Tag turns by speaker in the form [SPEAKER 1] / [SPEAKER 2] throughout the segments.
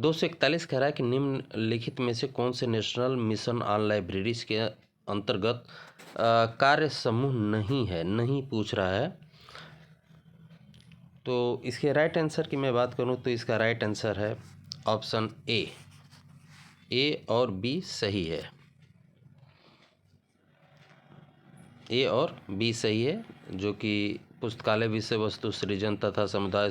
[SPEAKER 1] 241 कह रहा है कि निम्नलिखित में से कौन से नेशनल मिशन ऑन लाइब्रेरीज के अंतर्गत कार्य समूह नहीं है, नहीं पूछ रहा है। तो इसके राइट आंसर की मैं बात करूं तो इसका राइट आंसर है ऑप्शन ए और बी सही है। ए और बी सही है, जो कि पुस्तकालय विषय वस्तु सृजन तथा समुदाय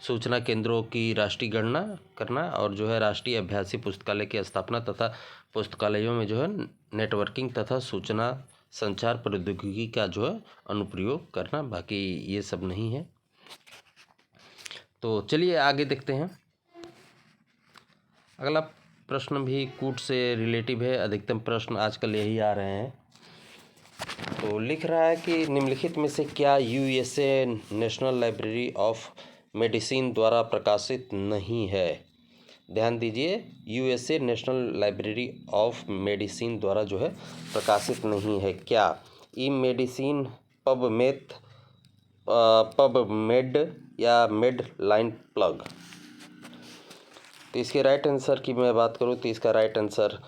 [SPEAKER 1] सूचना केंद्रों की राष्ट्रीय गणना करना और जो है राष्ट्रीय अभ्यासी पुस्तकालय की स्थापना तथा पुस्तकालयों में जो है नेटवर्किंग तथा सूचना संचार प्रौद्योगिकी का जो है अनुप्रयोग करना, बाकी ये सब नहीं है। तो चलिए आगे देखते हैं। अगला प्रश्न भी कूट से रिलेटिव है, अधिकतम प्रश्न आजकल यही आ रहे हैं। तो लिख रहा है कि निम्नलिखित में से क्या USA national library of medicine द्वारा प्रकाशित नहीं है। ध्यान दीजिए, USA national library of medicine द्वारा जो है प्रकाशित नहीं है। क्या ई मेडिसिन, पबमेड या मेडलाइन प्लग। तो इसके राइट आंसर की मैं बात करूँ तो इसका राइट आंसर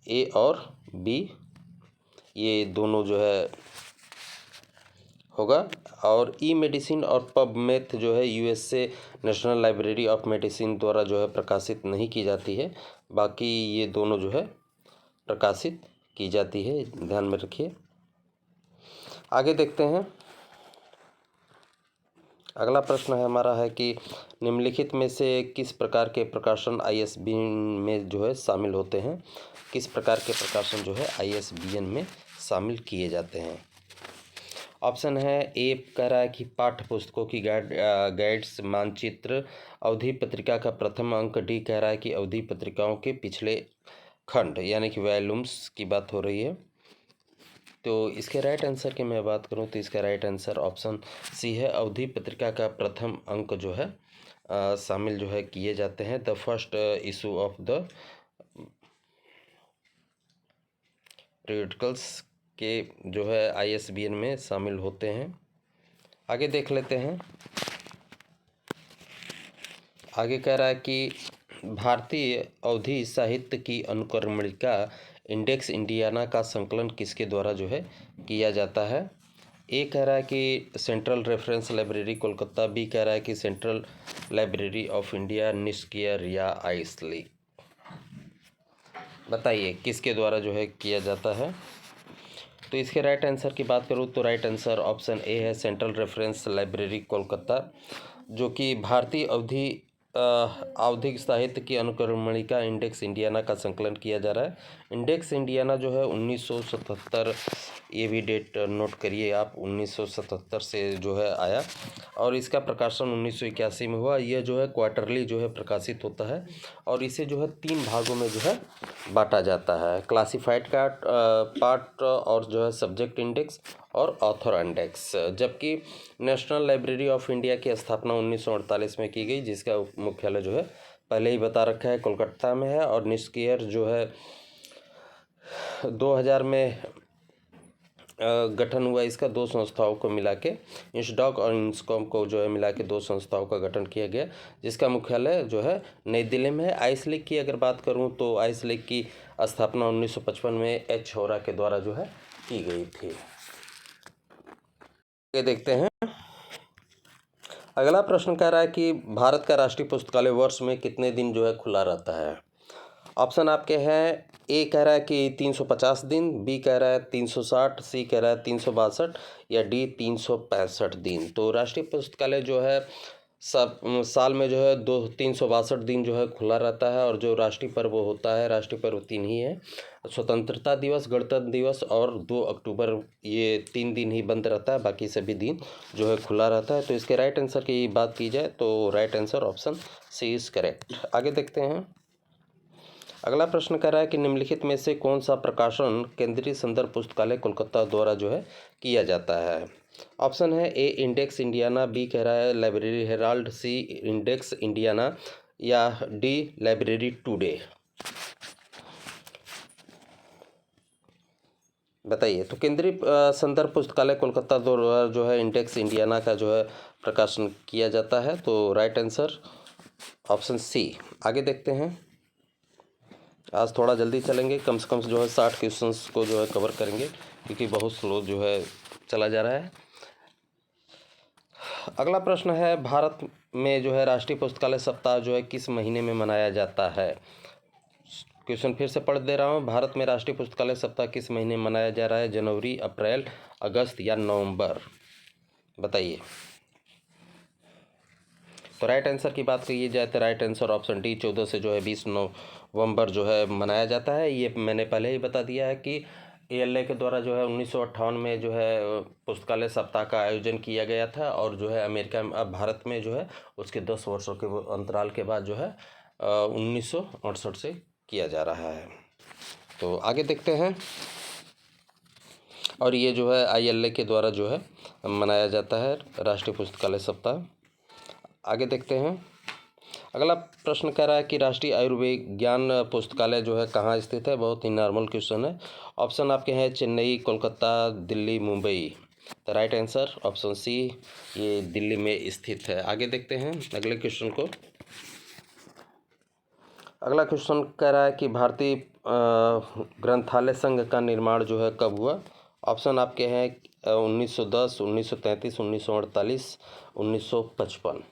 [SPEAKER 1] ए और बी ये दोनों जो है होगा। और ई मेडिसिन और पबमेड जो है USA national library of medicine द्वारा जो है प्रकाशित नहीं की जाती है, बाकी ये दोनों जो है प्रकाशित की जाती है, ध्यान में रखिए। आगे देखते हैं। अगला प्रश्न है हमारा है कि निम्नलिखित में से किस प्रकार के प्रकाशन आईएसबीएन में जो है शामिल होते हैं। किस प्रकार के प्रकाशन जो है आईएसबीएन में शामिल किए जाते हैं। ऑप्शन है ए कह रहा है कि पाठ्य पुस्तकों की गाइड्स, मानचित्र, अवधि पत्रिका का प्रथम अंक। डी कह रहा है कि अवधि पत्रिकाओं के पिछले खंड यानी कि वॉल्यूम्स की बात हो रही है। तो इसके राइट आंसर की मैं बात करूं तो इसका राइट आंसर ऑप्शन सी है, अवधि पत्रिका का प्रथम अंक जो है शामिल जो है किए जाते हैं। The first issue of the periodicals के जो है आईएसबीएन में शामिल होते हैं। आगे देख लेते हैं। आगे कह रहा है कि भारतीय अवधि साहित्य की अनुक्रमणिका इंडेक्स इंडियाना का संकलन किसके द्वारा जो है किया जाता है। ए कह रहा है कि central reference library Kolkata. B कह रहा है कि सेंट्रल लाइब्रेरी ऑफ इंडिया, निष्क्रिय या आइसली। बताइए किसके द्वारा जो है किया जाता है। तो इसके राइट आंसर की बात करूँ तो राइट आंसर ऑप्शन ए है, सेंट्रल रेफरेंस लाइब्रेरी कोलकाता, जो कि भारतीय आवधिक साहित्य की अनुक्रमणिका इंडेक्स इंडियाना का संकलन किया जा रहा है। इंडेक्स इंडियाना जो है 1977, ये भी डेट नोट करिए आप, 1977 से जो है आया और इसका प्रकाशन 1981 में हुआ। यह जो है क्वार्टरली जो है प्रकाशित होता है और इसे जो है 3 भागों में जो है बांटा जाता है, क्लासिफाइड का पार्ट और जो है सब्जेक्ट इंडेक्स और ऑथर इंडेक्स। जबकि नेशनल लाइब्रेरी ऑफ इंडिया की स्थापना 1948 में की गई, जिसका मुख्यालय जो है पहले ही बता रखा है कोलकाता में है। और निष्क्रिय जो है 2000 में गठन हुआ। इसका 2 संस्थाओं को मिला के, इंसडॉक और इंस्कॉम को जो है मिला के 2 संस्थाओं का गठन किया गया, जिसका मुख्यालय जो है नई दिल्ली में है। आइस लीग की अगर बात करूं तो आइस लीग की स्थापना 1955 में एच होरा के द्वारा जो है की गई थी। ये देखते हैं। अगला प्रश्न कह रहा है कि भारत का राष्ट्रीय पुस्तकालय वर्ष में कितने दिन जो है खुला रहता है। ऑप्शन आपके हैं, ए कह रहा है कि 350 दिन, बी कह रहा है 360, सी कह रहा है 362 या डी 365 दिन। तो राष्ट्रीय पुस्तकालय जो है सब साल में जो है 362 दिन जो है खुला रहता है। और जो राष्ट्रीय पर्व होता है, राष्ट्रीय पर्व 3 ही है, स्वतंत्रता दिवस, गणतंत्र दिवस और 2 अक्टूबर, ये 3 दिन ही बंद रहता है, बाकी सभी दिन जो है खुला रहता है। तो इसके राइट आंसर की बात की जाए तो right answer option C is correct. आगे देखते हैं। अगला प्रश्न कह रहा है कि निम्नलिखित में से कौन सा प्रकाशन केंद्रीय संदर्भ पुस्तकालय कोलकाता द्वारा जो है किया जाता है। ऑप्शन है ए इंडेक्स इंडियाना, बी कह रहा है लाइब्रेरी हेराल्ड, सी इंडेक्स इंडियाना या डी लाइब्रेरी टुडे। बताइए। तो केंद्रीय संदर्भ पुस्तकालय कोलकाता द्वारा जो है इंडेक्स इंडियाना का जो है प्रकाशन किया जाता है। तो राइट आंसर ऑप्शन सी। आगे देखते हैं। आज थोड़ा जल्दी चलेंगे, कम से कम जो है 60 क्वेश्चंस को जो है कवर करेंगे, क्योंकि बहुत स्लो जो है चला जा रहा है। अगला प्रश्न है, भारत में जो है राष्ट्रीय पुस्तकालय सप्ताह जो है किस महीने में मनाया जाता है? क्वेश्चन फिर से पढ़ दे रहा हूँ। भारत में राष्ट्रीय पुस्तकालय सप्ताह किस महीने में मनाया जा रहा है? जनवरी, अप्रैल, अगस्त या नवंबर? बताइए। तो राइट आंसर की बात की जाए तो राइट आंसर ऑप्शन डी, 14 से जो है 20 नवंबर जो है मनाया जाता है। ये मैंने पहले ही बता दिया है कि ALA के द्वारा जो है 1958 में जो है पुस्तकालय सप्ताह का आयोजन किया गया था, और जो है अमेरिका में, अब भारत में जो है उसके 10 वर्षों के अंतराल के बाद जो है 1968 से किया जा रहा है। तो आगे देखते हैं। और ये जो है ILA के द्वारा जो है मनाया जाता है राष्ट्रीय पुस्तकालय सप्ताह। आगे देखते हैं। अगला प्रश्न कह रहा है कि राष्ट्रीय आयुर्विज्ञान पुस्तकालय जो है कहाँ स्थित है? बहुत ही नॉर्मल क्वेश्चन है। ऑप्शन आपके हैं चेन्नई, कोलकाता, दिल्ली, मुंबई। तो राइट आंसर ऑप्शन सी, ये दिल्ली में स्थित है। आगे देखते हैं अगले क्वेश्चन को। अगला क्वेश्चन कह रहा है कि भारतीय ग्रंथालय संघ का निर्माण जो है कब हुआ? ऑप्शन आपके हैं 1910, 1933, 1948, 1955।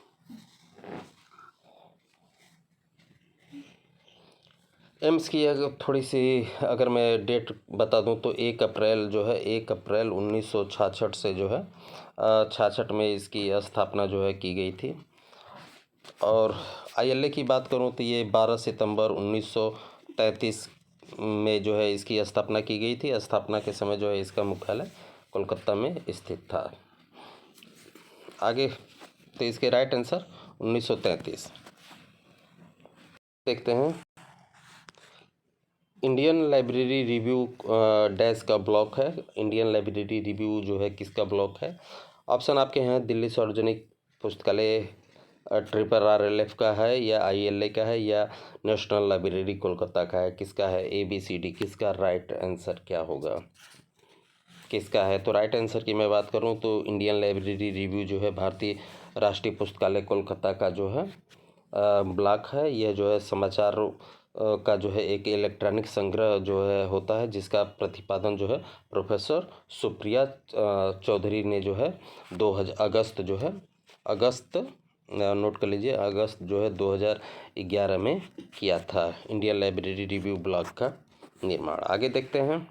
[SPEAKER 1] एम्स की अगर थोड़ी सी अगर मैं डेट बता दूं तो 1 अप्रैल जो है 1 अप्रैल 1966 से जो है 66 में इसकी स्थापना जो है की गई थी। और ILA की बात करूं तो ये 12 सितंबर 1933 में जो है इसकी स्थापना की गई थी। स्थापना के समय जो है इसका मुख्यालय कोलकाता में स्थित था। आगे तो इसके राइट आंसर 1933। देखते हैं। इंडियन लाइब्रेरी रिव्यू डैश का ब्लॉक है। इंडियन लाइब्रेरी रिव्यू जो है किसका ब्लॉक है? ऑप्शन आपके हैं दिल्ली सार्वजनिक पुस्तकालय RRLF का है, या ILA का है, या नेशनल लाइब्रेरी कोलकाता का है। किसका है? ABCD। किसका राइट आंसर क्या होगा? किसका है? तो राइट आंसर की मैं बात करूं तो इंडियन लाइब्रेरी रिव्यू जो है भारतीय राष्ट्रीय पुस्तकालय कोलकाता का जो है ब्लॉक है। यह जो है समाचार का जो है एक इलेक्ट्रॉनिक संग्रह जो है होता है, जिसका प्रतिपादन जो है प्रोफेसर सुप्रिया चौधरी ने जो है अगस्त नोट कर लीजिए, अगस्त जो है 2011 में किया था इंडियन लाइब्रेरी रिव्यू ब्लॉक का निर्माण। आगे देखते हैं।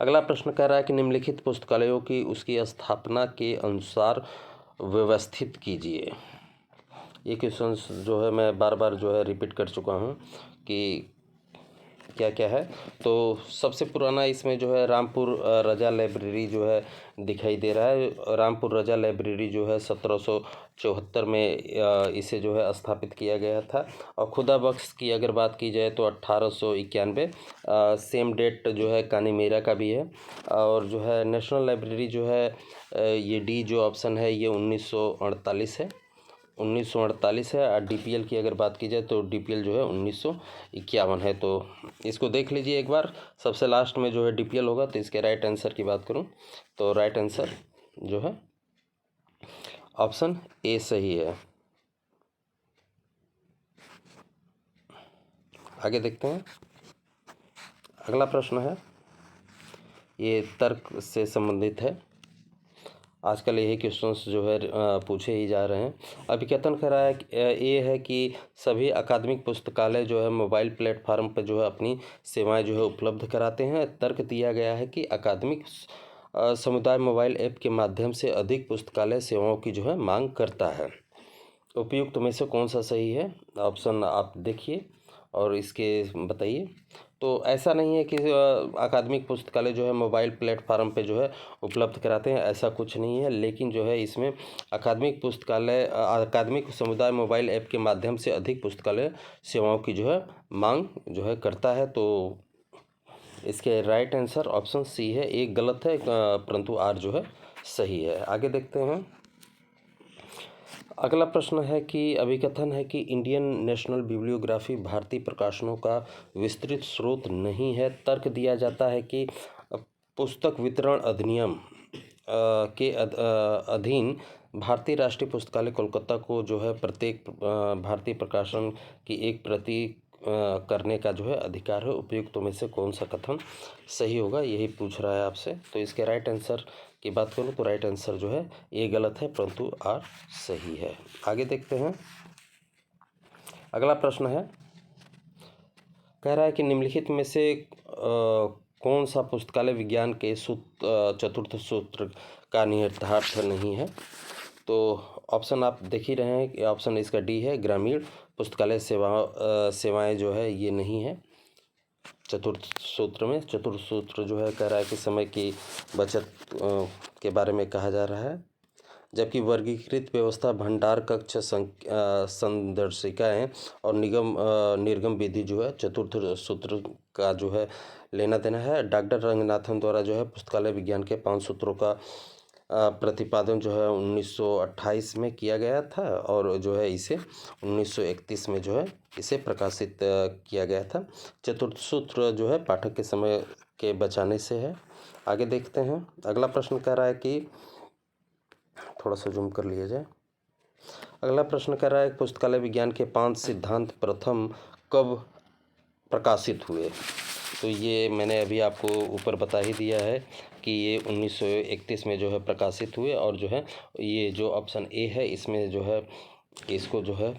[SPEAKER 1] अगला प्रश्न कह रहा है कि निम्नलिखित पुस्तकालयों की उसकी स्थापना के अनुसार व्यवस्थित कीजिए। ये क्वेश्चन जो है मैं बार बार जो है रिपीट कर चुका हूँ कि क्या क्या है। तो सबसे पुराना इसमें जो है रामपुर रजा लाइब्रेरी जो है दिखाई दे रहा है। रामपुर रजा लाइब्रेरी जो है 1774 में इसे जो है स्थापित किया गया था। और खुदा बख्श की अगर बात की जाए तो 1891। सेम डेट जो है कानी मेरा का भी है। और जो है नेशनल लाइब्रेरी जो है ये डी जो ऑप्शन है ये 1948 है। 1948 है। और DPL की अगर बात की जाए तो DPL जो है 1951 है। तो इसको देख लीजिए एक बार। सबसे लास्ट में जो है DPL होगा। तो इसके राइट आंसर की बात करूं तो राइट आंसर जो है ऑप्शन ए सही है। आगे देखते हैं। अगला प्रश्न है, ये तर्क से संबंधित है। आजकल यही क्वेश्चंस जो है पूछे ही जा रहे हैं। अभिकथन कर रहा है ये है कि सभी अकादमिक पुस्तकालय जो है मोबाइल प्लेटफार्म पर जो है अपनी सेवाएं जो है उपलब्ध कराते हैं। तर्क दिया गया है कि अकादमिक समुदाय मोबाइल ऐप के माध्यम से अधिक पुस्तकालय सेवाओं की जो है मांग करता है। उपयुक्त में से कौन सा सही है? ऑप्शन आप देखिए और इसके बताइए। तो ऐसा नहीं है कि अकादमिक पुस्तकालय जो है मोबाइल प्लेटफार्म पे जो है उपलब्ध कराते हैं, ऐसा कुछ नहीं है। लेकिन जो है इसमें अकादमिक समुदाय मोबाइल ऐप के माध्यम से अधिक पुस्तकालय सेवाओं की जो है मांग जो है करता है। तो इसके राइट आंसर ऑप्शन सी है। एक गलत है परंतु आर जो है सही है। आगे देखते हैं। अगला प्रश्न है कि अभिकथन है कि इंडियन नेशनल बिब्लियोग्राफी भारतीय प्रकाशनों का विस्तृत स्रोत नहीं है। तर्क दिया जाता है कि पुस्तक वितरण अधिनियम के अधीन भारतीय राष्ट्रीय पुस्तकालय कोलकाता को जो है प्रत्येक भारतीय प्रकाशन की एक प्रति करने का जो है अधिकार है। उपयुक्तों में से कौन सा कथन सही होगा, यही पूछ रहा है आपसे। तो इसके राइट आंसर की बात करूँ तो राइट आंसर जो है ए गलत है, परंतु आर सही है। आगे देखते हैं। अगला प्रश्न है, कह रहा है कि निम्नलिखित में से कौन सा पुस्तकालय विज्ञान के चतुर्थ सूत्र का निहितार्थ नहीं है। तो ऑप्शन आप देख ही रहे हैं कि ऑप्शन इसका डी है, ग्रामीण पुस्तकालय सेवाएं जो है ये नहीं है चतुर्थ सूत्र में। चतुर्थ सूत्र जो है कह रहा है कि समय की बचत के बारे में कहा जा रहा है, जबकि वर्गीकृत व्यवस्था, भंडार कक्ष, संदर्शिकाएँ और निर्गम विधि जो है चतुर्थ सूत्र का जो है लेना देना है। डॉक्टर रंगनाथन द्वारा जो है पुस्तकालय विज्ञान के 5 सूत्रों का प्रतिपादन जो है 1928 में किया गया था और जो है इसे 1931 में जो है इसे प्रकाशित किया गया था। चतुर्थ सूत्र जो है पाठक के समय के बचाने से है। आगे देखते हैं। अगला प्रश्न कह रहा है कि थोड़ा सा जूम कर लिया जाए। अगला प्रश्न कह रहा है पुस्तकालय विज्ञान के 5 सिद्धांत प्रथम कब प्रकाशित हुए। तो ये मैंने अभी आपको ऊपर बता ही दिया है कि ये 1931 में जो है प्रकाशित हुए और जो है ये जो ऑप्शन ए है इसमें जो है इसको जो है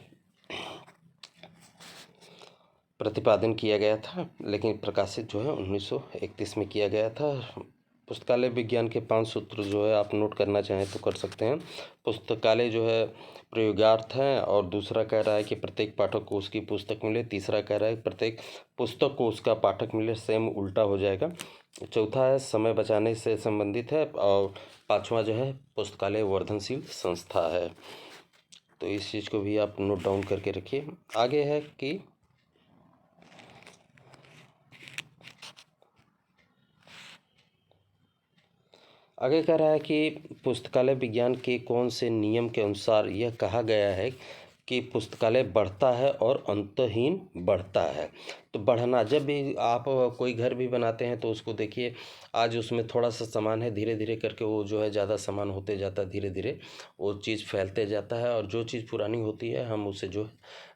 [SPEAKER 1] प्रतिपादन किया गया था, लेकिन प्रकाशित जो है 1931 में किया गया था। पुस्तकालय विज्ञान के 5 सूत्र जो है आप नोट करना चाहें तो कर सकते हैं। पुस्तकालय जो है प्रयोगार्थ है, और दूसरा कह रहा है कि प्रत्येक पाठक को उसकी पुस्तक मिले। तीसरा कह रहा है प्रत्येक पुस्तक को उसका पाठक मिले, सेम उल्टा हो जाएगा। चौथा है समय बचाने से संबंधित है, और पाँचवा जो है पुस्तकालय वर्धनशील संस्था है। तो इस चीज़ को भी आप नोट डाउन करके रखिए। आगे है कि आगे कह रहा है कि पुस्तकालय विज्ञान के कौन से नियम के अनुसार यह कहा गया है कि पुस्तकालय बढ़ता है और अंतहीन बढ़ता है। तो बढ़ना, जब भी आप कोई घर भी बनाते हैं तो उसको देखिए, आज उसमें थोड़ा सा सामान है, धीरे धीरे करके वो जो है ज़्यादा सामान होते जाता है, धीरे धीरे वो चीज़ फैलते जाता है, और जो चीज़ पुरानी होती है हम उसे जो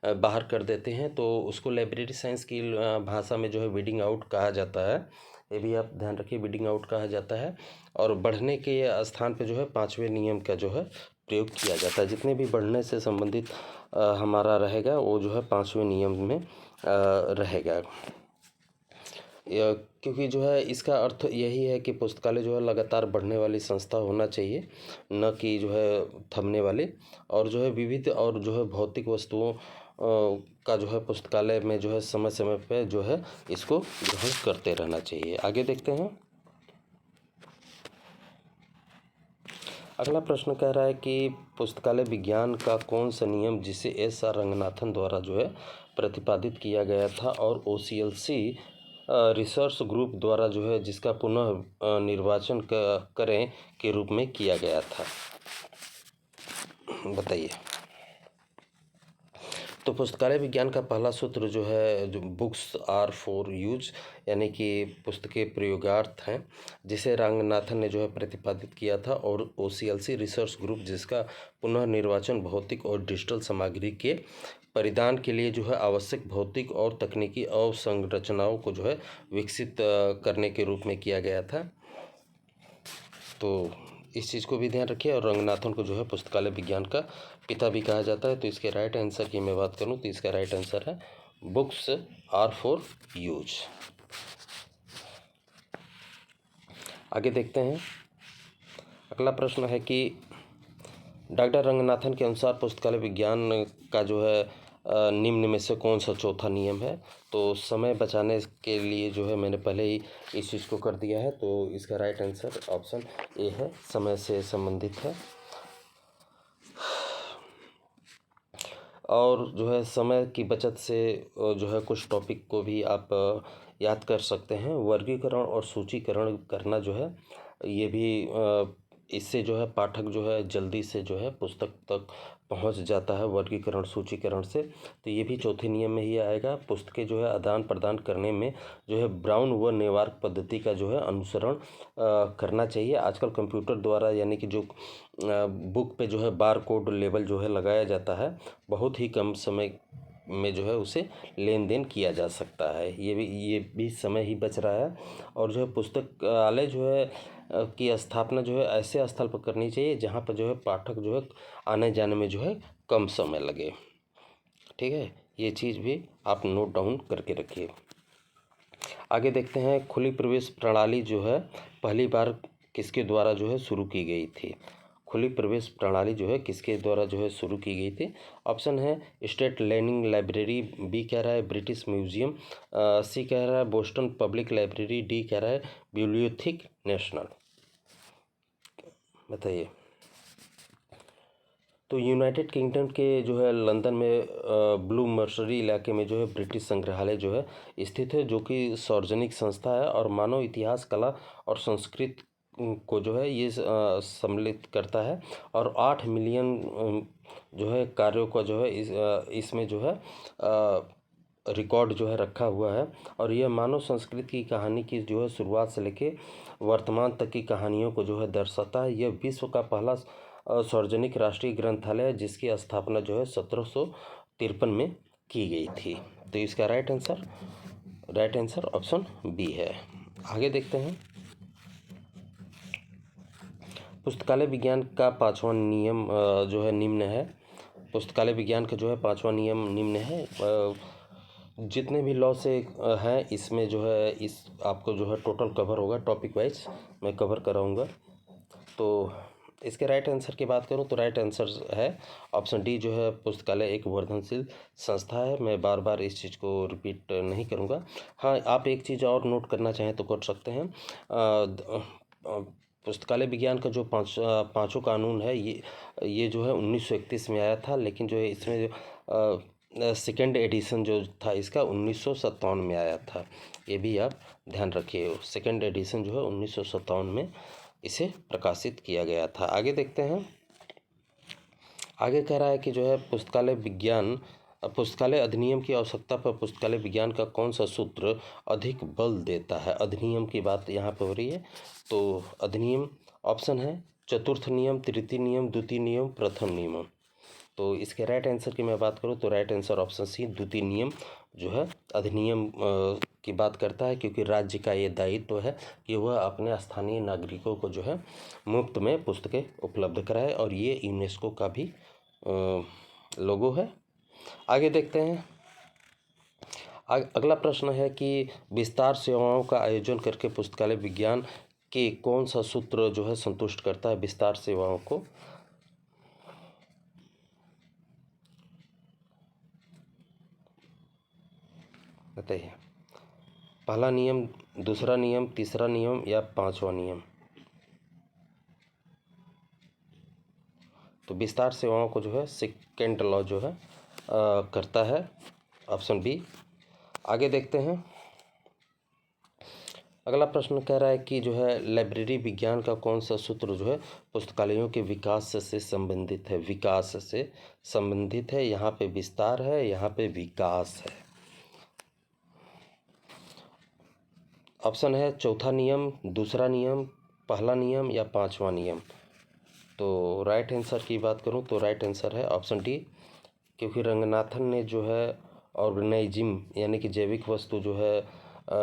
[SPEAKER 1] बाहर कर देते हैं। तो उसको लाइब्रेरी साइंस की भाषा में जो है वीडिंग आउट कहा जाता है। ये भी आप ध्यान रखिए, वीडिंग आउट कहा जाता है। और बढ़ने के स्थान पे जो है 5वें नियम का जो है प्रयोग किया जाता है। जितने भी बढ़ने से संबंधित हमारा रहेगा वो जो है 5वें नियम में रहेगा। क्योंकि जो है इसका अर्थ यही है कि पुस्तकालय जो है लगातार बढ़ने वाली संस्था होना चाहिए, न कि जो है थमने वाली। और जो है विविध और जो है भौतिक वस्तुओं का जो है पुस्तकालय में जो है समय समय पे जो है इसको ग्रहण करते रहना चाहिए। आगे देखते हैं। अगला प्रश्न कह रहा है कि पुस्तकालय विज्ञान का कौन सा नियम, जिसे एस.आर. रंगनाथन द्वारा जो है प्रतिपादित किया गया था और OCLC रिसर्च ग्रुप द्वारा जो है जिसका पुनः निर्वाचन करें के रूप में किया गया था, बताइए। तो पुस्तकालय विज्ञान का पहला सूत्र जो है, जो बुक्स आर फॉर यूज, यानी कि पुस्तकें प्रयोगार्थ हैं, जिसे रंगनाथन ने जो है प्रतिपादित किया था, और OCLC रिसर्च ग्रुप जिसका पुनः निर्वाचन भौतिक और डिजिटल सामग्री के परिधान के लिए जो है आवश्यक भौतिक और तकनीकी अवसंरचनाओं को जो है विकसित करने के रूप में किया गया था। तो इस चीज़ को भी ध्यान रखिए। और रंगनाथन को जो है पुस्तकालय विज्ञान का पिता भी कहा जाता है। तो इसके राइट आंसर की मैं बात करूं तो इसका राइट आंसर है बुक्स आर फॉर यूज। आगे देखते हैं। अगला प्रश्न है कि डॉक्टर रंगनाथन के अनुसार पुस्तकालय विज्ञान का जो है निम्न में से कौन सा चौथा नियम है। तो समय बचाने के लिए जो है मैंने पहले ही इस चीज़ को कर दिया है। तो इसका राइट आंसर ऑप्शन ए है, समय से संबंधित है। और जो है समय की बचत से जो है कुछ टॉपिक को भी आप याद कर सकते हैं। वर्गीकरण और सूचीकरण करना जो है ये भी इससे जो है पाठक जो है जल्दी से जो है पुस्तक तक पहुंच जाता है वर्गीकरण सूचीकरण से, तो ये भी चौथे नियम में ही आएगा। पुस्तकें जो है आदान प्रदान करने में जो है ब्राउन व नेवार्क पद्धति का जो है अनुसरण करना चाहिए। आजकल कंप्यूटर द्वारा यानी कि जो बुक पे जो है बार कोड लेबल जो है लगाया जाता है, बहुत ही कम समय में जो है उसे लेन देन किया जा सकता है। ये भी समय ही बच रहा है। और जो है पुस्तकालय जो है की स्थापना जो है ऐसे स्थल पर करनी चाहिए जहाँ पर जो है पाठक जो है आने जाने में जो है कम समय लगे। ठीक है, ये चीज़ भी आप नोट डाउन करके रखिए। आगे देखते हैं, खुली प्रवेश प्रणाली जो है पहली बार किसके द्वारा जो है शुरू की गई थी। खुली प्रवेश प्रणाली जो है किसके द्वारा जो है शुरू की गई थी। ऑप्शन है स्टेट लर्निंग लाइब्रेरी, बी कह रहा है ब्रिटिश म्यूजियम, सी कह रहा है बोस्टन पब्लिक लाइब्रेरी, डी कह रहा है बिब्लियोथेक नेशनल। बताइए। तो यूनाइटेड किंगडम के जो है लंदन में ब्लू मर्सरी इलाके में जो है ब्रिटिश संग्रहालय जो है स्थित है, जो कि सार्वजनिक संस्था है और मानव इतिहास, कला और संस्कृति को जो है ये सम्मिलित करता है। और 8 मिलियन जो है कार्यों का जो है इसमें जो है रिकॉर्ड जो है रखा हुआ है। और यह मानव संस्कृति की कहानी की जो है शुरुआत से लेके वर्तमान तक की कहानियों को जो है दर्शाता है। यह विश्व का पहला सार्वजनिक राष्ट्रीय ग्रंथालय है जिसकी स्थापना जो है 1753 में की गई थी। तो इसका राइट आंसर ऑप्शन बी है। आगे देखते हैं, पुस्तकालय विज्ञान का 5वां नियम जो है निम्न है। पुस्तकालय विज्ञान का जो है 5वां नियम निम्न है। जितने भी लॉ से हैं इसमें जो है इस आपको जो है टोटल कवर होगा, टॉपिक वाइज मैं कवर कराऊंगा। तो इसके राइट आंसर की बात करूं तो राइट आंसर है ऑप्शन डी जो है पुस्तकालय एक वर्धनशील संस्था है। मैं बार बार इस चीज़ को रिपीट नहीं करूंगा। हाँ, आप एक चीज़ और नोट करना चाहें तो कर सकते हैं। पुस्तकालय विज्ञान का जो पाँचों कानून है ये जो है 1931 में आया था, लेकिन जो है इसमें जो सेकेंड एडिशन जो था इसका 1957 में आया था। ये भी आप ध्यान रखिए, सेकेंड एडिशन जो है 1957 में इसे प्रकाशित किया गया था। आगे देखते हैं, आगे कह रहा है कि जो है पुस्तकालय अधिनियम की आवश्यकता पर पुस्तकालय विज्ञान का कौन सा सूत्र अधिक बल देता है। अधिनियम की बात यहाँ पर हो रही है। तो अधिनियम ऑप्शन है चतुर्थ नियम, तृतीय नियम, द्वितीय नियम, प्रथम नियम। तो इसके राइट आंसर की मैं बात करूँ तो राइट आंसर ऑप्शन सी द्वितीय नियम जो है अधिनियम की बात करता है, क्योंकि राज्य का ये दायित्व है कि वह अपने स्थानीय नागरिकों को जो है मुफ्त में पुस्तकें उपलब्ध कराए, और ये यूनेस्को का भी लोगो है। आगे देखते हैं, अगला प्रश्न है कि विस्तार सेवाओं का आयोजन करके पुस्तकालय विज्ञान के कौन सा सूत्र जो है संतुष्ट करता है विस्तार सेवाओं को। बताइए, पहला नियम, दूसरा नियम, तीसरा नियम या 5वां नियम। तो विस्तार सेवाओं को जो है सेकेंड लॉ जो है करता है, ऑप्शन बी। आगे देखते हैं, अगला प्रश्न कह रहा है कि जो है लाइब्रेरी विज्ञान का कौन सा सूत्र जो है पुस्तकालयों के विकास से संबंधित है। विकास से संबंधित है, यहाँ पे विस्तार है, यहाँ पे विकास है। ऑप्शन है चौथा नियम, दूसरा नियम, पहला नियम या 5वां नियम। तो राइट आंसर की बात करूं तो राइट आंसर है ऑप्शन डी, क्योंकि रंगनाथन ने जो है ऑर्गेनाइजिम यानी कि जैविक वस्तु जो है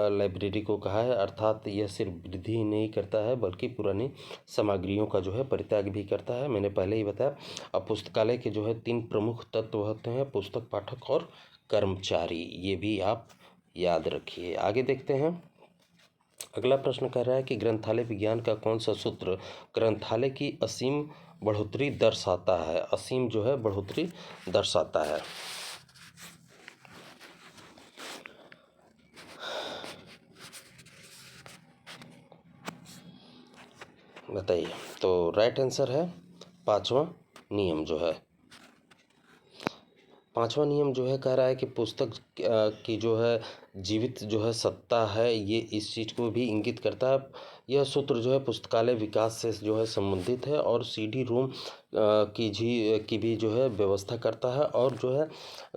[SPEAKER 1] लाइब्रेरी को कहा है, अर्थात यह सिर्फ वृद्धि ही नहीं करता है बल्कि पुरानी सामग्रियों का जो है परित्याग भी करता है। मैंने पहले ही बताया। अब पुस्तकालय के जो है 3 प्रमुख तत्व होते हैं, पुस्तक, पाठक और कर्मचारी। ये भी आप याद रखिए। आगे देखते हैं, अगला प्रश्न कह रहा है कि ग्रंथालय विज्ञान का कौन सा सूत्र ग्रंथालय की असीम बढ़ोतरी दर्शाता है। असीम जो है बढ़ोतरी दर्शाता है। बताइए। तो राइट आंसर है 5वां नियम जो है। 5वां नियम जो है कह रहा है कि पुस्तक की जो है जीवित जो है सत्ता है, ये इस चीज़ को भी इंगित करता है। यह सूत्र जो है पुस्तकालय विकास से जो है संबंधित है और सीडी रोम की भी जो है व्यवस्था करता है, और जो है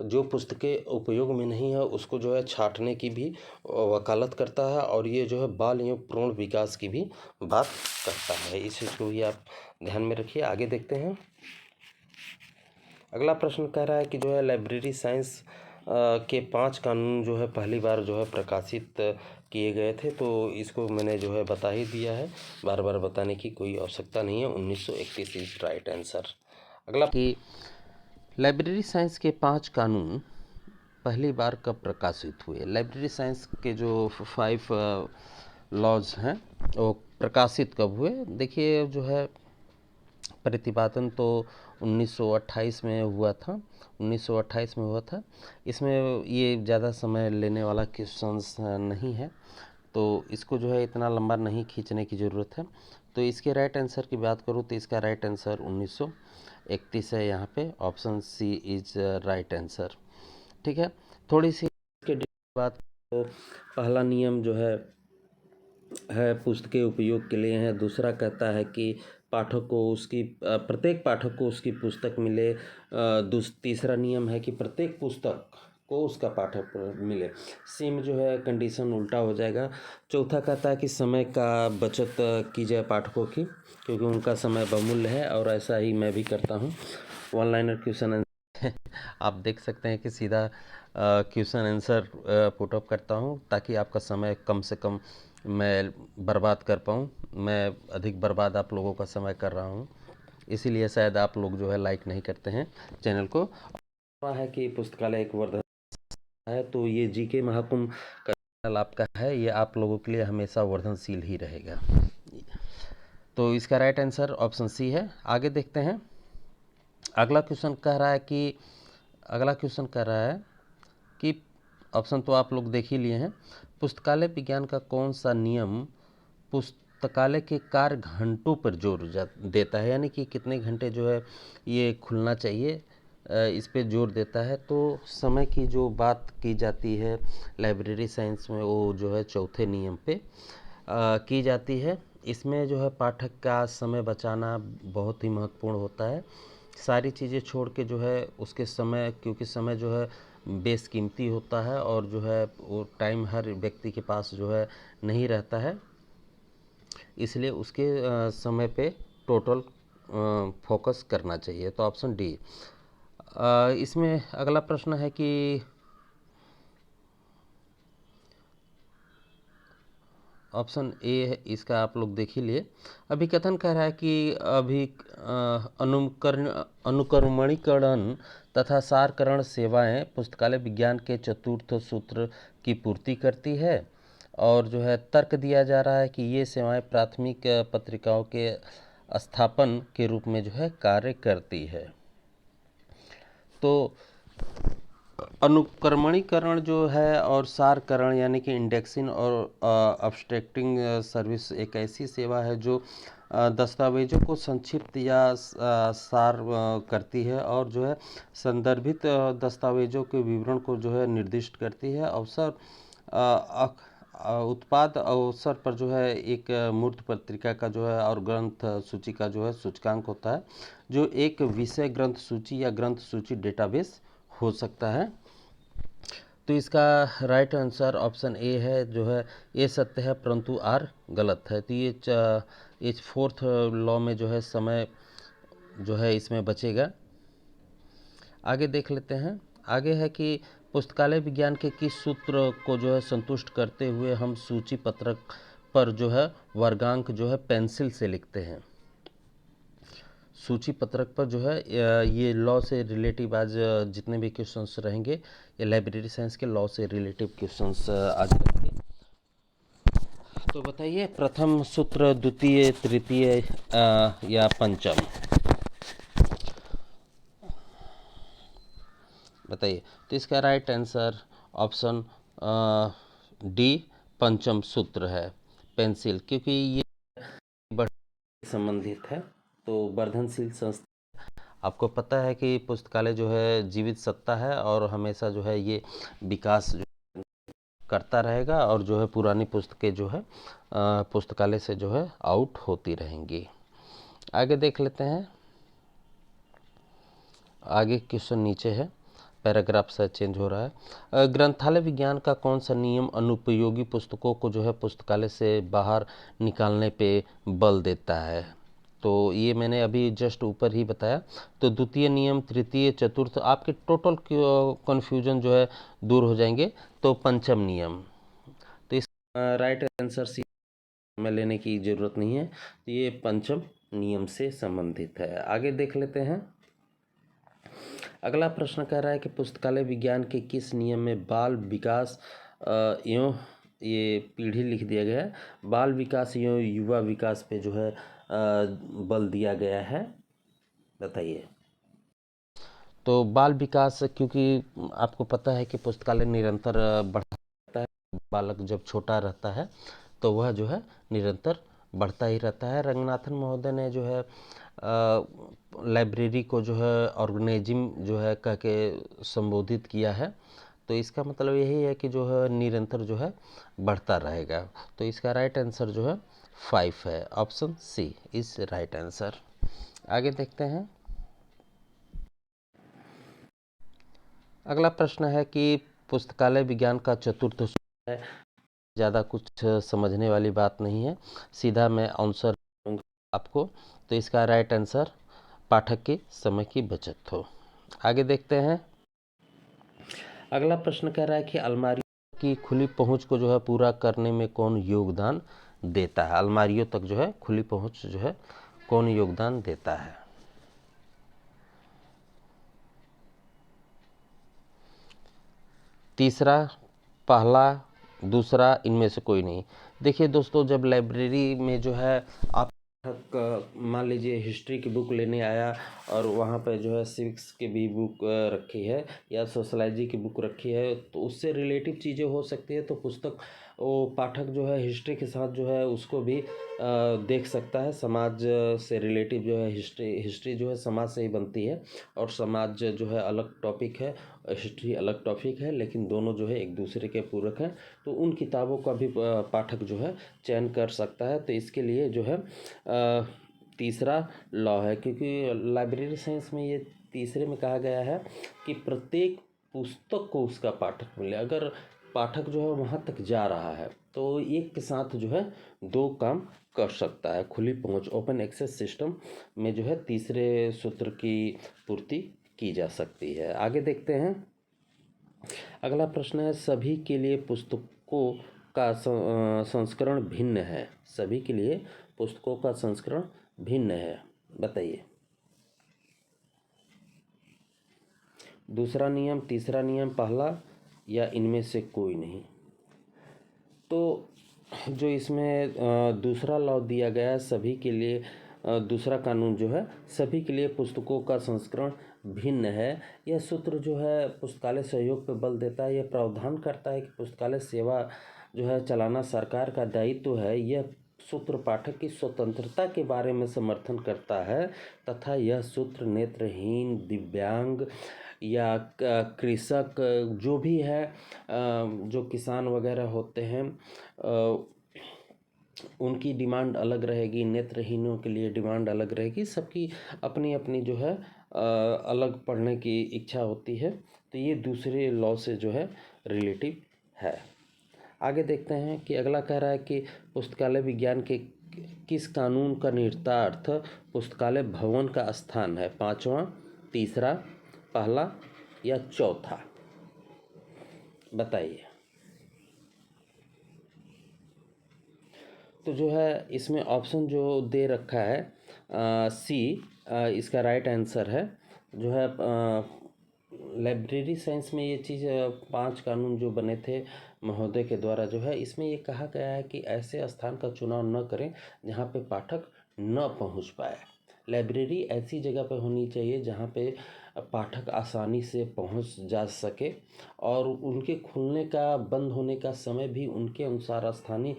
[SPEAKER 1] जो पुस्तकें उपयोग में नहीं है उसको जो है छाँटने की भी वकालत करता है, और ये जो है बाल एवं प्रौढ़ विकास की भी बात करता है। इस चीज़ को भी आप ध्यान में रखिए। आगे देखते हैं। अगला प्रश्न कह रहा है कि जो है लाइब्रेरी साइंस के 5 कानून जो है पहली बार जो है प्रकाशित किए गए थे, तो इसको मैंने जो है बता ही दिया है, बार बार बताने की कोई आवश्यकता नहीं है। 1931 इज राइट आंसर। अगला कि लाइब्रेरी साइंस के 5 कानून पहली बार कब प्रकाशित हुए। लाइब्रेरी साइंस के जो 5 लॉज हैं वो प्रकाशित कब हुए। देखिए जो है प्रतिपादन तो 1928 में हुआ था, 1928 में हुआ था। इसमें ये ज़्यादा समय लेने वाला क्वेश्चंस नहीं है, तो इसको जो है इतना लंबा नहीं खींचने की ज़रूरत है। तो इसके राइट आंसर की बात करूँ तो इसका राइट आंसर 1931 है। यहाँ पे option C is right answer. ठीक है, थोड़ी सी इसके बात तो पहला नियम जो है पुस्तकें उपयोग के लिए हैं। दूसरा कहता है कि पाठक को उसकी प्रत्येक पाठक को उसकी पुस्तक मिले। तीसरा नियम है कि प्रत्येक पुस्तक को उसका पाठक मिले। सी में जो है कंडीशन उल्टा हो जाएगा। चौथा कहता है कि समय का बचत की जाए पाठकों की, क्योंकि उनका समय बहुमूल्य है, और ऐसा ही मैं भी करता हूँ। वन लाइनर क्वेश्चन आप देख सकते हैं कि सीधा क्वेश्चन आंसर पुटअप करता हूँ ताकि आपका समय कम से कम मैं बर्बाद कर पाऊँ। मैं अधिक बर्बाद आप लोगों का समय कर रहा हूँ, इसीलिए शायद आप लोग जो है लाइक नहीं करते हैं चैनल को। है कि पुस्तकालय एक वर्धन है, तो ये जीके महाकुंभ का चैनल आपका है, ये आप लोगों के लिए हमेशा वर्धनशील ही रहेगा। तो इसका राइट आंसर ऑप्शन सी है। आगे देखते हैं। अगला क्वेश्चन कह रहा है कि ऑप्शन तो आप लोग देख ही लिए हैं। पुस्तकालय विज्ञान का कौन सा नियम पुस्तकालय के कार्य घंटों पर जोर देता है, यानी कि कितने घंटे जो है ये खुलना चाहिए, इस पे जोर देता है। तो समय की जो बात की जाती है लाइब्रेरी साइंस में, वो जो है चौथे नियम पे की जाती है। इसमें जो है पाठक का समय बचाना बहुत ही महत्वपूर्ण होता है। सारी चीज़ें छोड़ के जो है उसके समय, क्योंकि समय जो है बेशकीमती होता है, और जो है वो टाइम हर व्यक्ति के पास जो है नहीं रहता है, इसलिए उसके समय पे टोटल फोकस करना चाहिए। तो ऑप्शन डी। इसमें अगला प्रश्न है कि ऑप्शन ए है, इसका आप लोग देख ही लिए। अभिकथन कह रहा है कि अनुक्रमणीकरण तथा सारकरण सेवाएं पुस्तकालय विज्ञान के चतुर्थ सूत्र की पूर्ति करती है, और जो है तर्क दिया जा रहा है कि ये सेवाएं प्राथमिक पत्रिकाओं के स्थापन के रूप में जो है कार्य करती है। तो अनुक्रमणीकरण जो है और सारकरण यानी कि इंडेक्सिंग और अब्स्ट्रैक्टिंग सर्विस एक ऐसी सेवा है जो दस्तावेजों को संक्षिप्त या सार करती है, और जो है संदर्भित दस्तावेजों के विवरण को जो है निर्दिष्ट करती है। उत्पाद अवसर पर जो है एक मूर्त पत्रिका का जो है और ग्रंथ सूची का जो है सूचकांक होता है, जो एक विषय ग्रंथ सूची या ग्रंथ सूची डेटाबेस हो सकता है। तो इसका राइट आंसर ऑप्शन ए है, जो है ए सत्य है परंतु आर गलत है। तो ये फोर्थ लॉ में जो है समय जो है इसमें बचेगा। आगे देख लेते हैं। आगे है कि पुस्तकालय विज्ञान के किस सूत्र को जो है संतुष्ट करते हुए हम सूची पत्रक पर जो है वर्गांक जो है पेंसिल से लिखते हैं। सूची पत्रक पर जो है ये लॉ से रिलेटिव आज जितने भी क्वेश्चंस रहेंगे ये लाइब्रेरी साइंस के लॉ से रिलेटिव क्वेश्चंस आज रहेंगे। तो बताइए, प्रथम सूत्र, द्वितीय, तृतीय या पंचम, बताइए। तो इसका राइट आंसर ऑप्शन डी पंचम सूत्र है, पेंसिल, क्योंकि ये संबंधित है। तो वर्धनशील संस्था आपको पता है कि पुस्तकालय जो है जीवित सत्ता है और हमेशा जो है ये विकास जो करता रहेगा और जो है पुरानी पुस्तकें जो है पुस्तकालय से जो है आउट होती रहेंगी। आगे देख लेते हैं। आगे क्वेश्चन नीचे है, पैराग्राफ से चेंज हो रहा है। ग्रंथालय विज्ञान का कौन सा नियम अनुपयोगी पुस्तकों को जो है पुस्तकालय से बाहर निकालने पे बल देता है? तो ये मैंने अभी जस्ट ऊपर ही बताया। तो द्वितीय नियम, तृतीय, चतुर्थ, आपके टोटल कन्फ्यूजन जो है दूर हो जाएंगे। तो पंचम नियम, तो इस राइट आंसर सी में लेने की ज़रूरत नहीं है। तो ये पंचम नियम से संबंधित है। आगे देख लेते हैं। अगला प्रश्न कह रहा है कि पुस्तकालय विज्ञान के किस नियम में बाल विकास एवं, ये पीढ़ी लिख दिया गया है, बाल विकास एवं युवा विकास पे जो है बल दिया गया है, बताइए। तो बाल विकास, क्योंकि आपको पता है कि पुस्तकालय निरंतर बढ़ता है, बालक जब छोटा रहता है तो वह जो है निरंतर बढ़ता ही रहता है। रंगनाथन महोदय ने जो है लाइब्रेरी को जो है ऑर्गेनिज्म जो है कह के संबोधित किया है। तो इसका मतलब यही है कि जो है निरंतर जो है बढ़ता रहेगा। तो इसका राइट आंसर जो है 5 है, option C is right answer. आगे देखते हैं। अगला प्रश्न है कि पुस्तकालय विज्ञान का चतुर्थ सूत्र है। ज़्यादा कुछ समझने वाली बात नहीं है, सीधा मैं आंसर दूंगा आपको। तो इसका राइट आंसर पाठक के समय की बचत हो। आगे देखते हैं। अगला प्रश्न कह रहा है कि अलमारियों की खुली पहुंच को जो है पूरा करने में कौन योगदान देता है? अलमारियों तक जो है खुली पहुंच जो है कौन योगदान देता है? तीसरा, पहला, दूसरा, इनमें से कोई नहीं। देखिए दोस्तों, जब लाइब्रेरी में जो है आप मान लीजिए हिस्ट्री की बुक लेने आया और वहाँ पे जो है सिविक्स की भी बुक रखी है या सोशलॉजी की बुक रखी है, तो उससे रिलेटिव चीज़ें हो सकती है। तो पुस्तक वो पाठक जो है हिस्ट्री के साथ जो है उसको भी देख सकता है। समाज से रिलेटिव जो है हिस्ट्री जो है समाज से ही बनती है और समाज जो है अलग टॉपिक है, हिस्ट्री अलग टॉपिक है, लेकिन दोनों जो है एक दूसरे के पूरक हैं। तो उन किताबों का भी पाठक जो है चयन कर सकता है। तो इसके लिए जो है तीसरा लॉ है, क्योंकि लाइब्रेरी साइंस में ये तीसरे में कहा गया है कि प्रत्येक पुस्तक को उसका पाठक मिले। अगर पाठक जो है वहाँ तक जा रहा है तो एक के साथ जो है दो काम कर सकता है। खुली पहुँच, ओपन एक्सेस सिस्टम में जो है तीसरे सूत्र की पूर्ति की जा सकती है। आगे देखते हैं। अगला प्रश्न है, सभी के लिए पुस्तकों का संस्करण भिन्न है। सभी के लिए पुस्तकों का संस्करण भिन्न है, बताइए। दूसरा नियम, तीसरा नियम, पहला, या इनमें से कोई नहीं? तो जो इसमें दूसरा लॉ दिया गया है सभी के लिए, दूसरा कानून जो है सभी के लिए पुस्तकों का संस्करण भिन्न है, यह सूत्र जो है पुस्तकालय सहयोग पर बल देता है। यह प्रावधान करता है कि पुस्तकालय सेवा जो है चलाना सरकार का दायित्व है। यह सूत्र पाठक की स्वतंत्रता के बारे में समर्थन करता है तथा यह सूत्र नेत्रहीन, दिव्यांग या कृषक जो भी है, जो किसान वगैरह होते हैं, उनकी डिमांड अलग रहेगी, नेत्रहीनों के लिए डिमांड अलग रहेगी। सबकी अपनी अपनी जो है अलग पढ़ने की इच्छा होती है। तो ये दूसरे लॉ से जो है रिलेटिव है। आगे देखते हैं कि अगला कह रहा है कि पुस्तकालय विज्ञान के किस कानून का निहितार्थ पुस्तकालय भवन का स्थान है? पांचवा, तीसरा, पहला या चौथा, बताइए। तो जो है इसमें ऑप्शन जो दे रखा है सी इसका राइट आंसर है। जो है लाइब्रेरी साइंस में ये चीज़ 5 कानून जो बने थे महोदय के द्वारा, जो है इसमें ये कहा गया है कि ऐसे स्थान का चुनाव न करें जहाँ पे पाठक न पहुँच पाए। लाइब्रेरी ऐसी जगह पे होनी चाहिए जहाँ पे पाठक आसानी से पहुंच जा सके और उनके खुलने का बंद होने का समय भी उनके अनुसार स्थानीय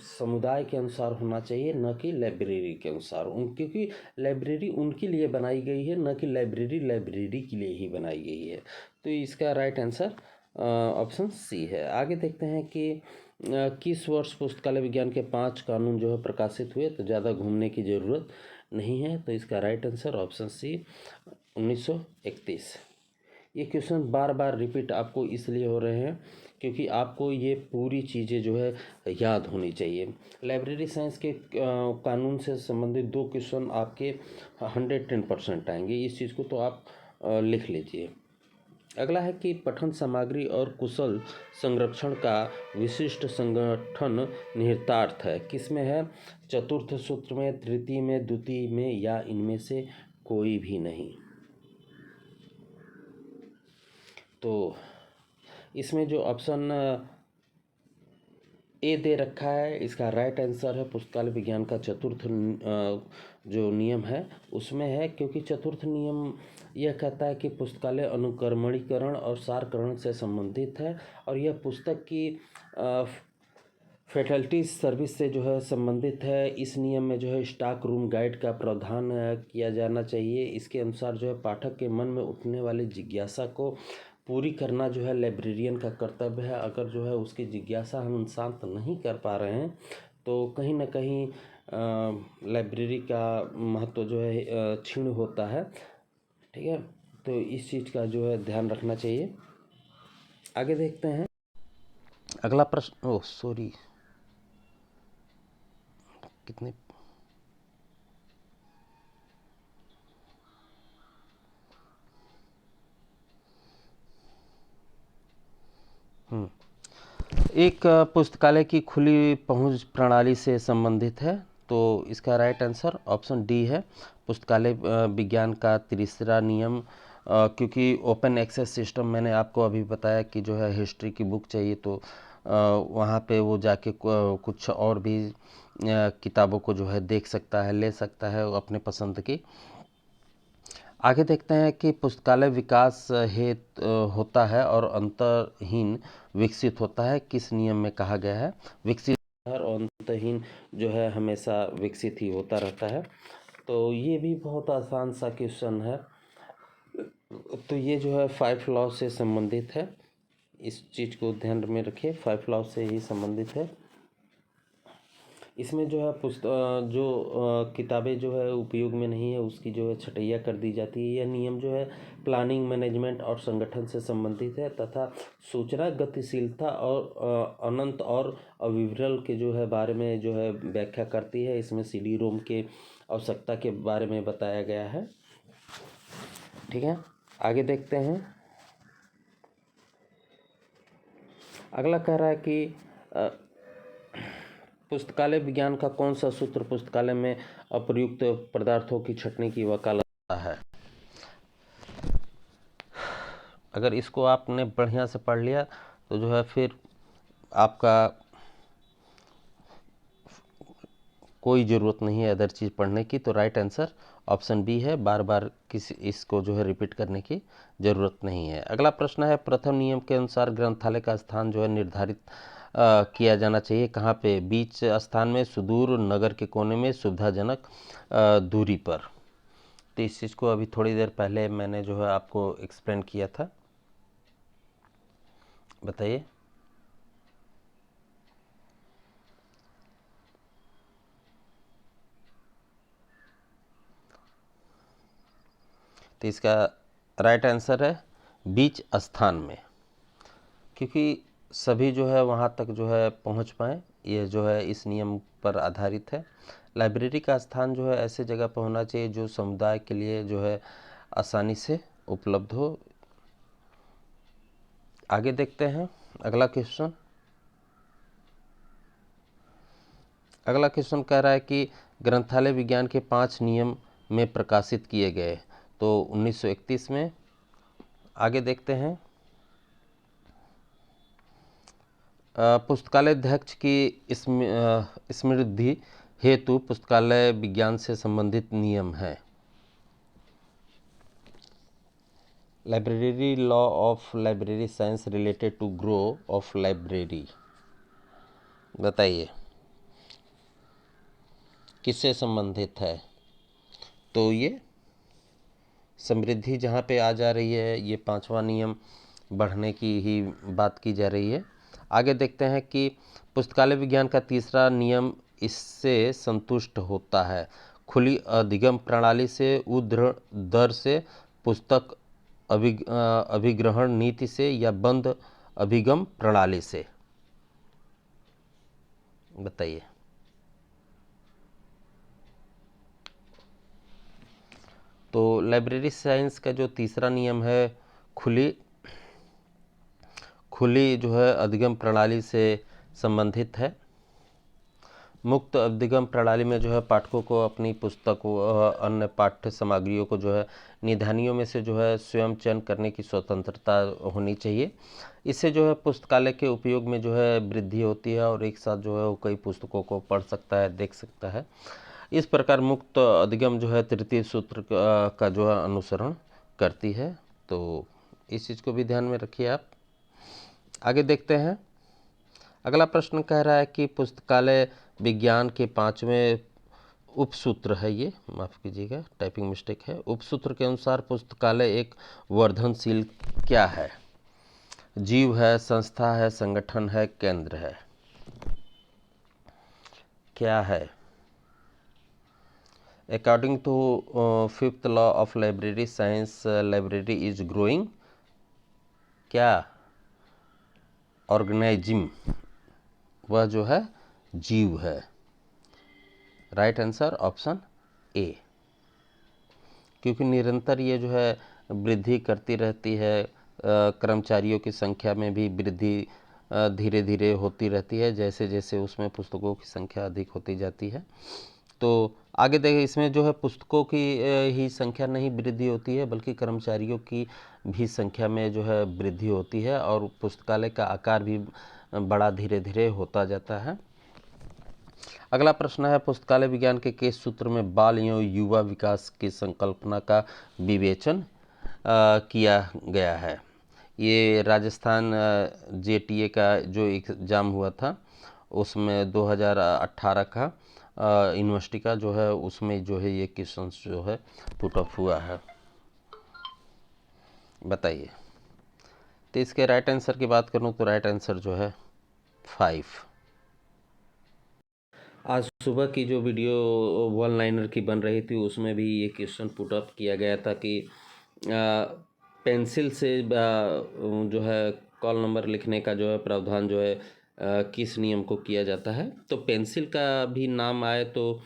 [SPEAKER 1] समुदाय के अनुसार होना चाहिए, न कि लाइब्रेरी के अनुसार। क्योंकि लाइब्रेरी उनके लिए बनाई गई है, न कि लाइब्रेरी के लिए ही बनाई गई है। तो इसका राइट आंसर ऑप्शन सी है। आगे देखते हैं कि किस वर्ष पुस्तकालय विज्ञान के 5 कानून जो है प्रकाशित हुए। तो ज़्यादा घूमने की ज़रूरत नहीं है, तो इसका राइट आंसर ऑप्शन सी 1931। ये क्वेश्चन बार बार रिपीट आपको इसलिए हो रहे हैं क्योंकि आपको ये पूरी चीज़ें जो है याद होनी चाहिए। लाइब्रेरी साइंस के कानून से संबंधित 2 क्वेश्चन आपके 110% आएंगे, इस चीज़ को तो आप लिख लीजिए। अगला है कि पठन सामग्री और कुशल संरक्षण का विशिष्ट संगठन निहितार्थ है, किसमें है? चतुर्थ सूत्र में, तृतीय में, द्वितीय में, या इनमें से कोई भी नहीं। तो इसमें जो ऑप्शन ए दे रखा है, इसका राइट आंसर है पुस्तकालय विज्ञान का चतुर्थ जो नियम है उसमें है, क्योंकि चतुर्थ नियम यह कहता है कि पुस्तकालय अनुक्रमणीकरण और सारकरण से संबंधित है और यह पुस्तक की फैकल्टी सर्विस से जो है संबंधित है। इस नियम में जो है स्टॉक रूम गाइड का प्रावधान किया जाना चाहिए। इसके अनुसार जो है पाठक के मन में उठने वाली जिज्ञासा को पूरी करना जो है लाइब्रेरियन का कर्तव्य है। अगर जो है उसकी जिज्ञासा हम शांत नहीं कर पा रहे हैं तो कहीं ना कहीं लाइब्रेरी का महत्व जो है क्षीण होता है। ठीक है, तो इस चीज़ का जो है ध्यान रखना चाहिए। आगे देखते हैं अगला प्रश्न। ओह सॉरी, कितने एक पुस्तकालय की खुली पहुंच प्रणाली से संबंधित है, तो इसका राइट आंसर ऑप्शन डी है, पुस्तकालय विज्ञान का तीसरा नियम। क्योंकि ओपन एक्सेस सिस्टम मैंने आपको अभी बताया कि जो है हिस्ट्री की बुक चाहिए तो वहाँ पे वो जाके कुछ और भी किताबों को जो है देख सकता है, ले सकता है अपने पसंद की। आगे देखते हैं कि पुस्तकालय विकास हेतु होता है और अंतहीन विकसित होता है, किस नियम में कहा गया है? विकसित और अंतहीन जो है हमेशा विकसित ही होता रहता है। तो ये भी बहुत आसान सा क्वेश्चन है। तो ये जो है 5 लॉ से संबंधित है, इस चीज़ को ध्यान में रखिए, 5 लॉ से ही संबंधित है। इसमें जो है किताबें जो है उपयोग में नहीं है उसकी जो है छटैया कर दी जाती है। यह नियम जो है प्लानिंग, मैनेजमेंट और संगठन से संबंधित है तथा सूचना गतिशीलता और अनंत और अविरल के जो है बारे में जो है व्याख्या करती है। इसमें सीडी रोम के आवश्यकता के बारे में बताया गया है। ठीक है, आगे देखते हैं। अगला कह रहा है कि पुस्तकालय विज्ञान का कौन सा सूत्र पुस्तकालय में अप्रयुक्त पदार्थों की छंटनी की वकालत करता है? अगर इसको आपने बढ़िया से पढ़ लिया तो जो है फिर आपका कोई ज़रूरत नहीं है अदर चीज़ पढ़ने की। तो राइट आंसर ऑप्शन बी है, बार बार किसी इसको जो है रिपीट करने की ज़रूरत नहीं है। अगला प्रश्न है, प्रथम नियम के अनुसार ग्रंथालय का स्थान जो है निर्धारित किया जाना चाहिए कहाँ पे? बीच स्थान में, सुदूर, नगर के कोने में, सुविधाजनक दूरी पर। तो इस चीज़ को अभी थोड़ी देर पहले मैंने जो है आपको एक्सप्लेन किया था, बताइए। तो इसका राइट आंसर है बीच स्थान में, क्योंकि सभी जो है वहाँ तक जो है पहुँच पाएँ, यह जो है इस नियम पर आधारित है। लाइब्रेरी का स्थान जो है ऐसे जगह पर होना चाहिए जो समुदाय के लिए जो है आसानी से उपलब्ध हो। आगे देखते हैं अगला क्वेश्चन। अगला क्वेश्चन कह रहा है कि ग्रंथालय विज्ञान के 5 नियम में प्रकाशित किए गए, तो 1931 में। आगे देखते हैं पुस्तकालय अध्यक्ष की स्मृति हेतु पुस्तकालय विज्ञान से संबंधित नियम है। Library law of library science related to grow of library, बताइए किससे संबंधित है? तो ये समृद्धि जहाँ पे आ जा रही है, ये पांचवा नियम बढ़ने की ही बात की जा रही है। आगे देखते हैं कि पुस्तकालय विज्ञान का तीसरा नियम इससे संतुष्ट होता है। खुली अधिगम प्रणाली से, उद्धृ दर से, पुस्तक अभिग्रहण नीति से या बंद अभिगम प्रणाली से, बताइए। तो लाइब्रेरी साइंस का जो तीसरा नियम है, खुली जो है अधिगम प्रणाली से संबंधित है। मुक्त अधिगम प्रणाली में जो है पाठकों को अपनी पुस्तकों अन्य पाठ्य सामग्रियों को जो है निधानियों में से जो है स्वयं चयन करने की स्वतंत्रता होनी चाहिए। इससे जो है पुस्तकालय के उपयोग में जो है वृद्धि होती है और एक साथ जो है वो कई पुस्तकों को पढ़ सकता है, देख सकता है। इस प्रकार मुक्त अधिगम जो है तृतीय सूत्र का जो है अनुसरण करती है। तो इस चीज़ को भी ध्यान में रखिए आप। आगे देखते हैं। अगला प्रश्न कह रहा है कि पुस्तकालय विज्ञान के पांचवें उपसूत्र है, ये माफ़ कीजिएगा टाइपिंग मिस्टेक है। उपसूत्र के अनुसार पुस्तकालय एक वर्धनशील क्या है? जीव है, संस्था है, संगठन है, केंद्र है, क्या है? According to fifth law of library science, library is growing क्या? ऑर्गेनाइजिम, वह जो है जीव है। राइट आंसर ऑप्शन ए, क्योंकि निरंतर ये जो है वृद्धि करती रहती है, कर्मचारियों की संख्या में भी वृद्धि धीरे धीरे होती रहती है जैसे जैसे उसमें पुस्तकों की संख्या अधिक होती जाती है। तो आगे देखिए, इसमें जो है पुस्तकों की ही संख्या नहीं वृद्धि होती है बल्कि कर्मचारियों की भी संख्या में जो है वृद्धि होती है और पुस्तकालय का आकार भी बड़ा धीरे धीरे होता जाता है। अगला प्रश्न है, पुस्तकालय विज्ञान के किस सूत्र में बाल एवं युवा विकास की संकल्पना का विवेचन किया गया है? ये राजस्थान जेटीए का जो एग्ज़ाम हुआ था उसमें 2018 का यूनिवर्सिटी का जो है उसमें जो है ये क्वेश्चन जो है पुट अप हुआ है, बताइए। तो इसके राइट आंसर की बात करूं तो राइट आंसर जो है 5। आज सुबह की जो वीडियो वन लाइनर की बन रही थी उसमें भी ये क्वेश्चन पुट अप किया गया था कि पेंसिल से जो है कॉल नंबर लिखने का जो है प्रावधान जो है किस नियम को किया जाता है। तो पेंसिल का भी नाम आए तो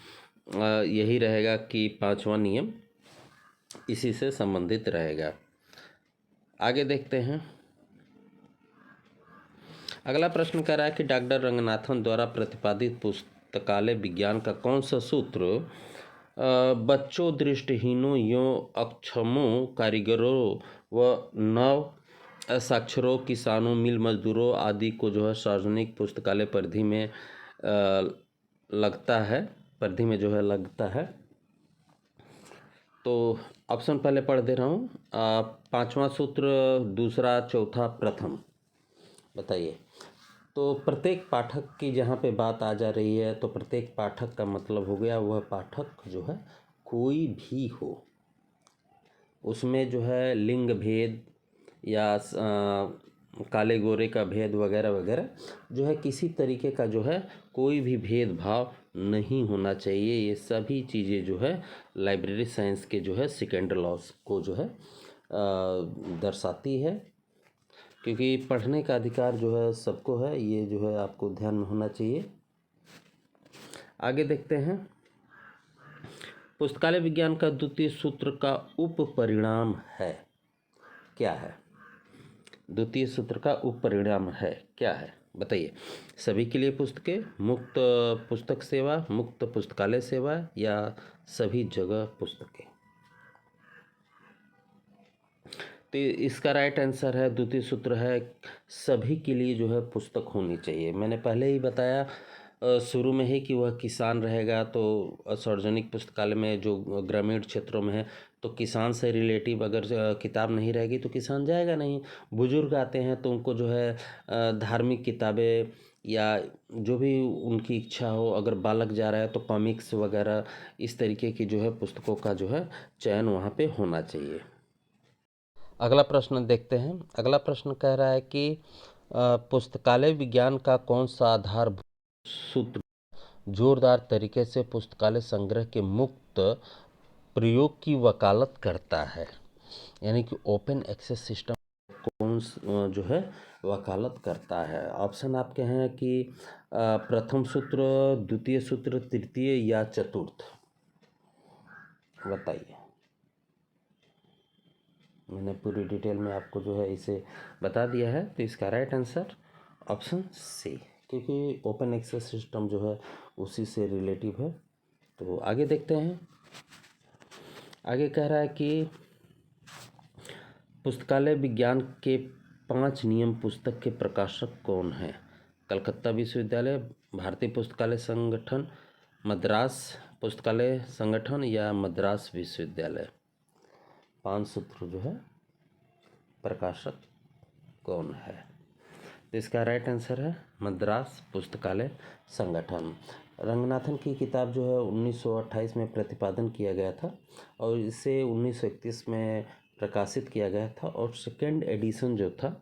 [SPEAKER 1] यही रहेगा कि पांचवा नियम इसी से संबंधित रहेगा। आगे देखते हैं। अगला प्रश्न कह रहा है कि डॉक्टर रंगनाथन द्वारा प्रतिपादित पुस्तकालय विज्ञान का कौन सा सूत्र बच्चों, दृष्टिहीनों एवं अक्षमों, कारीगरों व नव साक्षरों, किसानों, मिल मजदूरों आदि को जो है सार्वजनिक पुस्तकालय परिधि में लगता है, परिधि में जो है लगता है। तो ऑप्शन पहले पढ़ दे रहा हूँ। पांचवा सूत्र, दूसरा, चौथा, प्रथम, बताइए। तो प्रत्येक पाठक की जहाँ पे बात आ जा रही है तो प्रत्येक पाठक का मतलब हो गया वह पाठक जो है कोई भी हो, उसमें जो है लिंग भेद या काले गोरे का भेद वगैरह वगैरह जो है किसी तरीके का जो है कोई भी भेदभाव नहीं होना चाहिए। ये सभी चीज़ें जो है लाइब्रेरी साइंस के जो है सेकेंड लॉस को जो है दर्शाती है, क्योंकि पढ़ने का अधिकार जो है सबको है, ये जो है आपको ध्यान में होना चाहिए। आगे देखते हैं। पुस्तकालय विज्ञान का द्वितीय सूत्र का उप परिणाम है, क्या है? द्वितीय सूत्र का उप परिणाम है क्या है, बताइए। सभी के लिए पुस्तकें, मुक्त पुस्तक सेवा, मुक्त पुस्तकालय सेवा या सभी जगह पुस्तकें? तो इसका राइट आंसर है, द्वितीय सूत्र है सभी के लिए जो है पुस्तक होनी चाहिए। मैंने पहले ही बताया शुरू में ही कि वह किसान रहेगा, तो सार्वजनिक पुस्तकालय में जो ग्रामीण क्षेत्रों में है तो किसान से रिलेटिव अगर किताब नहीं रहेगी तो किसान जाएगा नहीं। बुजुर्ग आते हैं तो उनको जो है धार्मिक किताबें या जो भी उनकी इच्छा हो, अगर बालक जा रहा है तो कॉमिक्स वगैरह इस तरीके की जो है पुस्तकों का जो है चयन वहाँ पे होना चाहिए। अगला प्रश्न देखते हैं। अगला प्रश्न कह रहा है कि पुस्तकालय विज्ञान का कौन सा आधारभूत सूत्र जोरदार तरीके से पुस्तकालय संग्रह के मुक्त प्रयोग की वकालत करता है, यानी कि ओपन एक्सेस सिस्टम कौन जो है वकालत करता है। ऑप्शन आपके हैं कि प्रथम सूत्र, द्वितीय सूत्र, तृतीय या चतुर्थ, बताइए। मैंने पूरी डिटेल में आपको जो है इसे बता दिया है, तो इसका राइट आंसर ऑप्शन सी, क्योंकि ओपन एक्सेस सिस्टम जो है उसी से रिलेटिव है। तो आगे देखते हैं। आगे कह रहा है कि पुस्तकालय विज्ञान के 5 नियम पुस्तक के प्रकाशक कौन हैं? कलकत्ता विश्वविद्यालय, भारतीय पुस्तकालय संगठन, मद्रास पुस्तकालय संगठन या मद्रास विश्वविद्यालय। 5 सूत्र जो है प्रकाशक कौन है? तो इसका राइट आंसर है मद्रास पुस्तकालय संगठन। रंगनाथन की किताब जो है 1928 में प्रतिपादन किया गया था और इसे 1931 में प्रकाशित किया गया था, और सेकेंड एडिशन जो था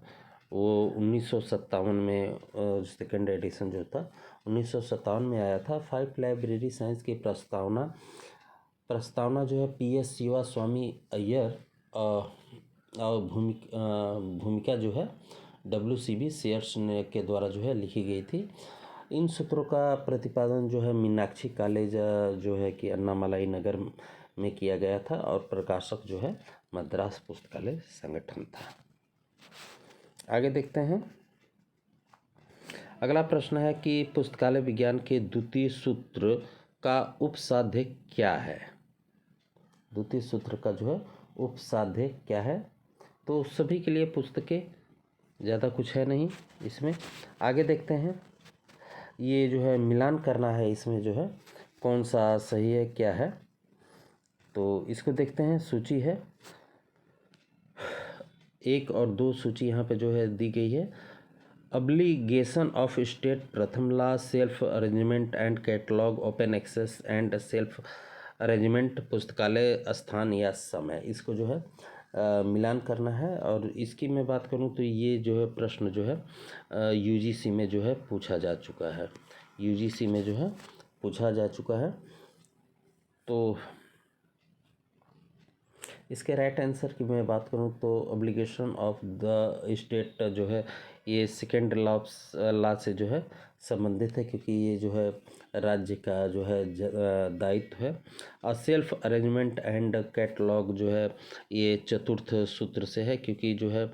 [SPEAKER 1] वो 1957 में सेकेंड एडिशन जो था 1957 में आया था। 5 लाइब्रेरी साइंस की प्रस्तावना जो है PS शिवा स्वामी अय्यर और भूमिका जो है WCB शेयर्स ने के द्वारा जो है लिखी गई थी। इन सूत्रों का प्रतिपादन जो है मीनाक्षी कॉलेज जो है कि अन्नामलाई नगर में किया गया था, और प्रकाशक जो है मद्रास पुस्तकालय संगठन था। आगे देखते हैं। अगला प्रश्न है कि पुस्तकालय विज्ञान के द्वितीय सूत्र का उपसाध्य क्या है? द्वितीय सूत्र का जो है उपसाध्य क्या है? तो सभी के लिए पुस्तकें, ज़्यादा कुछ है नहीं इसमें। आगे देखते हैं। ये जो है मिलान करना है, इसमें जो है कौन सा सही है क्या है, तो इसको देखते हैं। सूची है 1 और 2 सूची यहाँ पे जो है दी गई है। अब्लिगेशन ऑफ स्टेट प्रथम law, self arrangement and catalogue, open access and self arrangement, पुस्तकालय स्थान या समय, इसको जो है मिलान करना है। और इसकी मैं बात करूं तो ये जो है प्रश्न जो है UGC में जो है पूछा जा चुका है, UGC में जो है पूछा जा चुका है। तो इसके राइट आंसर की मैं बात करूं तो ऑब्लिगेशन ऑफ द स्टेट जो है ये सेकेंड लॉ से जो है संबंधित है, क्योंकि ये जो है राज्य का जो है दायित्व है। और सेल्फ अरेंजमेंट एंड कैटलॉग जो है ये चतुर्थ सूत्र से है, क्योंकि जो है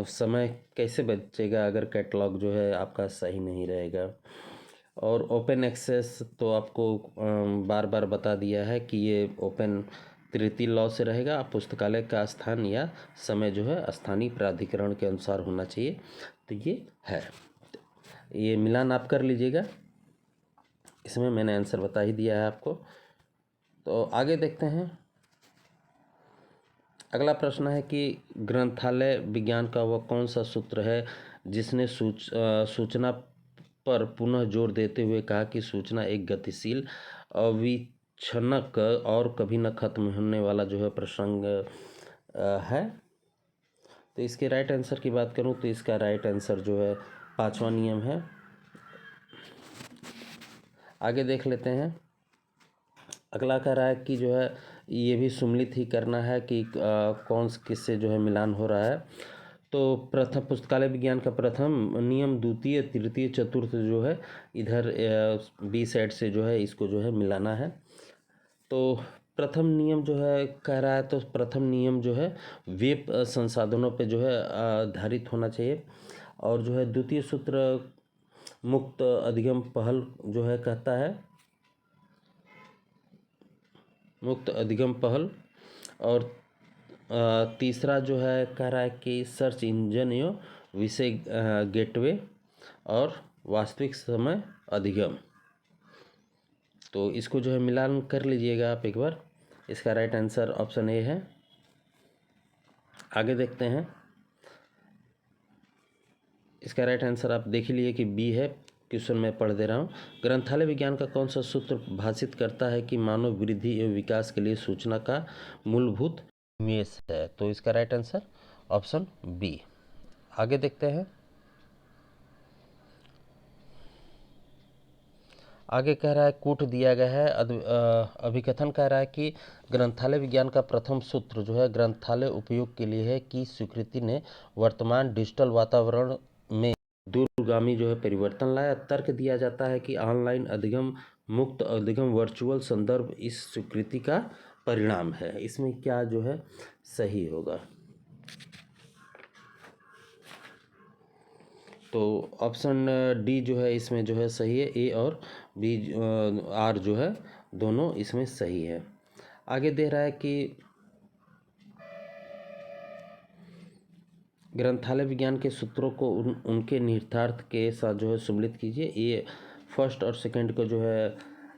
[SPEAKER 1] समय कैसे बचेगा अगर कैटलॉग जो है आपका सही नहीं रहेगा। और ओपन एक्सेस तो आपको बार बार बता दिया है कि ये ओपन तृतीय लॉ से रहेगा। पुस्तकालय का स्थान या समय जो है स्थानीय प्राधिकरण के अनुसार होना चाहिए, तो ये है। ये मिलान आप कर लीजिएगा, इसमें मैंने आंसर बता ही दिया है आपको। तो आगे देखते हैं। अगला प्रश्न है कि ग्रंथालय विज्ञान का वह कौन सा सूत्र है जिसने सूचना पर पुनः जोर देते हुए कहा कि सूचना एक गतिशील, अविच्छनक और कभी न खत्म होने वाला जो है प्रसंग है। तो इसके राइट आंसर की बात करूं तो इसका राइट आंसर जो है 5वां नियम है। आगे देख लेते हैं। अगला कह रहा है कि जो है ये भी सुम्मिलित ही करना है कि कौन किससे जो है मिलान हो रहा है। तो प्रथम पुस्तकालय विज्ञान का प्रथम नियम, द्वितीय, तृतीय, चतुर्थ जो है इधर बी साइड से जो है इसको जो है मिलाना है। तो प्रथम नियम जो है कह रहा है, तो प्रथम नियम जो है वेब संसाधनों पे जो है आधारित होना चाहिए। और जो है द्वितीय सूत्र मुक्त अधिगम पहल जो है कहता है, मुक्त अधिगम पहल। और तीसरा जो है कह रहा है कि सर्च इंजन यो विषय गेटवे। और वास्तविक समय अधिगम। तो इसको जो है मिलान कर लीजिएगा आप एक बार। इसका राइट आंसर ऑप्शन ए है। आगे देखते हैं। इसका राइट आंसर आप देख ही लिए कि बी है। क्वेश्चन मैं पढ़ दे रहा हूँ। ग्रंथालय विज्ञान का कौन सा सूत्र भाषित करता है कि मानव वृद्धि एवं विकास के लिए सूचना का मूलभूत निवेश है? तो इसका राइट आंसर ऑप्शन बी। आगे देखते हैं। आगे कह रहा है कूट दिया गया है। अभिकथन कह रहा है कि ग्रंथालय विज्ञान का प्रथम सूत्र जो है ग्रंथालय उपयोग के लिए है कि स्वीकृति ने वर्तमान डिजिटल वातावरण में दूरगामी जो है परिवर्तन लाया। तर्क दिया जाता है कि ऑनलाइन अधिगम, मुक्त अधिगम, वर्चुअल संदर्भ इस स्वीकृति का परिणाम है। इसमें क्या जो है सही होगा? तो ऑप्शन डी जो है इसमें जो है सही है। ए और बी, आर जो है दोनों इसमें सही है। आगे दे रहा है कि ग्रंथालय विज्ञान के सूत्रों को उनके निहितार्थ के साथ जो है सम्मिलित कीजिए। ये फर्स्ट और सेकंड को जो है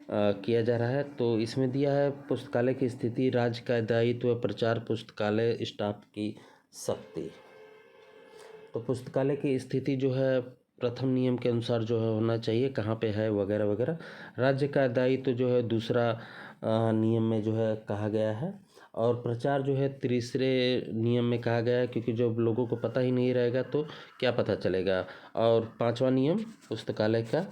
[SPEAKER 1] किया जा रहा है। तो इसमें दिया है पुस्तकालय की स्थिति, राज्य का दायित्व, प्रचार, पुस्तकालय स्टाफ की शक्ति। तो पुस्तकालय की स्थिति जो है प्रथम नियम के अनुसार जो है होना चाहिए, कहाँ पे है वगैरह वगैरह। राज्य का दायित्व जो है दूसरा नियम में जो है कहा गया है। और प्रचार जो है तीसरे नियम में कहा गया है, क्योंकि जब लोगों को पता ही नहीं रहेगा तो क्या पता चलेगा। और पांचवा नियम पुस्तकालय का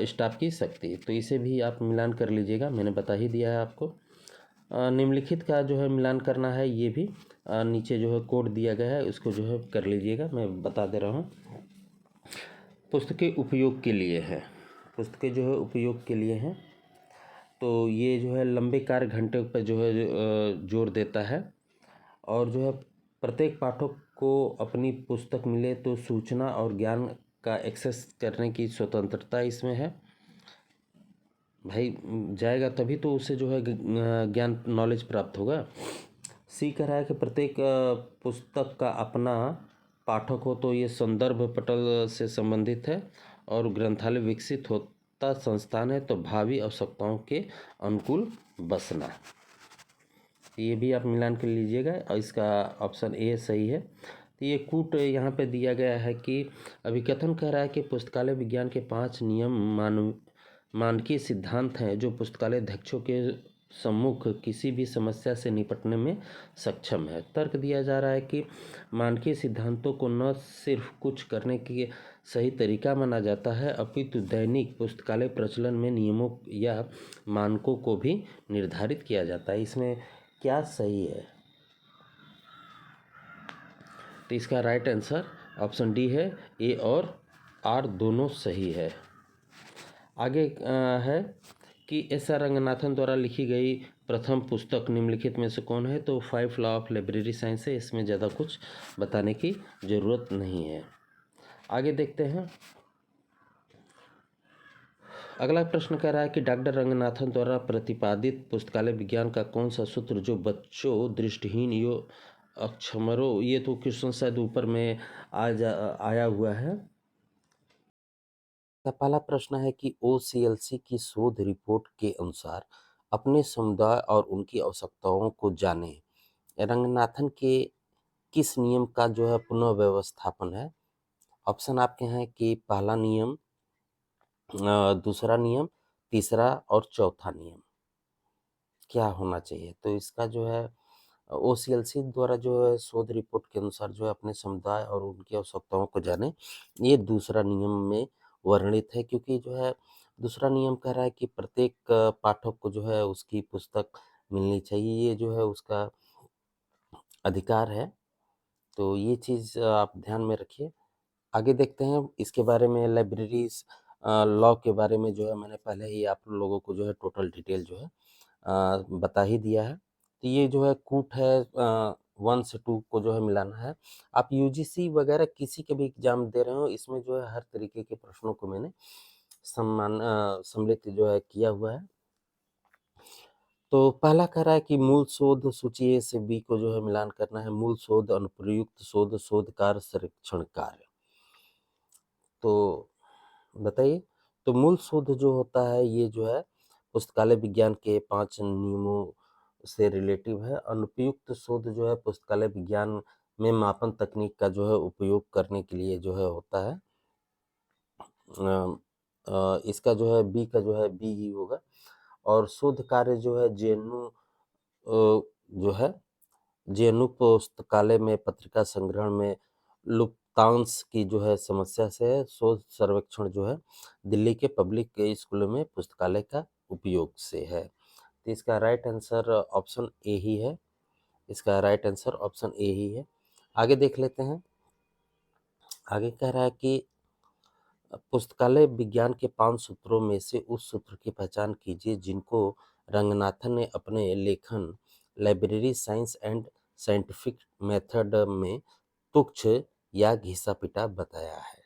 [SPEAKER 1] स्टाफ की शक्ति। तो इसे भी आप मिलान कर लीजिएगा, मैंने बता ही दिया है आपको। निम्नलिखित का जो है मिलान करना है, ये भी नीचे जो है कोड दिया गया है, उसको जो है कर लीजिएगा, मैं बता दे रहा हूँ। पुस्तकें उपयोग के लिए है, पुस्तकें जो है उपयोग के लिए हैं। तो ये जो है लंबे कार्य घंटे पर जो है जोर देता है। और जो है प्रत्येक पाठक को अपनी पुस्तक मिले तो सूचना और ज्ञान का एक्सेस करने की स्वतंत्रता इसमें है। भाई जाएगा तभी तो उसे जो है ज्ञान, नॉलेज प्राप्त होगा। सी कह रहा है कि प्रत्येक पुस्तक का अपना पाठक हो, तो ये संदर्भ पटल से संबंधित है। और ग्रंथालय विकसित होता संस्थान है, तो भावी आवश्यकताओं के अनुकूल बसना। ये भी आप मिलान कर लीजिएगा और इसका ऑप्शन ए सही है। तो ये कूट यहाँ पे दिया गया है कि अभिकथन कह रहा है कि पुस्तकालय विज्ञान के 5 नियम मानकीय सिद्धांत हैं जो पुस्तकालय अध्यक्षों के सम्मुख किसी भी समस्या से निपटने में सक्षम है। तर्क दिया जा रहा है कि मानकीय सिद्धांतों को न सिर्फ कुछ करने के सही तरीका माना जाता है, अपितु दैनिक पुस्तकालय प्रचलन में नियमों या मानकों को भी निर्धारित किया जाता है। इसमें क्या सही है? तो इसका राइट आंसर ऑप्शन डी है। ए और आर दोनों सही है। आगे है कि एस आर रंगनाथन द्वारा लिखी गई प्रथम पुस्तक निम्नलिखित में से कौन है? तो 5 लॉ ऑफ लाइब्रेरी साइंस है। इसमें ज़्यादा कुछ बताने की ज़रूरत नहीं है। आगे देखते हैं। अगला प्रश्न कह रहा है कि डॉक्टर रंगनाथन द्वारा प्रतिपादित पुस्तकालय विज्ञान का कौन सा सूत्र जो बच्चों, दृष्टिहीन यो अक्षमरों, ये तो क्वेश्चन शायद ऊपर में आया हुआ है। का पहला प्रश्न है कि ओसीएलसी की शोध रिपोर्ट के अनुसार अपने समुदाय और उनकी आवश्यकताओं को जाने रंगनाथन के किस नियम का जो है पुनः व्यवस्थापन है? ऑप्शन आपके हैं कि पहला नियम, दूसरा नियम, तीसरा और चौथा नियम। क्या होना चाहिए? तो इसका जो है ओसीएलसी द्वारा जो है शोध रिपोर्ट के अनुसार जो है अपने समुदाय और उनकी आवश्यकताओं को जाने, ये दूसरा नियम में वर्णित है। क्योंकि जो है दूसरा नियम कह रहा है कि प्रत्येक पाठक को जो है उसकी पुस्तक मिलनी चाहिए, ये जो है उसका अधिकार है। तो ये चीज़ आप ध्यान में रखिए। आगे देखते हैं इसके बारे में। लाइब्रेरीज लॉ के बारे में जो है मैंने पहले ही आप लोगों को जो है टोटल डिटेल जो है बता ही दिया है। तो ये जो है कूट है, 1 से 2 को जो है मिलाना है। आप यूजीसी वगैरह किसी के भी एग्जाम दे रहे हो, इसमें जो है हर तरीके के प्रश्नों को मैंने सम्मिलित जो है किया हुआ है। तो पहला कह रहा है कि मूल शोध सूची ए से बी को जो है मिलान करना है। मूल शोध, अनुप्रयुक्त शोध, शोध कार्य, संरक्षण कार्य। तो बताइए। तो मूल शोध जो होता है ये जो है पुस्तकालय विज्ञान के 5 नियमों से रिलेटिव है। अनुपयुक्त शोध जो है पुस्तकालय विज्ञान में मापन तकनीक का जो है उपयोग करने के लिए जो है होता है। इसका जो है बी का जो है बी ही होगा। और शोध कार्य जो है जो है जेएनयू पुस्तकालय में पत्रिका संग्रहण में लुप्तांश की जो है समस्या से है। शोध सर्वेक्षण जो है दिल्ली के पब्लिक के स्कूलों में पुस्तकालय का उपयोग से है। तो इसका राइट आंसर ऑप्शन ए ही है। इसका राइट आंसर ऑप्शन ए ही है। आगे देख लेते हैं। आगे कह रहा है कि पुस्तकालय विज्ञान के 5 सूत्रों में से उस सूत्र की पहचान कीजिए जिनको रंगनाथन ने अपने लेखन library science and scientific method में तुच्छ या घिसा-पिटा बताया है।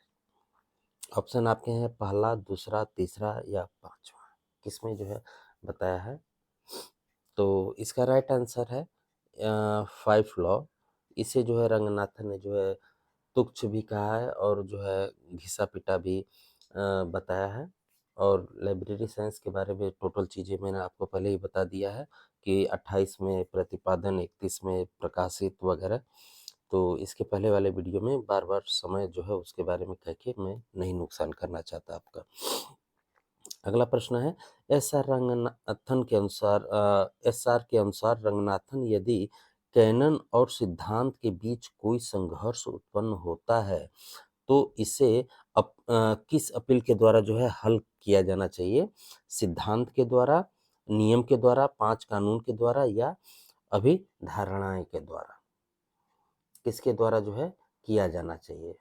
[SPEAKER 1] ऑप्शन आपके हैं पहला, दूसरा, तीसरा या पांचवा। किसमें जो है बताया है? तो इसका राइट आंसर है 5 लॉ। इसे जो है रंगनाथन ने जो है तुच्छ भी कहा है और जो है घिसा-पिटा भी बताया है। और लाइब्रेरी साइंस के बारे में टोटल चीज़ें मैंने आपको पहले ही बता दिया है कि 28 में प्रतिपादन, 31 में प्रकाशित वगैरह। तो इसके पहले वाले वीडियो में बार-बार समय जो है उसके बारे में कह के मैं नहीं नुकसान करना चाहता आपका। अगला प्रश्न है एसआर के अनुसार रंगनाथन यदि कैनन और सिद्धांत के बीच कोई संघर्ष उत्पन्न होता है तो इसे किस अपील के द्वारा जो है हल किया जाना चाहिए? सिद्धांत के द्वारा, नियम के द्वारा, 5 कानून के द्वारा या अभिधारणाएं के द्वारा? किसके द्वारा जो है किया जाना चाहिए?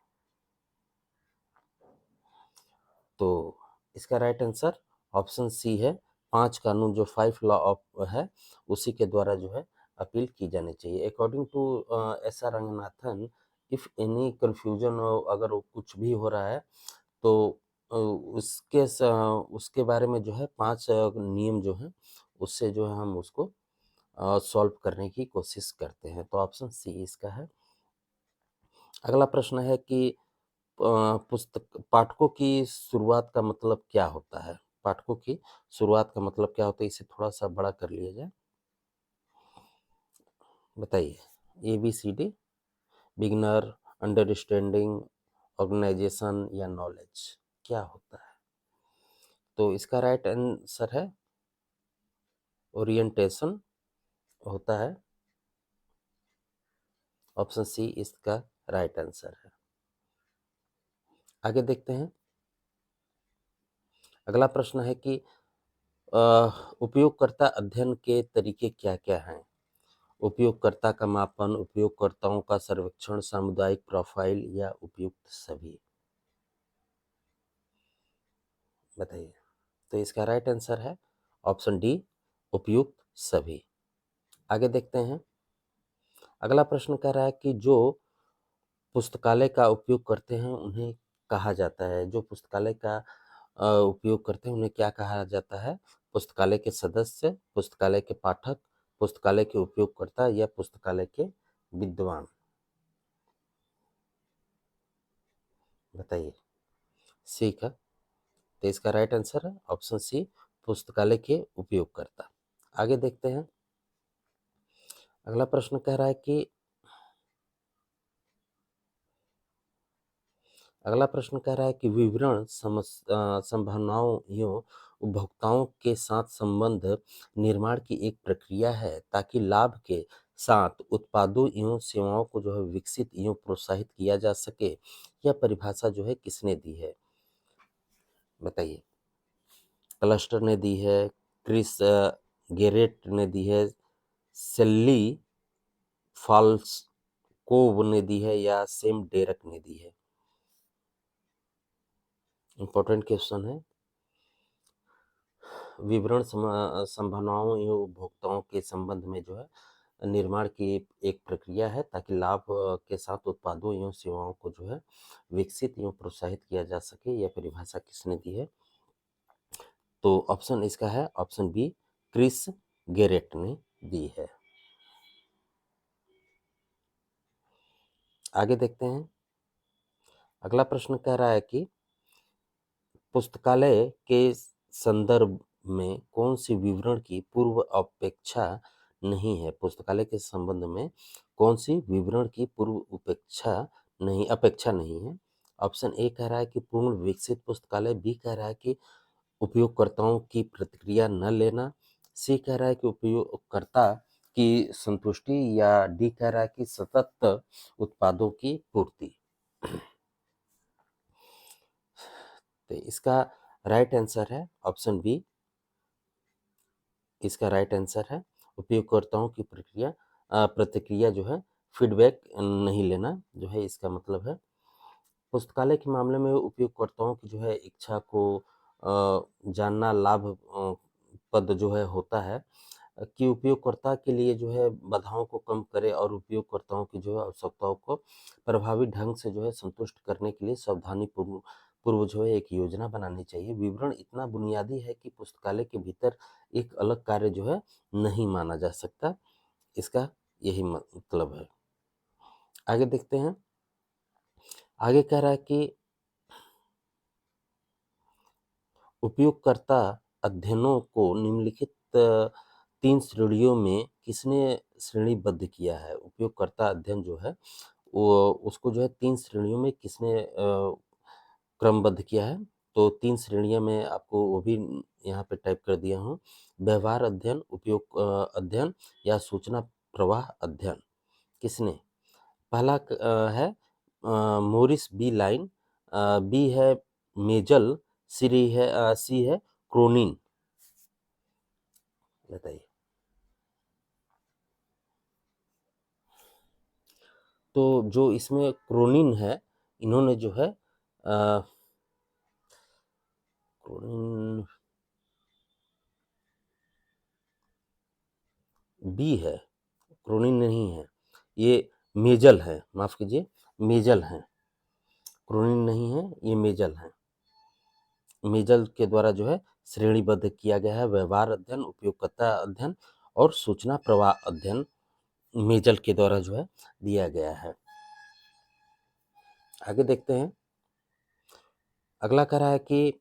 [SPEAKER 1] तो इसका राइट आंसर ऑप्शन सी है। 5 कानून जो 5 लॉ ऑफ है उसी के द्वारा जो है अपील की जानी चाहिए। According to S R Ranganathan, if any confusion, अगर वो कुछ भी हो रहा है तो उसके बारे में जो है 5 नियम जो हैं उससे जो है हम उसको सॉल्व करने की कोशिश करते हैं। तो ऑप्शन सी इसका है। अगला प्रश्न है कि पुस्तक पाठकों की शुरुआत का मतलब क्या होता है? पाठकों की शुरुआत का मतलब क्या होता है? इसे थोड़ा-सा बड़ा कर लिया जाए। बताइए। एबीसीडी, बिगिनर, अंडरस्टैंडिंग, ऑर्गेनाइजेशन या नॉलेज, क्या होता है? तो इसका राइट आंसर है ओरिएंटेशन होता है। ऑप्शन सी इसका राइट आंसर है। आगे देखते हैं। अगला प्रश्न है कि अ, उपयोगकर्ता अध्ययन के तरीके क्या-क्या हैं? उपयोगकर्ता का मापन, उपयोगकर्ताओं का सर्वेक्षण, सामुदायिक प्रोफाइल या उपयुक्त सभी? बताइए। तो इसका राइट आंसर है ऑप्शन डी, उपयुक्त सभी। आगे देखते हैं। अगला प्रश्न कह रहा है कि जो पुस्तकालय का उपयोग करते हैं उन्हें कहा जाता है, जो पुस्तकालय का उपयोग करते हैं उन्हें क्या कहा जाता है? पुस्तकालय के सदस्य, पुस्तकालय के पाठक, पुस्तकालय के उपयोगकर्ता या पुस्तकालय के विद्वान? बताइए। सी का। तो इसका राइट आंसर है ऑप्शन सी, पुस्तकालय के उपयोगकर्ता। आगे देखते हैं। अगला प्रश्न कह रहा है कि अगला प्रश्न कह रहा है कि विवरण संभावनाओं एवं उपभोक्ताओं के साथ संबंध निर्माण की एक प्रक्रिया है ताकि लाभ के साथ उत्पादों एवं सेवाओं को जो है विकसित एवं प्रोत्साहित किया जा सके। यह परिभाषा जो है किसने दी है? बताइए। क्लस्टर ने दी है, क्रिस गेरेट ने दी है, सेल्ली फाल्सकोव ने दी है या सेम डेरक ने दी है? इंपॉर्टेंट क्वेश्चन है। विवरण संभावनाओं एवं उपभोक्ताओं के संबंध में जो है निर्माण की एक प्रक्रिया है ताकि लाभ के साथ उत्पादों एवं सेवाओं को जो है विकसित एवं प्रोत्साहित किया जा सके। यह परिभाषा किसने दी है? तो ऑप्शन इसका है ऑप्शन बी, क्रिस गेरेट ने दी है। आगे देखते हैं। अगला प्रश्न कह रहा है कि पुस्तकालय के संदर्भ में कौन सी विवरण की पूर्व अपेक्षा नहीं है? पुस्तकालय के संबंध में कौन सी विवरण की अपेक्षा नहीं है? ऑप्शन ए कह रहा है कि पूर्ण विकसित पुस्तकालय, बी कह रहा है कि उपयोगकर्ताओं की प्रतिक्रिया न लेना, सी कह रहा है कि उपयोगकर्ता की संतुष्टि, या डी कह रहा है कि सतत उत्पादों की पूर्ति। तो इसका राइट आंसर है ऑप्शन बी। इसका राइट आंसर है उपयोगकर्ताओं की प्रतिक्रिया जो है, फीडबैक नहीं लेना जो है इसका मतलब है। पुस्तकालय के मामले में उपयोगकर्ताओं की जो है इच्छा को जानना लाभप्रद जो है होता है, कि उपयोगकर्ता के लिए जो है बाधाओं को कम करे और उपयोगकर्ताओं की जो है आवश्यकताओं को प्रभावी ढंग से जो है संतुष्ट करने के लिए सावधानी पूर्व जो है एक योजना बनानी चाहिए। विवरण इतना बुनियादी है कि पुस्तकालय के भीतर एक अलग कार्य जो है नहीं माना जा सकता। इसका यही मतलब है। आगे देखते हैं। आगे कह रहा है कि उपयोगकर्ता अध्ययनों को निम्नलिखित 3 श्रेणियों में किसने श्रेणीबद्ध किया है? उपयोगकर्ता अध्ययन जो है, वो उसको जो है 3 श्रेणियों में किसने क्रमबद्ध किया है? तो 3 श्रेणियाँ मैं आपको वो भी यहाँ पे टाइप कर दिया हूँ। व्यवहार अध्ययन, अध्ययन या सूचना प्रवाह अध्ययन। किसने? पहला है मोरिस बी लाइन, बी है मेजल, सी है क्रोनिन। बताइए। तो जो इसमें क्रोनिन है, इन्होंने जो है क्रोनिन बी है, क्रोनिन नहीं है, ये मेजल है, माफ कीजिए, मेजल है, क्रोनिन नहीं है, ये मेजल है। मेजल के द्वारा जो है श्रेणीबद्ध किया गया है। व्यवहार अध्ययन, उपयोगकर्ता अध्ययन और सूचना प्रवाह अध्ययन मेजल के द्वारा जो है दिया गया है। आगे देखते हैं। अगला कह रहा है कि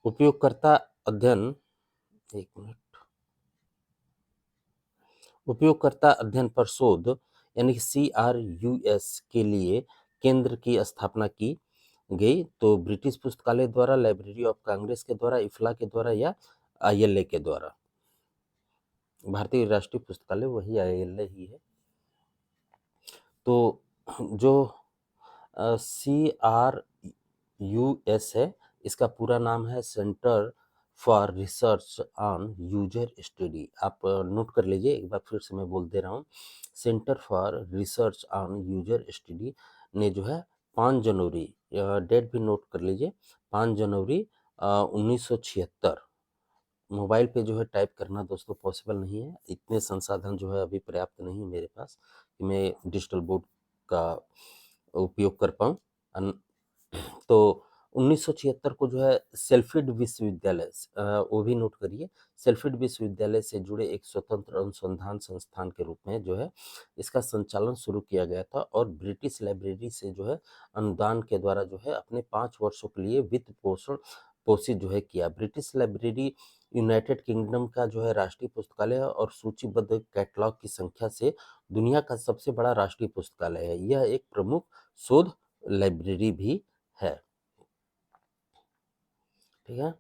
[SPEAKER 1] उपयोगकर्ता अध्ययन, एक मिनट, उपयोगकर्ता अध्ययन पर शोध यानी कि CRUS के लिए केंद्र की स्थापना की गई। तो ब्रिटिश पुस्तकालय द्वारा, लाइब्रेरी ऑफ कांग्रेस के द्वारा, इफ्ला के द्वारा या ILA के द्वारा? भारतीय राष्ट्रीय पुस्तकालय वही ILA ही है। तो जो CRUS है, इसका पूरा नाम है centre for research on user study. आप नोट कर लीजिए, एक बार फिर से मैं बोल दे रहा हूँ। Centre for research on user study ने जो है 5 जनवरी, डेट भी नोट कर लीजिए, 5 जनवरी 1976। मोबाइल पे जो है टाइप करना दोस्तों पॉसिबल नहीं है, इतने संसाधन जो है अभी पर्याप्त नहीं है मेरे पास कि मैं डिजिटल बोर्ड का उपयोग कर पाऊँ। तो 1976 को जो है सेल्फिड विश्वविद्यालय, वो भी नोट करिए, सेल्फिड विश्वविद्यालय से जुड़े एक स्वतंत्र अनुसंधान संस्थान के रूप में जो है इसका संचालन शुरू किया गया था, और ब्रिटिश लाइब्रेरी से जो है अनुदान के द्वारा जो है अपने 5 वर्षों के लिए वित्त पोषित जो है किया। ब्रिटिश लाइब्रेरी यूनाइटेड किंगडम का जो है राष्ट्रीय पुस्तकालय है और सूचीबद्ध कैटलॉग की संख्या से दुनिया का सबसे बड़ा राष्ट्रीय पुस्तकालय है। यह एक प्रमुख शोध लाइब्रेरी भी है। ठीक है,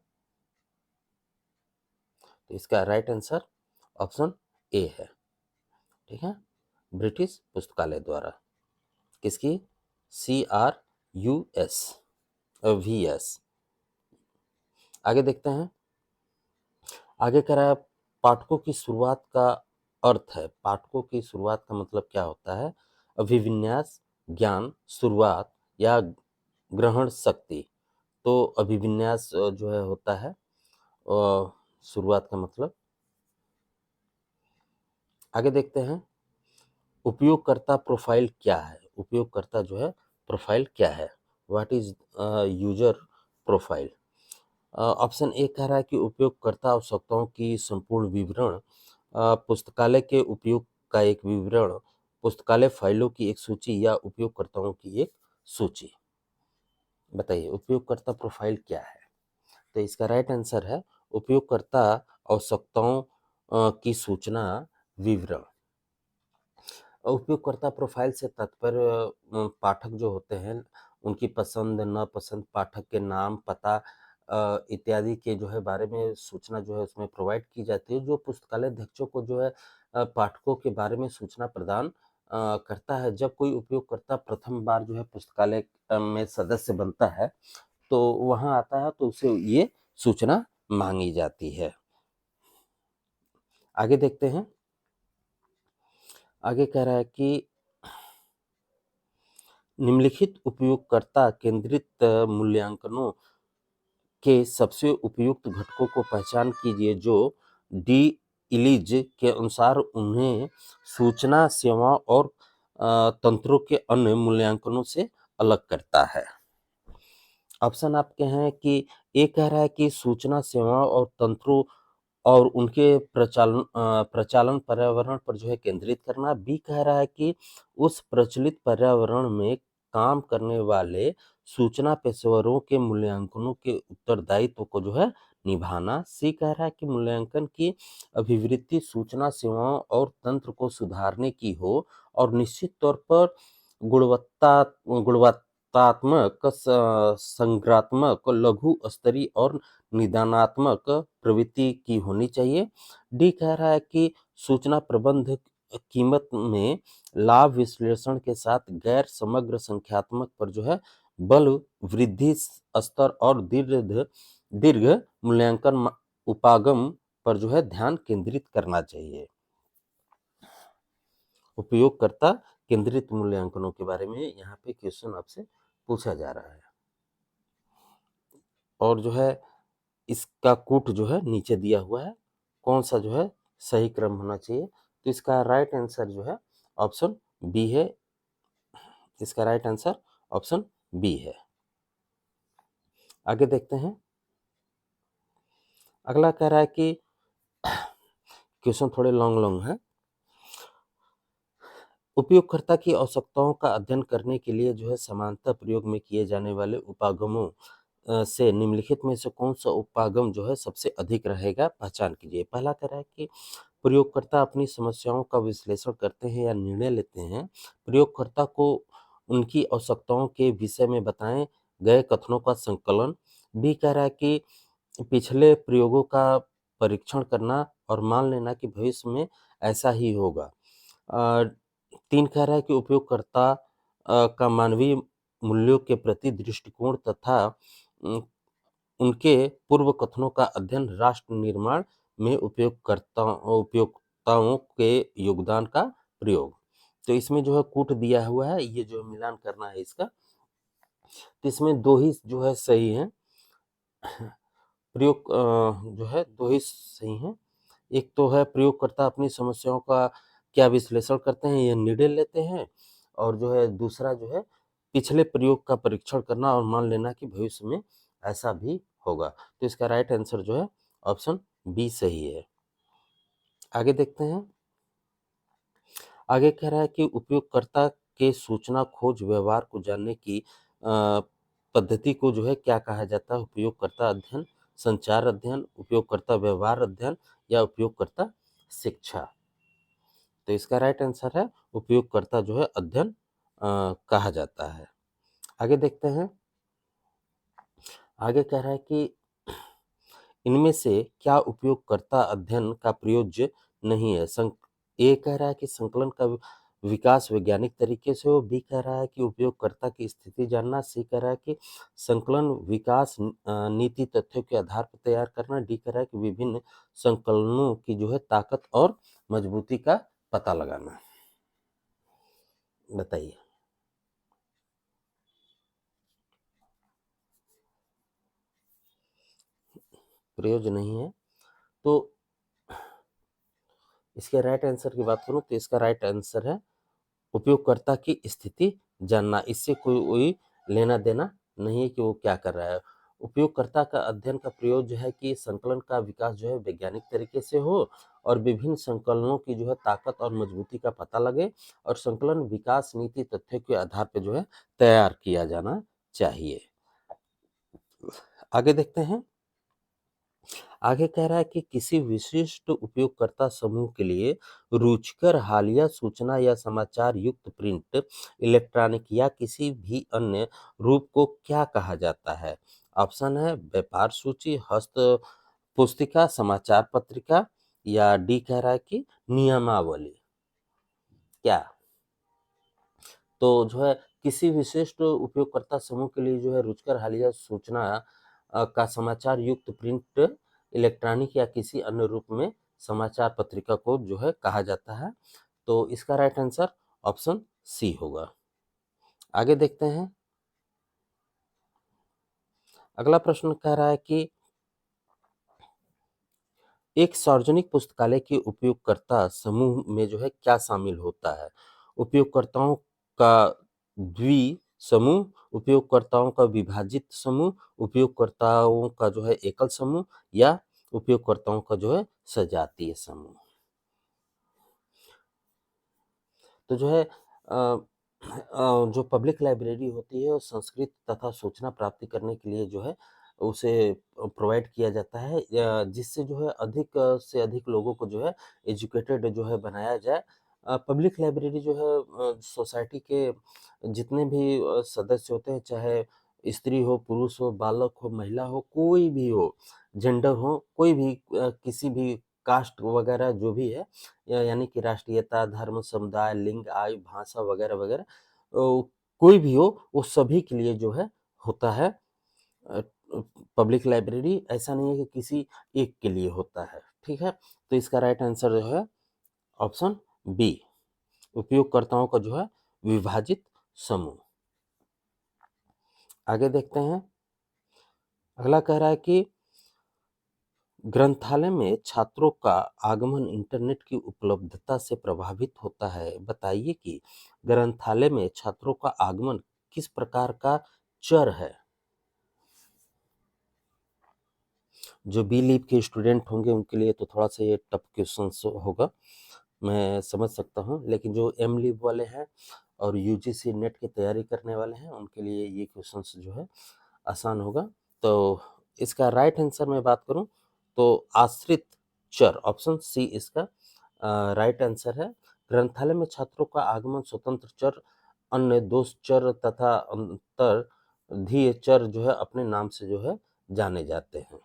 [SPEAKER 1] तो इसका राइट आंसर ऑप्शन ए है। ठीक है, ब्रिटिश पुस्तकालय द्वारा। किसकी? CRUS VS। आगे देखते हैं। आगे कह रहा है पाठकों की शुरुआत का अर्थ है। पाठकों की शुरुआत का मतलब क्या होता है? अभिविन्यास, ज्ञान, शुरुआत या ग्रहण शक्ति। तो अभिविन्यास जो है होता है शुरुआत का मतलब। आगे देखते हैं उपयोगकर्ता प्रोफाइल क्या है। उपयोगकर्ता जो है प्रोफाइल क्या है? What is user profile? Option A कह रहा है कि उपयोगकर्ता आवश्यकताओं की संपूर्ण विवरण, पुस्तकालय के उपयोग का एक विवरण, पुस्तकालय फाइलों की एक सूची या उपयोगकर्ताओं की एक सूची। बताइए उपयोगकर्ता प्रोफाइल क्या है? तो इसका राइट आंसर है उपयोगकर्ता आवश्यकताओं की सूचना विवरण। उपयोगकर्ता प्रोफाइल से तात्पर्य पाठक जो होते हैं उनकी पसंद नापसंद, पाठक के नाम, पता इत्यादि के जो है बारे में सूचना जो है उसमें प्रोवाइड की जाती है, जो पुस्तकालय अध्यक्षों को जो है पाठकों के बारे में सूचना प्रदान करता है। जब कोई उपयोगकर्ता प्रथम बार जो है पुस्तकालय में सदस्य बनता है तो वहाँ आता है तो उसे ये सूचना मांगी जाती है। आगे देखते हैं। आगे कह रहा है कि निम्नलिखित उपयोगकर्ता केंद्रित मूल्यांकनों के सबसे उपयुक्त घटकों को पहचान कीजिए जो डी इलिज के अनुसार उन्हें सूचना सेवाओं और तंत्रों के अन्य मूल्यांकनों से अलग करता है। ऑप्शन आपके हैं कि ए कह रहा है कि सूचना सेवाओं और तंत्रों और उनके प्रचालन पर्यावरण पर जो है केंद्रित करना। बी कह रहा है कि उस प्रचलित पर्यावरण में काम करने वाले सूचना पेशेवरों के मूल्यांकनों के उत्तरदायित्व को जो है निभाना। सी कह रहा है कि मूल्यांकन की अभिवृत्ति सूचना सेवाओं और तंत्र को सुधारने की हो और निश्चित तौर पर गुणवत्तात्मक, संग्रात्मक, लघु स्तरीय और निदानात्मक प्रवृत्ति की होनी चाहिए। डी कह रहा है कि सूचना प्रबंध कीमत में लाभ विश्लेषण के साथ गैर समग्र संख्यात्मक पर जो है बल वृद्धि स्तर और दीर्घ मूल्यांकन उपागम पर जो है ध्यान केंद्रित करना चाहिए। उपयोगकर्ता केंद्रित मूल्यांकनों के बारे में यहाँ पे क्वेश्चन आपसे पूछा जा रहा है और जो है इसका कूट जो है नीचे दिया हुआ है, कौन सा जो है सही क्रम होना चाहिए। तो इसका राइट आंसर जो है ऑप्शन बी है। इसका राइट आंसर ऑप्शन बी है। आगे देखते हैं। अगला कह रहा है कि क्वेश्चन थोड़े लॉन्ग है। उपयोगकर्ता की आवश्यकताओं का अध्ययन करने के लिए जो है समानता प्रयोग में किए जाने वाले उपागमों से निम्नलिखित में से कौन सा उपागम जो है सबसे अधिक रहेगा, पहचान कीजिए। पहला कह रहा है कि प्रयोगकर्ता अपनी समस्याओं का विश्लेषण करते हैं या निर्णय लेते हैं। प्रयोगकर्ता को उनकी आवश्यकताओं के विषय में बताए गए कथनों का संकलन। बी कह रहा है कि पिछले प्रयोगों का परीक्षण करना और मान लेना कि भविष्य में ऐसा ही होगा। 3 कह रहा है कि उपयोगकर्ता का मानवीय मूल्यों के प्रति दृष्टिकोण तथा उनके पूर्व कथनों का अध्ययन राष्ट्र निर्माण में उपयोक्ताओं के योगदान का प्रयोग। तो इसमें जो है कूट दिया हुआ है, ये जो मिलान करना है इसका। तो इसमें दो ही जो है सही है, प्रयोग जो है दो ही सही हैं। एक तो है प्रयोगकर्ता अपनी समस्याओं का क्या विश्लेषण करते हैं या निर्णय लेते हैं, और जो है दूसरा जो है पिछले प्रयोग का परीक्षण करना और मान लेना कि भविष्य में ऐसा भी होगा। तो इसका राइट आंसर जो है ऑप्शन बी सही है। आगे देखते हैं। आगे कह रहा है कि उपयोगकर्ता के सूचना खोज व्यवहार को जानने की पद्धति को जो है क्या कहा जाता है। उपयोगकर्ता अध्ययन, संचार अध्ययन, उपयोगकर्ता व्यवहार अध्ययन या उपयोगकर्ता शिक्षा। तो इसका राइट आंसर है उपयोगकर्ता जो है अध्ययन कहा जाता है। आगे देखते हैं। आगे कह रहा है कि इनमें से क्या उपयोगकर्ता अध्ययन का प्रयोज्य नहीं है। ए कह रहा है कि संकलन का विकास वैज्ञानिक तरीके से हो। बी कह रहा है कि उपयोगकर्ता की स्थिति जानना। सी कह रहा है कि संकलन विकास नीति तथ्यों के आधार पर तैयार करना। डी कह रहा है कि विभिन्न संकलनों की जो है ताकत और मजबूती का पता लगाना। बताइए। प्रयोज्य नहीं है तो इसके राइट आंसर की बात करूं तो इसका राइट आंसर है उपयोगकर्ता की स्थिति जानना। इससे कोई लेना देना नहीं है कि वो क्या कर रहा है। उपयोगकर्ता का अध्ययन का प्रयोज्य है कि संकलन का विकास जो है वैज्ञानिक तरीके से हो और विभिन्न संकलनों की जो है ताकत और मजबूती का पता लगे और संकलन विकास नीति तथ्यों के आधार पर जो है तैयार किया जाना चाहिए। आगे देखते हैं। आगे कह रहा है कि किसी विशिष्ट उपयोगकर्ता समूह के लिए रुचिकर हालिया सूचना या समाचार युक्त प्रिंट, इलेक्ट्रॉनिक या किसी भी अन्य रूप को क्या कहा जाता है? ऑप्शन है व्यापार सूची, हस्त पुस्तिका, समाचार पत्रिका या डी कह रहा है कि नियमावली। क्या? तो जो है किसी विशिष्ट उपयोगकर्ता समूह के लिए जो है रुचिकर हालिया सूचना का समाचार युक्त प्रिंट, इलेक्ट्रॉनिक या किसी अन्य रूप में समाचार पत्रिका को जो है कहा जाता है। तो इसका राइट आंसर ऑप्शन सी होगा। आगे देखते हैं। अगला प्रश्न कह रहा है कि एक सार्वजनिक पुस्तकालय के उपयोगकर्ता समूह में जो है क्या शामिल होता है? उपयोगकर्ताओं का द्वि समूह, उपयोगकर्ताओं का विभाजित समूह, उपयोगकर्ताओं का जो है एकल समूह या उपयोगकर्ताओं का जो है सजातीय समूह। तो जो है जो पब्लिक लाइब्रेरी होती है वो संस्कृत तथा सूचना प्राप्ति करने के लिए जो है उसे प्रोवाइड किया जाता है, या जिससे जो है अधिक से अधिक लोगों को जो है एजुकेटेड जो है बनाया जाए। पब्लिक लाइब्रेरी जो है सोसाइटी के जितने भी सदस्य होते हैं, चाहे स्त्री हो, पुरुष हो, बालक हो, महिला हो, कोई भी हो, जेंडर हो, कोई भी किसी भी कास्ट वगैरह जो भी है, यानी कि राष्ट्रीयता, धर्म, समुदाय, लिंग, आयु, भाषा वगैरह वगैरह, कोई भी हो, वो सभी के लिए जो है होता है। अ, पब्लिक लाइब्रेरी ऐसा नहीं है कि किसी एक के लिए होता है, ठीक है? तो इसका राइट आंसर जो है ऑप्शन बी, उपयोगकर्ताओं का जो है विभाजित समूह। आगे देखते हैं। अगला कह रहा है कि ग्रंथालय में छात्रों का आगमन इंटरनेट की उपलब्धता से प्रभावित होता है। बताइए कि ग्रंथालय में छात्रों का आगमन किस प्रकार का चर है? जो बी लीव के स्टूडेंट होंगे उनके लिए तो थोड़ा सा ये टफ क्वेश्चन होगा, मैं समझ सकता हूँ, लेकिन जो एम लीव वाले हैं और यूजीसी नेट की तैयारी करने वाले हैं उनके लिए ये क्वेश्चंस जो है आसान होगा। तो इसका राइट आंसर मैं बात करूं तो आश्रित चर, ऑप्शन सी इसका राइट आंसर है। ग्रंथालय में छात्रों का आगमन स्वतंत्र चर, अन्य दोष चर तथा अंतर्धीय चर जो है अपने नाम से जो है जाने जाते हैं।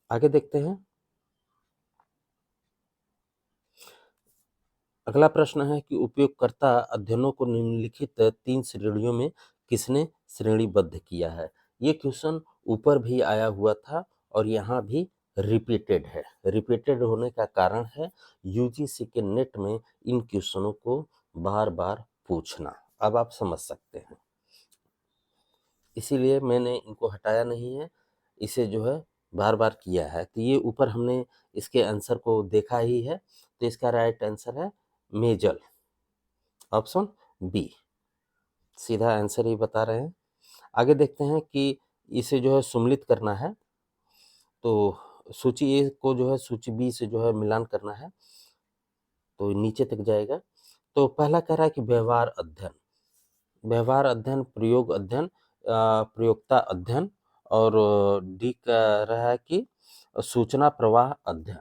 [SPEAKER 1] आगे देखते हैं। अगला प्रश्न है कि उपयोगकर्ता अध्ययनों को निम्नलिखित 3 श्रेणियों में किसने श्रेणीबद्ध किया है? ये क्वेश्चन ऊपर भी आया हुआ था और यहाँ भी रिपीटेड है। रिपीटेड होने का कारण है यूजीसी के नेट में इन क्वेश्चनों को बार-बार पूछना। अब आप समझ सकते हैं। इसीलिए मैंने इनको हटाया नहीं है, इसे जो है बार-बार किया है। तो ये ऊपर हमने इसके आंसर को देखा ही है, तो इसका राइट आंसर है मेजल, ऑप्शन बी। सीधा आंसर ही बता रहे हैं। आगे देखते हैं कि इसे जो है सुमेलित करना है, तो सूची ए को जो है सूची बी से जो है मिलान करना है, तो नीचे तक जाएगा। तो पहला कह रहा है कि व्यवहार अध्ययन, व्यवहार अध्ययन, प्रयोग अध्ययन, प्रयोक्ता अध्ययन, और डी कह रहा है कि सूचना प्रवाह अध्ययन।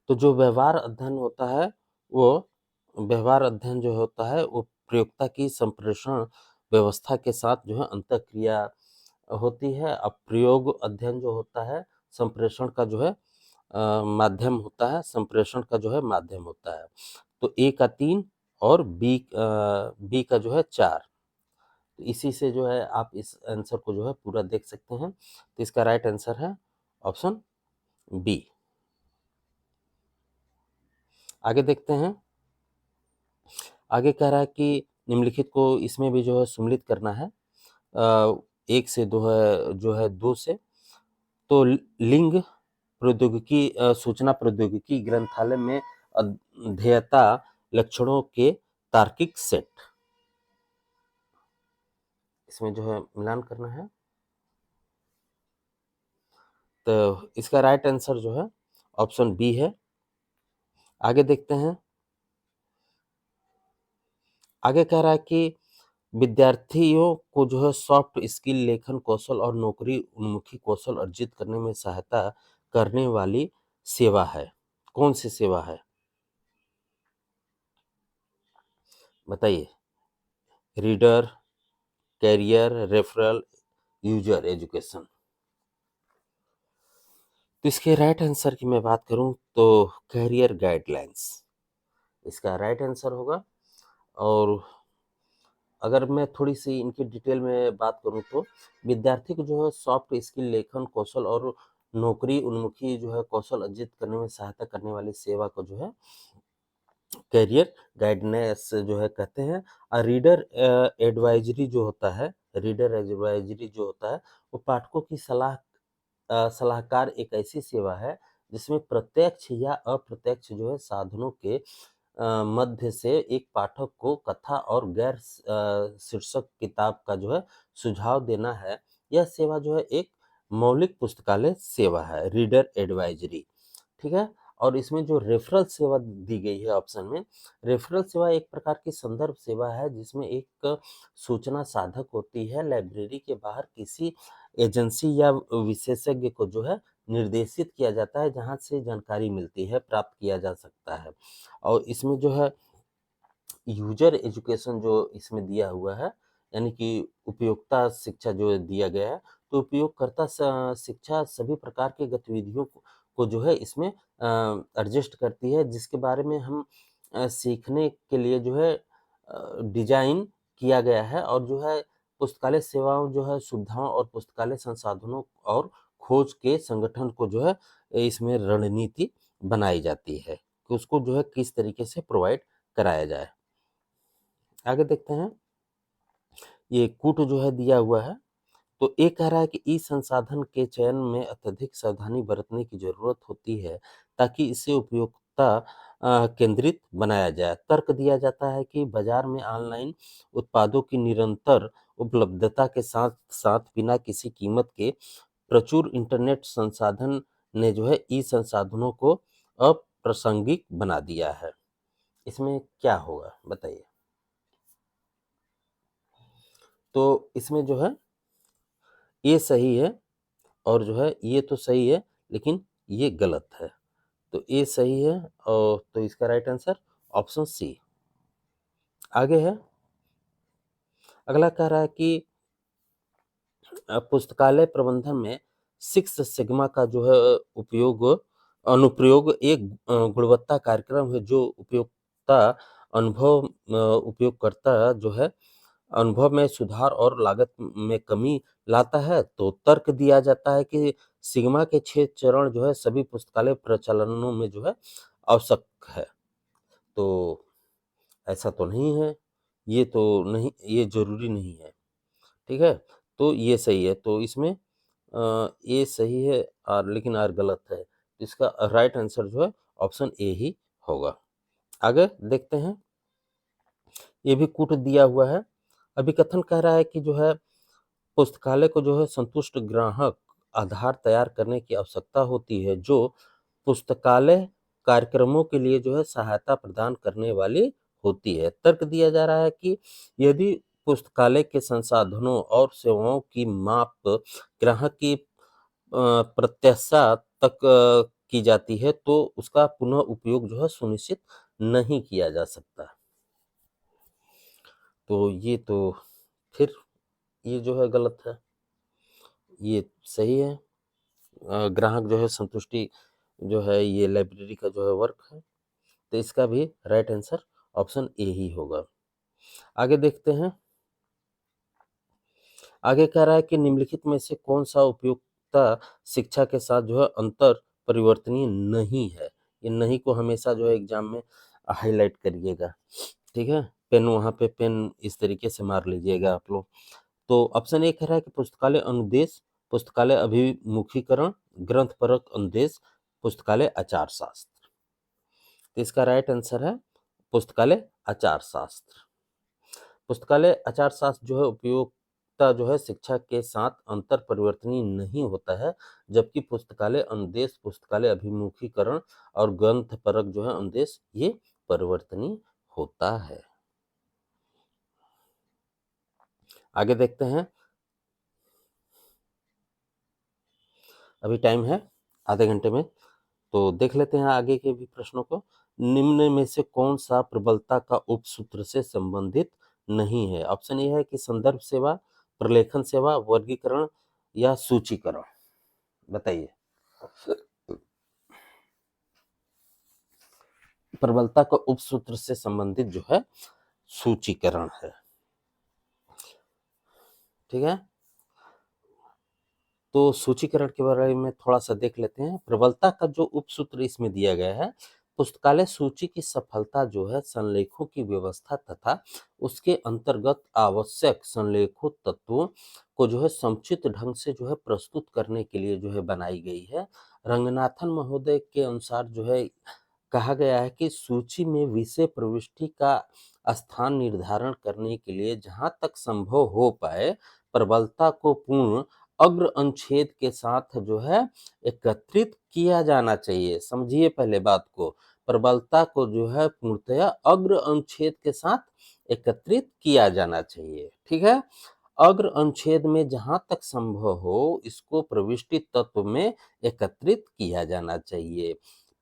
[SPEAKER 1] तो जो व्यवहार अध्ययन होता है वो व्यवहार अध्ययन जो होता है वो प्रयोक्ता की संप्रेषण व्यवस्था के साथ जो है अंतःक्रिया होती है। अब प्रयोग अध्ययन जो होता है संप्रेषण का जो है माध्यम होता है, संप्रेषण का जो है माध्यम होता है। तो ए का 3 और बी का जो है 4। तो इसी से जो है आप इस आंसर को जो है पूरा देख सकते हैं। तो इसका राइट आंसर है ऑप्शन बी। आगे देखते हैं। आगे कह रहा है कि निम्नलिखित को इसमें भी जो है सुमेलित करना है, 1 से जो है 2 से। तो लिंग प्रौद्योगिकी, सूचना प्रौद्योगिकी ग्रंथालय में अध्येयता लक्षणों के तार्किक सेट, इसमें जो है मिलान करना है। तो इसका राइट आंसर जो है ऑप्शन बी है। आगे देखते हैं। आगे कह रहा है कि विद्यार्थियों को जो है सॉफ्ट स्किल, लेखन कौशल और नौकरी उन्मुखी कौशल अर्जित करने में सहायता करने वाली सेवा है। कौन सी सेवा है? बताइए। Reader, career, referral, user education. तो इसके राइट आंसर की मैं बात करूं तो कैरियर गाइडलाइंस इसका राइट आंसर होगा। और अगर मैं थोड़ी-सी इनकी डिटेल में बात करूँ तो विद्यार्थी को जो है सॉफ्ट स्किल, लेखन कौशल और नौकरी उन्मुखी जो है कौशल अर्जित करने में सहायता करने वाली सेवा को जो है करियर गाइडेंस जो है कहते हैं। रीडर एडवाइजरी जो होता है, रीडर एडवाइजरी जो होता है, वो पाठकों की सलाहकार एक ऐसी सेवा है जिसमें प्रत्यक्ष या अप्रत्यक्ष जो है साधनों के मध्य से एक पाठक को कथा और गैर शीर्षक किताब का जो है सुझाव देना है। यह सेवा जो है एक मौलिक पुस्तकालय सेवा है, रीडर एडवाइजरी। ठीक है? और इसमें जो रेफरल सेवा दी गई है ऑप्शन में, रेफरल सेवा एक प्रकार की संदर्भ सेवा है जिसमें एक सूचना साधक होती है। लाइब्रेरी के बाहर किसी एजेंसी या विशेषज्ञ को जो है निर्देशित किया जाता है, जहाँ से जानकारी मिलती है, प्राप्त किया जा सकता है। और इसमें जो है यूजर एजुकेशन जो इसमें दिया हुआ है, यानी कि उपयोक्ता शिक्षा जो दिया गया है, तो उपयोगकर्ता शिक्षा सभी प्रकार की गतिविधियों को जो है इसमें एडजस्ट करती है, जिसके बारे में हम सीखने के लिए जो है डिजाइन किया गया है। और जो है पुस्तकालय सेवाओं जो है सुविधाओं और पुस्तकालय संसाधनों और खोज के संगठन को जो है इसमें रणनीति बनाई जाती है कि उसको जो है किस तरीके से प्रोवाइड कराया जाए। आगे देखते हैं। ये कूट जो है दिया हुआ है, तो ये कह रहा है कि ई संसाधन के चयन में अत्यधिक सावधानी बरतने की जरूरत होती है ताकि इसे उपयोगिता केंद्रित बनाया जाए। तर्क दिया जाता है कि बाजार में ऑनलाइन उत्पादों की निरंतर उपलब्धता के साथ साथ बिना किसी कीमत के प्रचुर इंटरनेट संसाधन ने जो है ई संसाधनों को अप्रासंगिक बना दिया है। इसमें क्या होगा बताइए? तो इसमें जो है ये सही है, और जो है ये तो सही है, लेकिन ये गलत है। तो ये सही है, और तो इसका राइट आंसर ऑप्शन सी। आगे है, अगला कह रहा है कि पुस्तकालय प्रबंधन में सिक्स सिग्मा का जो है उपयोग अनुप्रयोग एक गुणवत्ता कार्यक्रम है जो उपयोक्ता उपयोगकर्ता जो है अनुभव में सुधार और लागत में कमी लाता है। तो तर्क दिया जाता है कि सिग्मा के 6 चरण जो है सभी पुस्तकालय प्रचलनों में जो है आवश्यक है। तो ऐसा तो नहीं है, ये तो नहीं, ये ज़रूरी नहीं है, ठीक है? तो ये सही है, तो इसमें ये सही है और लेकिन आर गलत है। इसका राइट आंसर जो है ऑप्शन ए ही होगा। आगे देखते हैं। ये भी कूट दिया हुआ है। अभिकथन कह रहा है कि जो है पुस्तकालय को जो है संतुष्ट ग्राहक आधार तैयार करने की आवश्यकता होती है जो पुस्तकालय कार्यक्रमों के लिए जो है सहायता प्रदान करने वाली होती है। तर्क दिया जा रहा है कि यदि पुस्तकालय के संसाधनों और सेवाओं की माप ग्राहक की प्रत्याशा तक की जाती है तो उसका पुनः उपयोग जो है सुनिश्चित नहीं किया जा सकता। तो ये तो फिर ये जो है गलत है, ये सही है। ग्राहक जो है संतुष्टि जो है ये लाइब्रेरी का जो है वर्क है, तो इसका भी राइट आंसर ऑप्शन ए ही होगा। आगे देखते हैं। आगे कह रहा है कि निम्नलिखित में से कौन सा उपयुक्तता शिक्षा के साथ जो है अंतर परिवर्तनीय नहीं है। ये नहीं को हमेशा जो है एग्जाम में हाईलाइट करिएगा, ठीक है? पेन वहाँ पे पेन इस तरीके से मार लीजिएगा आप लोग। तो ऑप्शन ए कह रहा है कि पुस्तकालय अनुदेश, पुस्तकालय अभिमुखीकरण, ग्रंथपरक अनुदेश, पुस्तकालय आचार शास्त्र। तो इसका राइट आंसर है पुस्तकालय आचार शास्त्र। पुस्तकालय आचार शास्त्र जो है उपयोगिता जो है शिक्षा के साथ अंतर परिवर्तनीय नहीं होता है, जबकि पुस्तकालय अनुदेश, पुस्तकालय अभिमुखीकरण और ग्रंथपरक जो है अनुदेश ये परिवर्तनीय होता है। आगे देखते हैं, अभी टाइम है आधे घंटे में, तो देख लेते हैं आगे के भी प्रश्नों को। निम्न में से कौन सा प्रबलता का उपसूत्र से संबंधित नहीं है? ऑप्शन ए है कि संदर्भ सेवा, प्रलेखन सेवा, वर्गीकरण या सूचीकरण। बताइए। प्रबलता का उपसूत्र से संबंधित जो है सूचीकरण है। ठीक है, तो सूचीकरण के बारे में थोड़ा सा देख लेते हैं। प्रबलता का जो उपसूत्र इसमें दिया गया है, पुस्तकालय सूची की सफलता जो है संलेखों की व्यवस्था तथा उसके अंतर्गत आवश्यक संलेखों तत्वों को जो है समुचित ढंग से जो है प्रस्तुत करने के लिए जो है बनाई गई है। रंगनाथन महोदय के अनुसार जो है कहा गया है कि सूची में विषय प्रविष्टि का स्थान निर्धारण करने के लिए जहां तक संभव हो पाए प्रबलता को पूर्ण अग्र अनुच्छेद के साथ जो है एकत्रित किया जाना चाहिए। समझिए पहले बात को, प्रबलता को जो है पूर्णतया अग्र अनुच्छेद के साथ एकत्रित किया जाना चाहिए। ठीक है, अग्र अनुच्छेद में जहां तक संभव हो इसको प्रविष्टि तत्व में एकत्रित किया जाना चाहिए।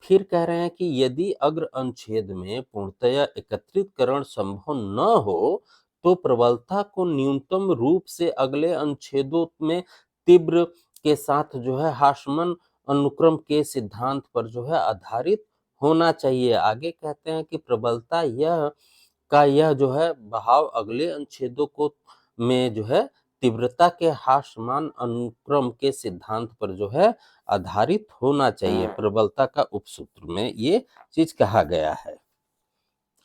[SPEAKER 1] फिर कह रहे हैं कि यदि अग्र अनुच्छेद में पूर्णतया एकत्रितकरण संभव न हो तो प्रबलता को न्यूनतम रूप से अगले अनुच्छेदों में तीव्र के साथ जो है हाशमन अनुक्रम के सिद्धांत पर जो है आधारित होना चाहिए। आगे कहते हैं कि प्रबलता यह जो है बहाव अगले अनुच्छेदों को में जो है तीव्रता के हाशमान अनुक्रम के सिद्धांत पर जो है आधारित होना चाहिए। प्रबलता का उपसूत्र में ये चीज कहा गया है।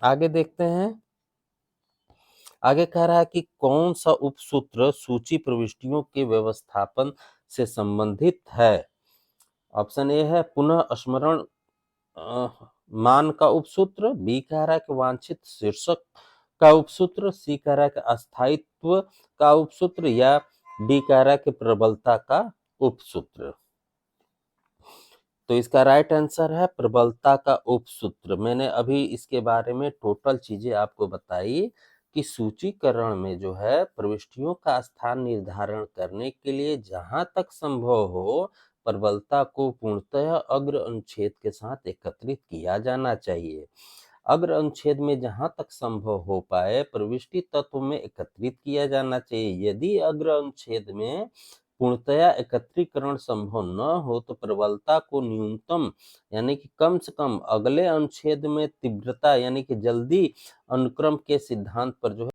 [SPEAKER 1] आगे देखते हैं, आगे कह रहा है कि कौन सा उपसूत्र सूची प्रविष्टियों के व्यवस्थापन से संबंधित है। ऑप्शन ए है पुनः स्मरण मान का उपसूत्र, बी कह रहा है कि वांछित शीर्षक का उपसूत्र, सी कह रहा है कि अस्थायित्व का उपसूत्र, या डी कह रहा है कि प्रबलता का उपसूत्र। तो इसका राइट आंसर है प्रबलता का उपसूत्र। मैंने अभी इसके बारे में टोटल चीजें आपको बताई कि सूचीकरण में जो है प्रविष्टियों का स्थान निर्धारण करने के लिए जहां तक संभव हो प्रबलता को पूर्णतः अग्र अनुच्छेद के साथ एकत्रित किया जाना चाहिए। अग्र अनुच्छेद में जहां तक संभव हो पाए प्रविष्टि तत्व में एकत्रित किया जाना चाहिए। यदि अग्र अनुच्छेद में पूर्णतया एकत्रीकरण संभव न हो तो प्रबलता को न्यूनतम यानी कि कम से कम अगले अनुच्छेद में तीव्रता यानी कि जल्दी अनुक्रम के सिद्धांत पर जो है।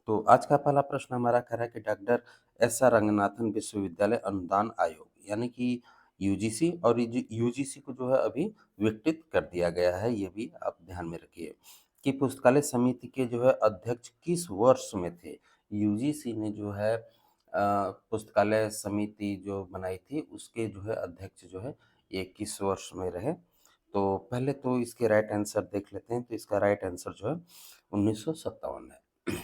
[SPEAKER 1] तो आज का पहला प्रश्न हमारा कह रहा है कि डॉक्टर एस आर रंगनाथन विश्वविद्यालय अनुदान आयोग यानी कि यूजीसी, और यूजीसी को जो है अभी विघटित कर दिया गया है, ये भी आप ध्यान में रखिए कि पुस्तकालय समिति के जो है अध्यक्ष किस वर्ष में थे। यूजीसी ने जो है पुस्तकालय समिति जो बनाई थी उसके जो है अध्यक्ष जो है ये किस वर्ष में रहे। तो पहले तो इसके राइट आंसर देख लेते हैं, तो इसका राइट आंसर जो है 1957 है।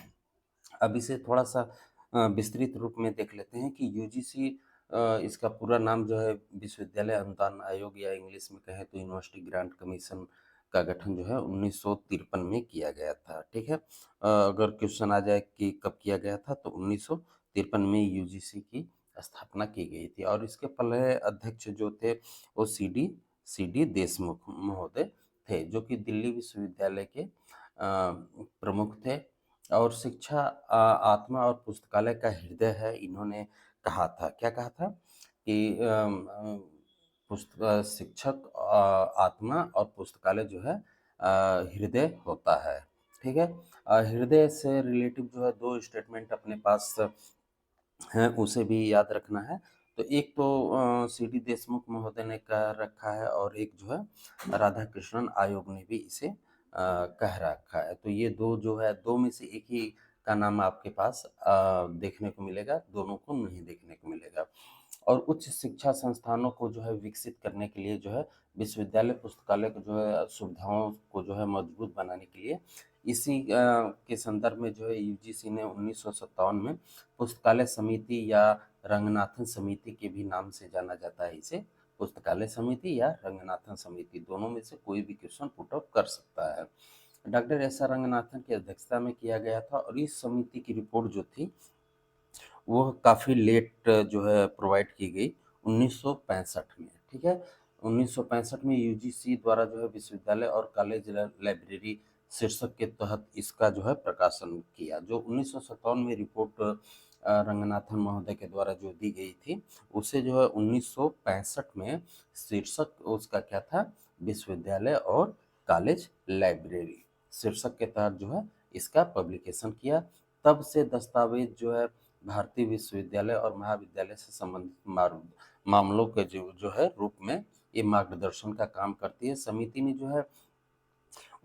[SPEAKER 1] अब इसे थोड़ा सा विस्तृत रूप में देख लेते हैं कि यूजीसी इसका पूरा नाम जो है विश्वविद्यालय अनुदान आयोग, या इंग्लिश में कहें तो यूनिवर्सिटी ग्रांट कमीशन का गठन जो है 1953 में किया गया था। ठीक है, अगर क्वेश्चन आ जाए कि कब किया गया था तो 1953 में यूजीसी की स्थापना की गई थी। और इसके पहले अध्यक्ष जो थे वो सी डी देशमुख महोदय थे, जो कि दिल्ली विश्वविद्यालय के प्रमुख थे। और शिक्षा आत्मा और पुस्तकालय का हृदय है, इन्होंने कहा था। क्या कहा था कि शिक्षक आत्मा और पुस्तकालय जो है हृदय होता है। ठीक है, हृदय से रिलेटिव जो है दो स्टेटमेंट अपने पास हैं, उसे भी याद रखना है। तो एक तो सी डी देशमुख महोदय ने कह रखा है, और एक जो है राधा कृष्णन आयोग ने भी इसे कह रखा है। तो ये दो जो है, दो में से एक ही का नाम आपके पास देखने को मिलेगा, दोनों को नहीं देखने को मिलेगा। और उच्च शिक्षा संस्थानों को जो है विकसित करने के लिए जो है विश्वविद्यालय पुस्तकालय को जो है सुविधाओं को जो है मजबूत बनाने के लिए इसी के संदर्भ में जो है यूजीसी ने 1957 में पुस्तकालय समिति या रंगनाथन समिति के भी नाम से जाना जाता है इसे। पुस्तकालय समिति या रंगनाथन समिति, दोनों में से कोई भी क्वेश्चन पुट अप कर सकता है। डॉक्टर एस आर रंगनाथन की अध्यक्षता में किया गया था और इस समिति की रिपोर्ट जो थी वो काफ़ी लेट जो है प्रोवाइड की गई 1965 में, ठीक है। 1965 में यूजीसी द्वारा जो है विश्वविद्यालय और कॉलेज लाइब्रेरी शीर्षक के तहत इसका जो है प्रकाशन किया। जो 1957 में रिपोर्ट रंगनाथन महोदय के द्वारा जो दी गई थी उसे जो है 1965 में शीर्षक उसका क्या था, विश्वविद्यालय और कॉलेज लाइब्रेरी शीर्षक के तहत जो है इसका पब्लिकेशन किया। तब से दस्तावेज जो है भारतीय विश्वविद्यालय और महाविद्यालय से संबंधित मामलों के जो है रूप में ये मार्गदर्शन का काम करती है। समिति ने जो है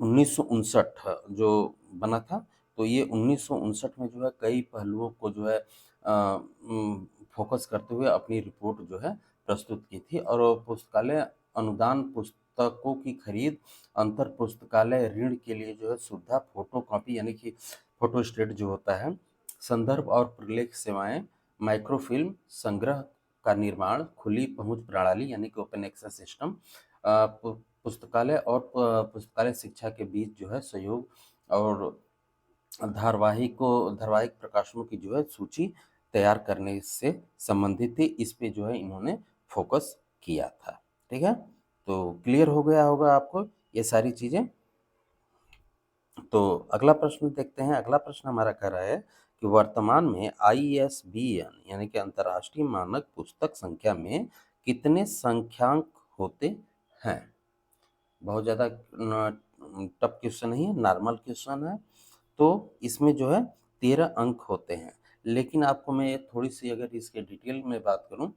[SPEAKER 1] 1959 जो बना था, तो ये 1959 में जो है कई पहलुओं को जो है फोकस करते हुए अपनी रिपोर्ट जो है प्रस्तुत की थी। और पुस्तकालय अनुदान, पुस्तकों की खरीद, अंतर पुस्तकालय ऋण के लिए जो है सुविधा, फोटो कॉपी यानी कि फोटोस्टेट जो होता है, संदर्भ और प्रलेख सेवाएं, माइक्रोफिल्म संग्रह का निर्माण, खुली पहुंच प्रणाली यानी कि ओपन एक्सेस सिस्टम, पुस्तकालय और पुस्तकालय शिक्षा के बीच जो है सहयोग, और धारावाहिक प्रकाशनों की जो है सूची तैयार करने से संबंधित थी। इस पे जो है इन्होंने फोकस किया था, ठीक है। तो क्लियर हो गया होगा आपको ये सारी चीज़ें। तो अगला प्रश्न देखते हैं। अगला प्रश्न हमारा कह रहा है कि वर्तमान में ISBN यानी कि अंतर्राष्ट्रीय मानक पुस्तक संख्या में कितने संख्यांक होते हैं। बहुत ज़्यादा टफ क्वेश्चन नहीं है, नॉर्मल क्वेश्चन है। तो इसमें जो है 13 अंक होते हैं। लेकिन आपको मैं थोड़ी सी अगर इसके डिटेल में बात करूं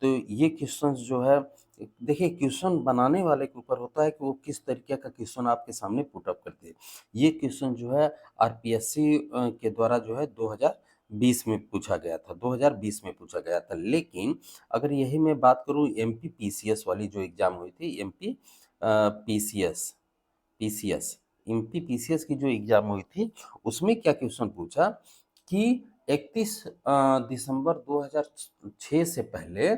[SPEAKER 1] तो ये क्वेश्चंस जो है, देखिए क्वेश्चन बनाने वाले के ऊपर होता है कि वो किस तरीके का क्वेश्चन आपके सामने पुट अप करते हैं। ये क्वेश्चन जो है आरपीएससी के द्वारा जो है 2020 में पूछा गया था, 2020 में पूछा गया था। लेकिन अगर यही मैं बात करूं एमपी पीसीएस वाली जो एग्जाम हुई थी, MP PCS PCS MP PCS की जो एग्जाम हुई थी उसमें क्या क्वेश्चन पूछा कि 31 दिसंबर 2006 से पहले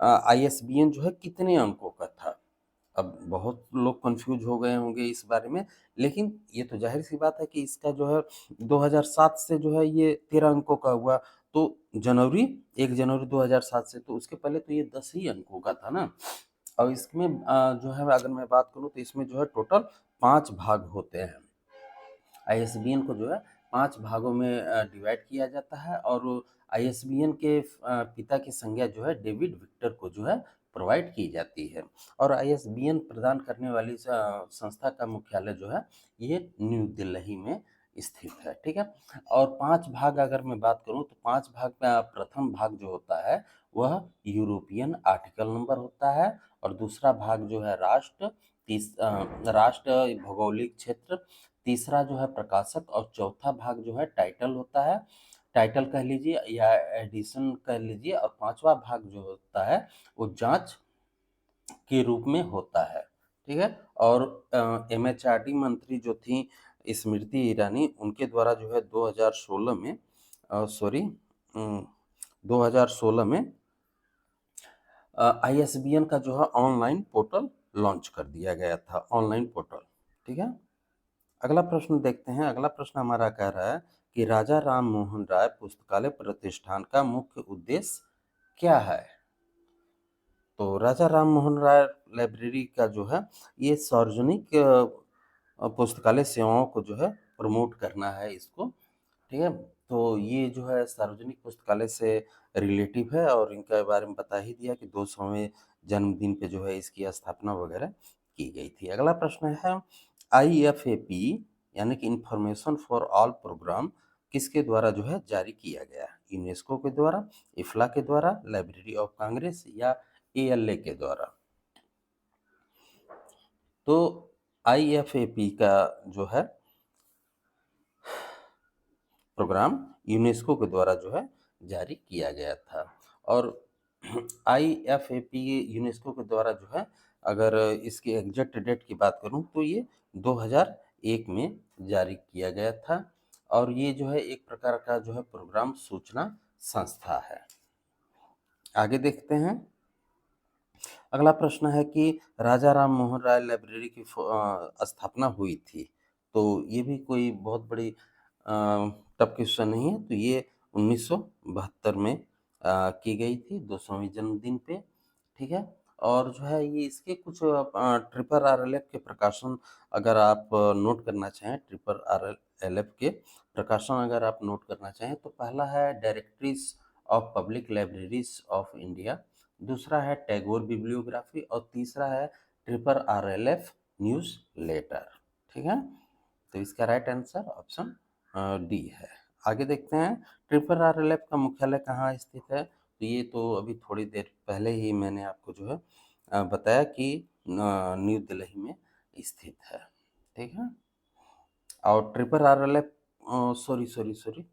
[SPEAKER 1] आईएसबीएन जो है कितने अंकों का था। अब बहुत लोग कंफ्यूज हो गए होंगे इस बारे में, लेकिन ये तो जाहिर सी बात है कि इसका जो है 2007 से जो है ये 13 अंकों का हुआ। तो जनवरी 1 जनवरी 2007 से, तो उसके पहले तो ये 10 ही अंकों का था ना। और इसमें जो है अगर मैं बात करूं तो इसमें जो है टोटल 5 भाग होते हैं। आईएसबीएन को जो है 5 भागों में डिवाइड किया जाता है। और आईएसबीएन के पिता की संज्ञा जो है डेविड विक्टर को जो है प्रोवाइड की जाती है। और आईएसबीएन प्रदान करने वाली संस्था का मुख्यालय जो है ये न्यू दिल्ली में स्थित है, ठीक है। और 5 भाग अगर मैं बात करूं तो 5 भाग में प्रथम भाग जो होता है वह यूरोपियन आर्टिकल नंबर होता है। और दूसरा भाग जो है राष्ट्र भौगोलिक क्षेत्र, तीसरा जो है प्रकाशक, और चौथा भाग जो है टाइटल होता है, टाइटल कह लीजिए या एडिशन कह लीजिए। और पांचवा भाग जो होता है वो जांच के रूप में होता है, ठीक है। और एमएचआरडी मंत्री जो थी स्मृति ईरानी, उनके द्वारा जो है 2016 में 2016 में आईएसबीएन का जो है ऑनलाइन पोर्टल लॉन्च कर दिया गया था, ऑनलाइन पोर्टल, ठीक है। अगला प्रश्न देखते हैं। अगला प्रश्न हमारा कह रहा है कि राजा राम मोहन राय पुस्तकालय प्रतिष्ठान का मुख्य उद्देश्य क्या है। तो राजा राम मोहन राय लाइब्रेरी का जो है ये सार्वजनिक पुस्तकालय सेवाओं को जो है प्रमोट करना है इसको, ठीक है। तो ये जो है सार्वजनिक पुस्तकालय से रिलेटिव है और इनके बारे में बता ही दिया कि 200वें जन्मदिन पे जो है इसकी स्थापना वगैरह की गई थी। अगला प्रश्न है IFAP यानी कि इंफॉर्मेशन फॉर ऑल प्रोग्राम किसके द्वारा जो है जारी किया गया, यूनेस्को के द्वारा, इफ्ला के द्वारा, लाइब्रेरी ऑफ कांग्रेस या ALA के द्वारा। तो IFAP का जो है प्रोग्राम यूनेस्को के द्वारा जो है जारी किया गया था। और IFAP यूनेस्को के द्वारा जो है, अगर इसके एग्जैक्ट डेट की बात करूं तो ये 2001 में जारी किया गया था। और ये जो है एक प्रकार का जो है प्रोग्राम सूचना संस्था है। आगे देखते हैं। अगला प्रश्न है कि राजा राम मोहन राय लाइब्रेरी की स्थापना हुई थी तो ये भी कोई बहुत बड़ी टफ क्वेश्चन नहीं है। तो ये 1972 में की गई थी 200वीं जन्मदिन पे, ठीक है। और जो है ये इसके कुछ ट्रिपल आरएलएफ के प्रकाशन अगर आप नोट करना चाहें, ट्रिपल आरएलएफ के प्रकाशन अगर आप नोट करना चाहें, तो पहला है directories of public libraries of India, दूसरा है टैगोर बिब्लियोग्राफी और तीसरा है ट्रिपल आरएलएफ न्यूज़ लेटर, ठीक है। तो इसका राइट आंसर ऑप्शन डी है। आगे देखते हैं ट्रिपल आरएलएफ का मुख्यालय कहाँ स्थित है। तो ये तो अभी थोड़ी देर पहले ही मैंने आपको जो है बताया कि न्यू दिल्ली में स्थित है, ठीक है। और ट्रिपल आरएलएफ सॉरी सॉरी सॉरी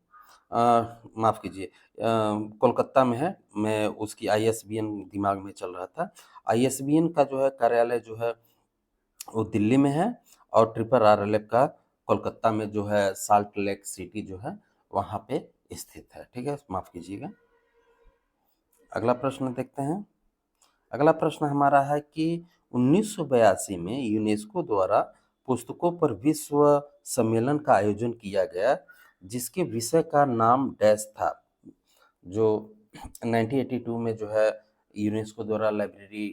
[SPEAKER 1] माफ़ कीजिए, कोलकाता में है। मैं उसकी आईएसबीएन दिमाग में चल रहा था। आईएसबीएन का जो है कार्यालय जो है वो दिल्ली में है और ट्रिपल आरएलएफ का कोलकाता में जो है साल्ट लेक सिटी जो है वहाँ पे स्थित है, ठीक है, माफ़ कीजिएगा। अगला प्रश्न देखते हैं। अगला प्रश्न हमारा है कि 1982 में यूनेस्को द्वारा पुस्तकों पर विश्व सम्मेलन का आयोजन किया गया, जिसके विषय का नाम डैश था। जो 1982 में जो है यूनेस्को द्वारा लाइब्रेरी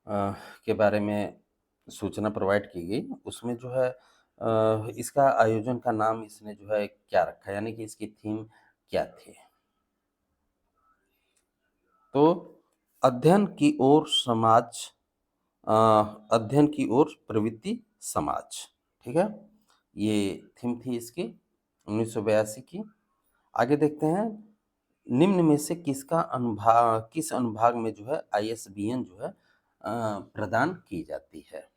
[SPEAKER 1] के बारे में सूचना प्रोवाइड की गई, उसमें जो है इसका आयोजन का नाम इसने जो है क्या रखा, यानी कि इसकी थीम क्या थी। तो अध्ययन की ओर समाज, अध्ययन की ओर प्रवृत्ति समाज, ठीक है, ये थीम थी इसकी 1982 की। आगे देखते हैं निम्न में से किस अनुभाग में जो है आईएसबीएन जो है प्रदान की जाती है।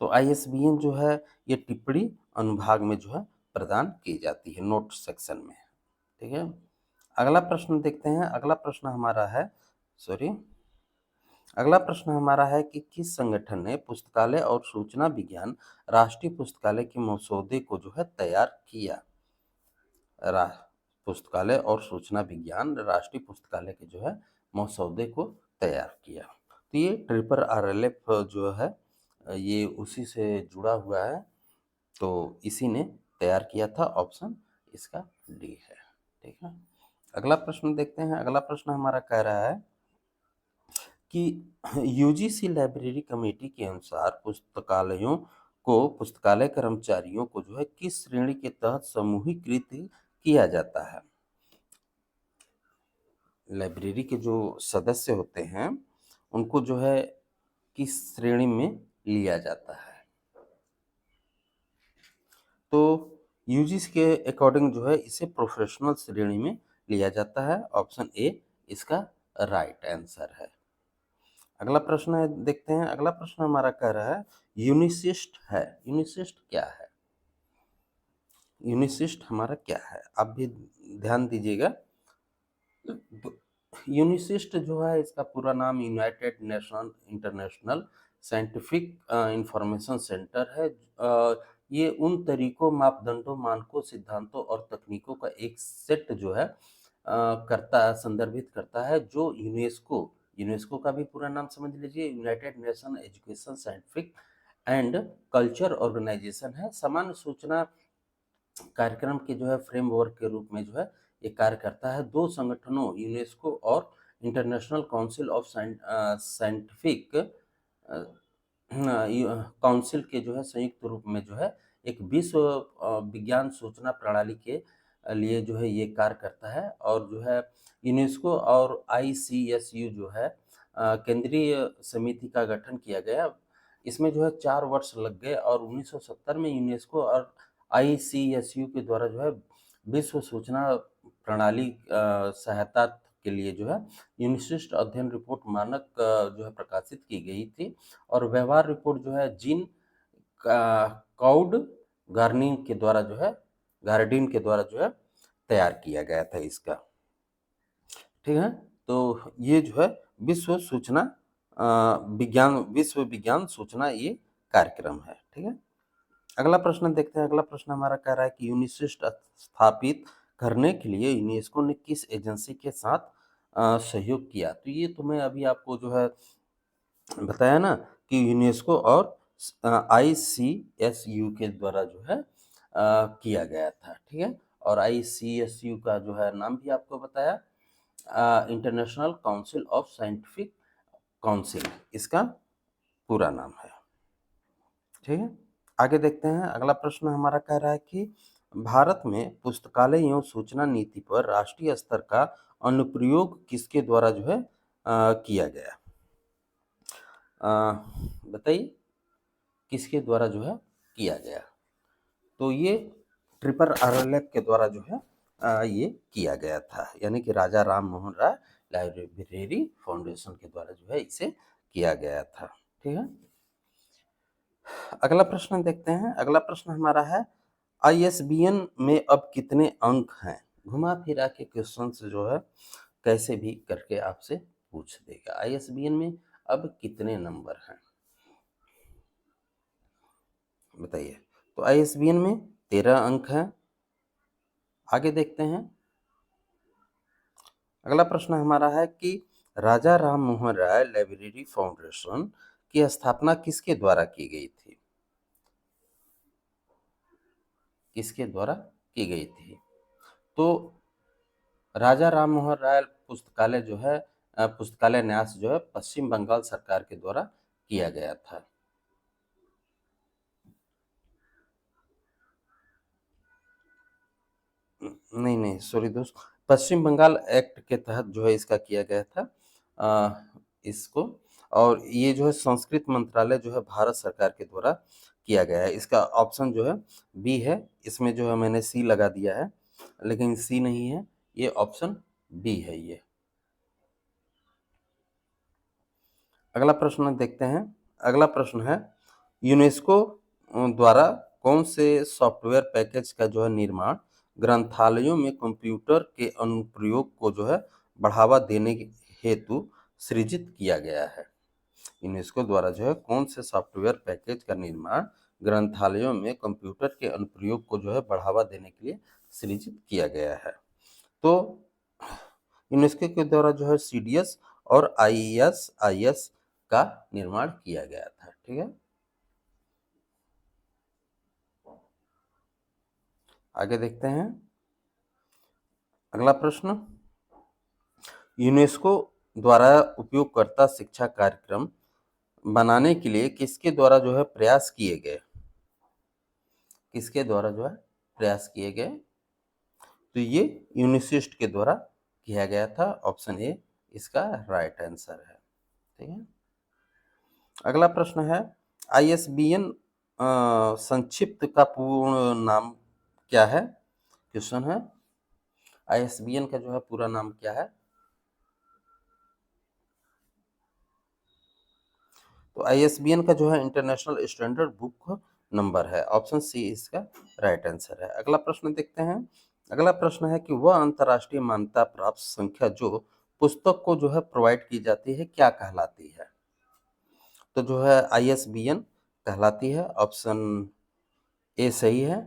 [SPEAKER 1] तो आईएसबीएन जो है ये टिप्पणी अनुभाग में जो है प्रदान की जाती है, नोट सेक्शन में, ठीक है। अगला प्रश्न देखते हैं। अगला प्रश्न हमारा है अगला प्रश्न हमारा है कि किस संगठन ने पुस्तकालय और सूचना विज्ञान राष्ट्रीय पुस्तकालय के मसौदे को जो है तैयार किया। पुस्तकालय और सूचना विज्ञान राष्ट्रीय पुस्तकालय के जो है मसौदे को तैयार किया। तो ये ट्रिपल आरएलएफ जो है ये उसी से जुड़ा हुआ है, तो इसी ने तैयार किया था। ऑप्शन इसका डी है, ठीक है। अगला प्रश्न देखते हैं। अगला प्रश्न हमारा कह रहा है कि यूजीसी लाइब्रेरी कमेटी के अनुसार पुस्तकालयों को, पुस्तकालय कर्मचारियों को जो है किस श्रेणी के तहत समूहीकृत किया जाता है। लाइब्रेरी के जो सदस्य होते हैं उनको जो है किस श्रेणी में लिया जाता है। तो यूजीसी के अकॉर्डिंग जो है इसे प्रोफेशनल श्रेणी में लिया जाता है। ऑप्शन ए इसका राइट आंसर है। अगला प्रश्न है, देखते हैं। अगला प्रश्न हमारा कह रहा है यूनिसिस्ट है। यूनिसिस्ट क्या है? यूनिसिस्ट हमारा क्या है, आप भी ध्यान दीजिएगा। यूनिसिस्ट जो है इसका पूरा नाम United nation international scientific information centre है। ये उन तरीकों, मापदंडों, मानकों, सिद्धांतों और तकनीकों का एक सेट जो है संदर्भित करता है जो यूनेस्को का भी पूरा नाम समझ लीजिए, united nation education scientific and culture organisation है। सामान्य सूचना कार्यक्रम के जो है फ्रेमवर्क के रूप में जो है ये कार्य करता है। दो संगठनों यूनेस्को और international council of scientific council के जो है संयुक्त रूप में जो है एक विश्व विज्ञान सूचना प्रणाली के लिए जो है ये कार्य करता है। और जो है यूनेस्को और आईसीएसयू जो है केंद्रीय समिति का गठन किया गया। इसमें जो है 4 वर्ष लग गए और 1970 में यूनेस्को और आईसीएसयू के द्वारा जो है विश्व सूचना प्रणाली सहायता के लिए जो है यूनिसिस्ट अध्ययन रिपोर्ट मानक जो है प्रकाशित की गई थी। और व्यवहार रिपोर्ट जो है जीन काउड गार्निंग के द्वारा जो है गार्डिन के द्वारा जो है तैयार किया गया था इसका, ठीक है। तो ये जो है विश्व विज्ञान सूचना ये कार्यक्रम है, ठीक है। अगला प्रश्न देखते हैं। अगला प्रश्न हमारा कह रहा है कि यूनिसिस्ट स्थापित करने के लिए यूनेस्को ने किस एजेंसी के साथ सहयोग किया। तो ये तो मैं अभी आपको जो है बताया ना कि यूनेस्को और ICSU के द्वारा जो है किया गया था, ठीक है। और ICSU का जो है नाम भी आपको बताया, international council of scientific council इसका पूरा नाम है, ठीक है। आगे देखते हैं, अगला प्रश्न हमारा कह रहा है कि भारत में पुस्तकालय एवं सूचना नीति पर राष्ट्रीय स्तर का अनुप्रयोग किसके द्वारा जो है किया गया? बताइए किसके द्वारा जो है किया गया? तो ये ट्रिपल आरएलएफ के द्वारा जो है ये किया गया था, यानी कि राजा राम मोहन राय लाइब्रेरी फाउंडेशन के द्वारा जो है इसे किया गया था, ठीक है। अगला प्रश्न देखते हैं, अगला प्रश्न हमारा है ISBN में अब कितने अंक हैं? घुमा फिरा के क्वेश्चन जो है कैसे भी करके आपसे पूछ देगा। ISBN में अब कितने नंबर हैं बताइए? तो ISBN में 13 अंक हैं। आगे देखते हैं, अगला प्रश्न हमारा है कि राजा राम मोहन राय लाइब्रेरी फाउंडेशन की स्थापना किसके द्वारा की गई थी? किसके द्वारा की गई थी? तो राजा राम मोहन राय पुस्तकालय जो है पुस्तकालय न्यास जो है पश्चिम बंगाल सरकार के द्वारा किया गया था। नहीं सॉरी दोस्त, पश्चिम बंगाल एक्ट के तहत जो है इसका किया गया था इसको। और ये जो है संस्कृत मंत्रालय जो है भारत सरकार के द्वारा किया गया है। इसका ऑप्शन जो है बी है, इसमें जो है मैंने सी लगा दिया है, लेकिन सी नहीं है, ये ऑप्शन बी है ये। अगला प्रश्न देखते हैं, अगला प्रश्न है यूनेस्को द्वारा कौन से सॉफ्टवेयर पैकेज का जो है निर्माण ग्रंथालयों में कंप्यूटर के अनुप्रयोग को जो है बढ़ावा देने हेतु सृजित किया गया है? यूनेस्को द्वारा जो है कौन से सॉफ्टवेयर पैकेज का निर्माण ग्रंथालयों में कंप्यूटर के अनुप्रयोग को जो है बढ़ावा देने के लिए सृजित किया गया है? तो यूनेस्को के द्वारा जो है CDS और ISIS का निर्माण किया गया था, ठीक है। आगे देखते हैं, अगला प्रश्न यूनेस्को द्वारा उपयोगकर्ता शिक्षा कार्यक्रम बनाने के लिए किसके द्वारा जो है प्रयास किए गए? किसके द्वारा जो है प्रयास किए गए? तो ये यूनिसिस्ट के द्वारा किया गया था। ऑप्शन ए इसका राइट आंसर है, ठीक है। अगला प्रश्न है ISBN संक्षिप्त का पूर्ण नाम क्या है? क्वेश्चन है ISBN का जो है पूरा नाम क्या है? तो ISBN का जो है इंटरनेशनल स्टैंडर्ड बुक नंबर है। ऑप्शन सी इसका राइट आंसर है। अगला प्रश्न देखते हैं, अगला प्रश्न है कि वह अंतर्राष्ट्रीय मान्यता प्राप्त संख्या जो पुस्तक को जो है प्रोवाइड की जाती है क्या कहलाती है? तो जो है ISBN कहलाती है। ऑप्शन ए सही है।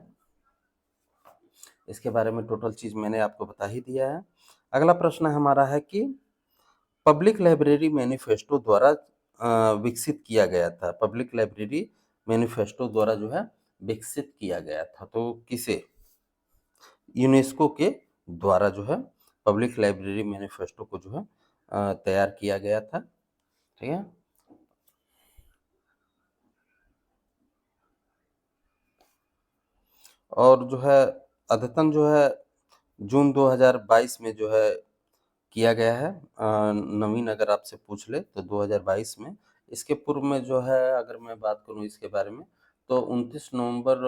[SPEAKER 1] इसके बारे में टोटल चीज मैंने आपको बता ही दिया है। अगला प्रश्न हमारा है कि पब्लिक लाइब्रेरी मैनिफेस्टो द्वारा विकसित किया गया था। पब्लिक लाइब्रेरी मैनिफेस्टो द्वारा जो है विकसित किया गया था, तो किसे? यूनेस्को के द्वारा जो है पब्लिक लाइब्रेरी मैनिफेस्टो को जो है तैयार किया गया था, ठीक है। और जो है अद्यतन जो है जून 2022 में जो है किया गया है। नवीन अगर आपसे पूछ ले तो 2022 में। इसके पूर्व में जो है अगर मैं बात करूं इसके बारे में तो 29 नवंबर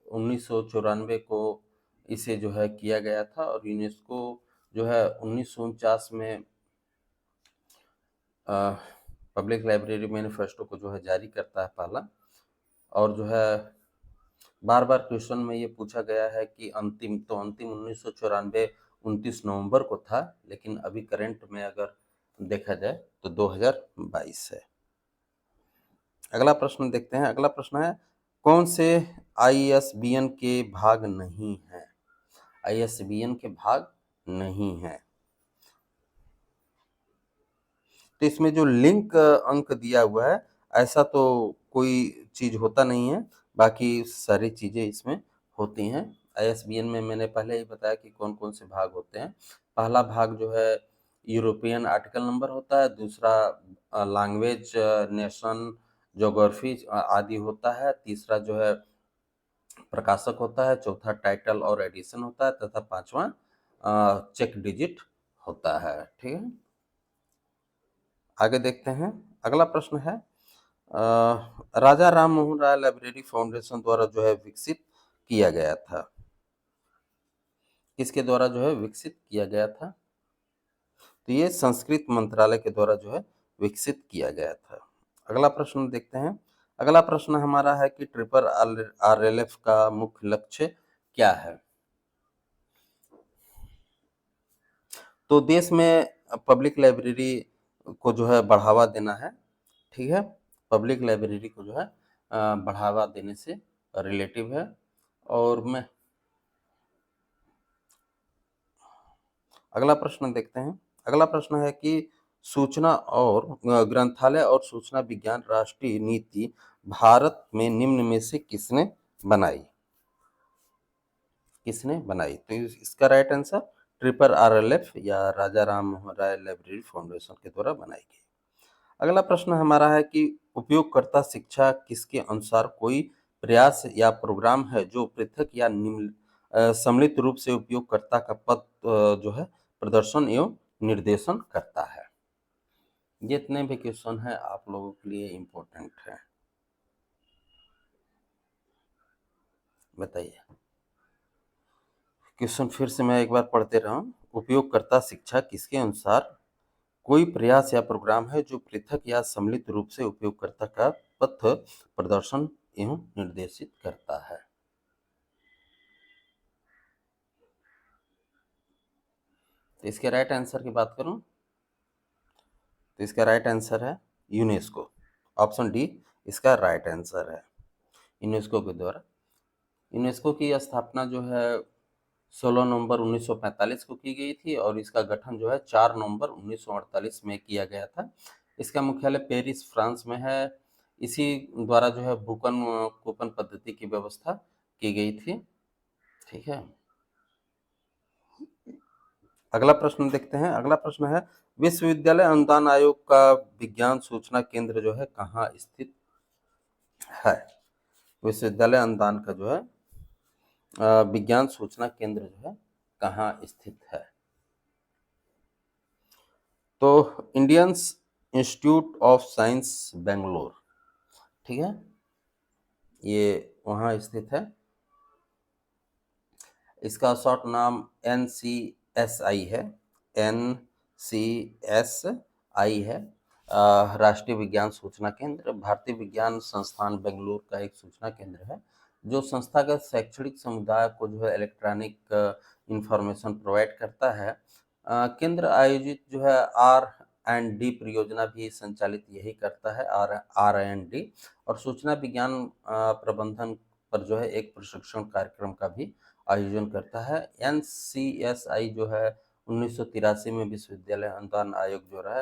[SPEAKER 1] 1994 को इसे जो है किया गया था। और यूनेस्को जो है 1949 में पब्लिक लाइब्रेरी मैनिफेस्टो को जो है जारी करता है पहला। और जो है बार बार क्वेश्चन में ये पूछा गया है कि अंतिम 1994 29 नवंबर को था, लेकिन अभी करंट में अगर देखा जाए तो 2022 है। अगला प्रश्न देखते हैं, अगला प्रश्न है कौन से ISBN के भाग नहीं है? ISBN के भाग नहीं है। तो इसमें जो लिंक अंक दिया हुआ है ऐसा तो कोई चीज़ होता नहीं है, बाकी सारी चीज़ें इसमें होती हैं। आईएसबीएन में मैंने पहले ही बताया कि कौन-कौन से भाग होते हैं। पहला भाग जो है यूरोपियन आर्टिकल नंबर होता है, दूसरा लैंग्वेज, नेशन, ज्योग्राफी आदि होता है, तीसरा जो है प्रकाशक होता है, चौथा टाइटल और एडिशन होता है तथा पाँचवाँ चेक डिजिट होता है। ठीक है? आगे देखते हैं। अगला प्रश्न है राजा राम मोहन राय लाइब्रेरी फाउंडेशन द्वारा जो है विकसित किया गया था। किसके द्वारा जो है विकसित किया गया था? तो ये संस्कृत मंत्रालय के द्वारा जो है विकसित किया गया था। अगला प्रश्न देखते हैं। अगला प्रश्न हमारा है कि ट्रिपल आरएलएफ का मुख्य लक्ष्य क्या है? तो देश में पब्लिक लाइब्रेरी को जो है बढ़ावा देना है। ठीक है? पब्लिक लाइब्रेरी को जो है बढ़ावा देने से रिलेटिव है। और मैं अगला प्रश्न देखते हैं। अगला प्रश्न है कि सूचना और ग्रंथालय और सूचना विज्ञान राष्ट्रीय नीति भारत में निम्न में से किसने बनाई? किसने बनाई? तो इसका राइट आंसर ट्रिपल आरएलएफ या राजा राम मोहन राय लाइब्रेरी फाउंडेशन के द्वारा बनाई गई। अगला प्रश्न हमारा है कि उपयोगकर्ता शिक्षा किसके अनुसार कोई प्रयास या प्रोग्राम है जो पृथक या सम्मिलित रूप से उपयोगकर्ता का पद जो है प्रदर्शन एवं निर्देशन करता है। जितने भी क्वेश्चन हैं आप लोगों के लिए इम्पोर्टेंट है। बताइए। क्वेश्चन फिर से मैं एक बार पढ़ते रहा हूँ। उपयोगकर्ता शिक्षा किसके अनुसार कोई प्रयास या प्रोग्राम है जो पृथक या सम्मिलित रूप से उपयोगकर्ता का पथ प्रदर्शन एवं निर्देशित करता है। तो इसके राइट आंसर की बात करूं तो इसका राइट आंसर है यूनेस्को। ऑप्शन डी इसका राइट आंसर है। यूनेस्को के द्वारा यूनेस्को की स्थापना जो है 16 नवंबर 1945 को की गई थी और इसका गठन जो है 4 नवंबर 1948 में किया गया था। इसका मुख्यालय पेरिस, फ्रांस में है। इसी द्वारा जो है भूकन कूपन पद्धति की व्यवस्था की गई थी। ठीक है? अगला प्रश्न देखते हैं। अगला प्रश्न है विश्वविद्यालय अनुदान आयोग का विज्ञान सूचना केंद्र जो है कहाँ स्थित है? विश्वविद्यालय अनुदान का जो है विज्ञान सूचना केंद्र जो है कहाँ स्थित है? तो Indians institute of science Bangalore. ठीक है? ये वहाँ स्थित है। इसका शॉर्ट नाम NCSI है। NCSI है। राष्ट्रीय विज्ञान सूचना केंद्र भारतीय विज्ञान संस्थान बेंगलुरु का एक सूचना केंद्र है जो संस्थागत शैक्षणिक समुदाय को जो है इलेक्ट्रॉनिक इंफॉर्मेशन प्रोवाइड करता है। केंद्र आयोजित जो है R&D परियोजना भी संचालित यही करता है। R&D और सूचना विज्ञान प्रबंधन पर जो है एक प्रशिक्षण कार्यक्रम का भी आयोजन करता है। NCSI जो है 1983 में विश्वविद्यालय अनुदान आयोग जो रहा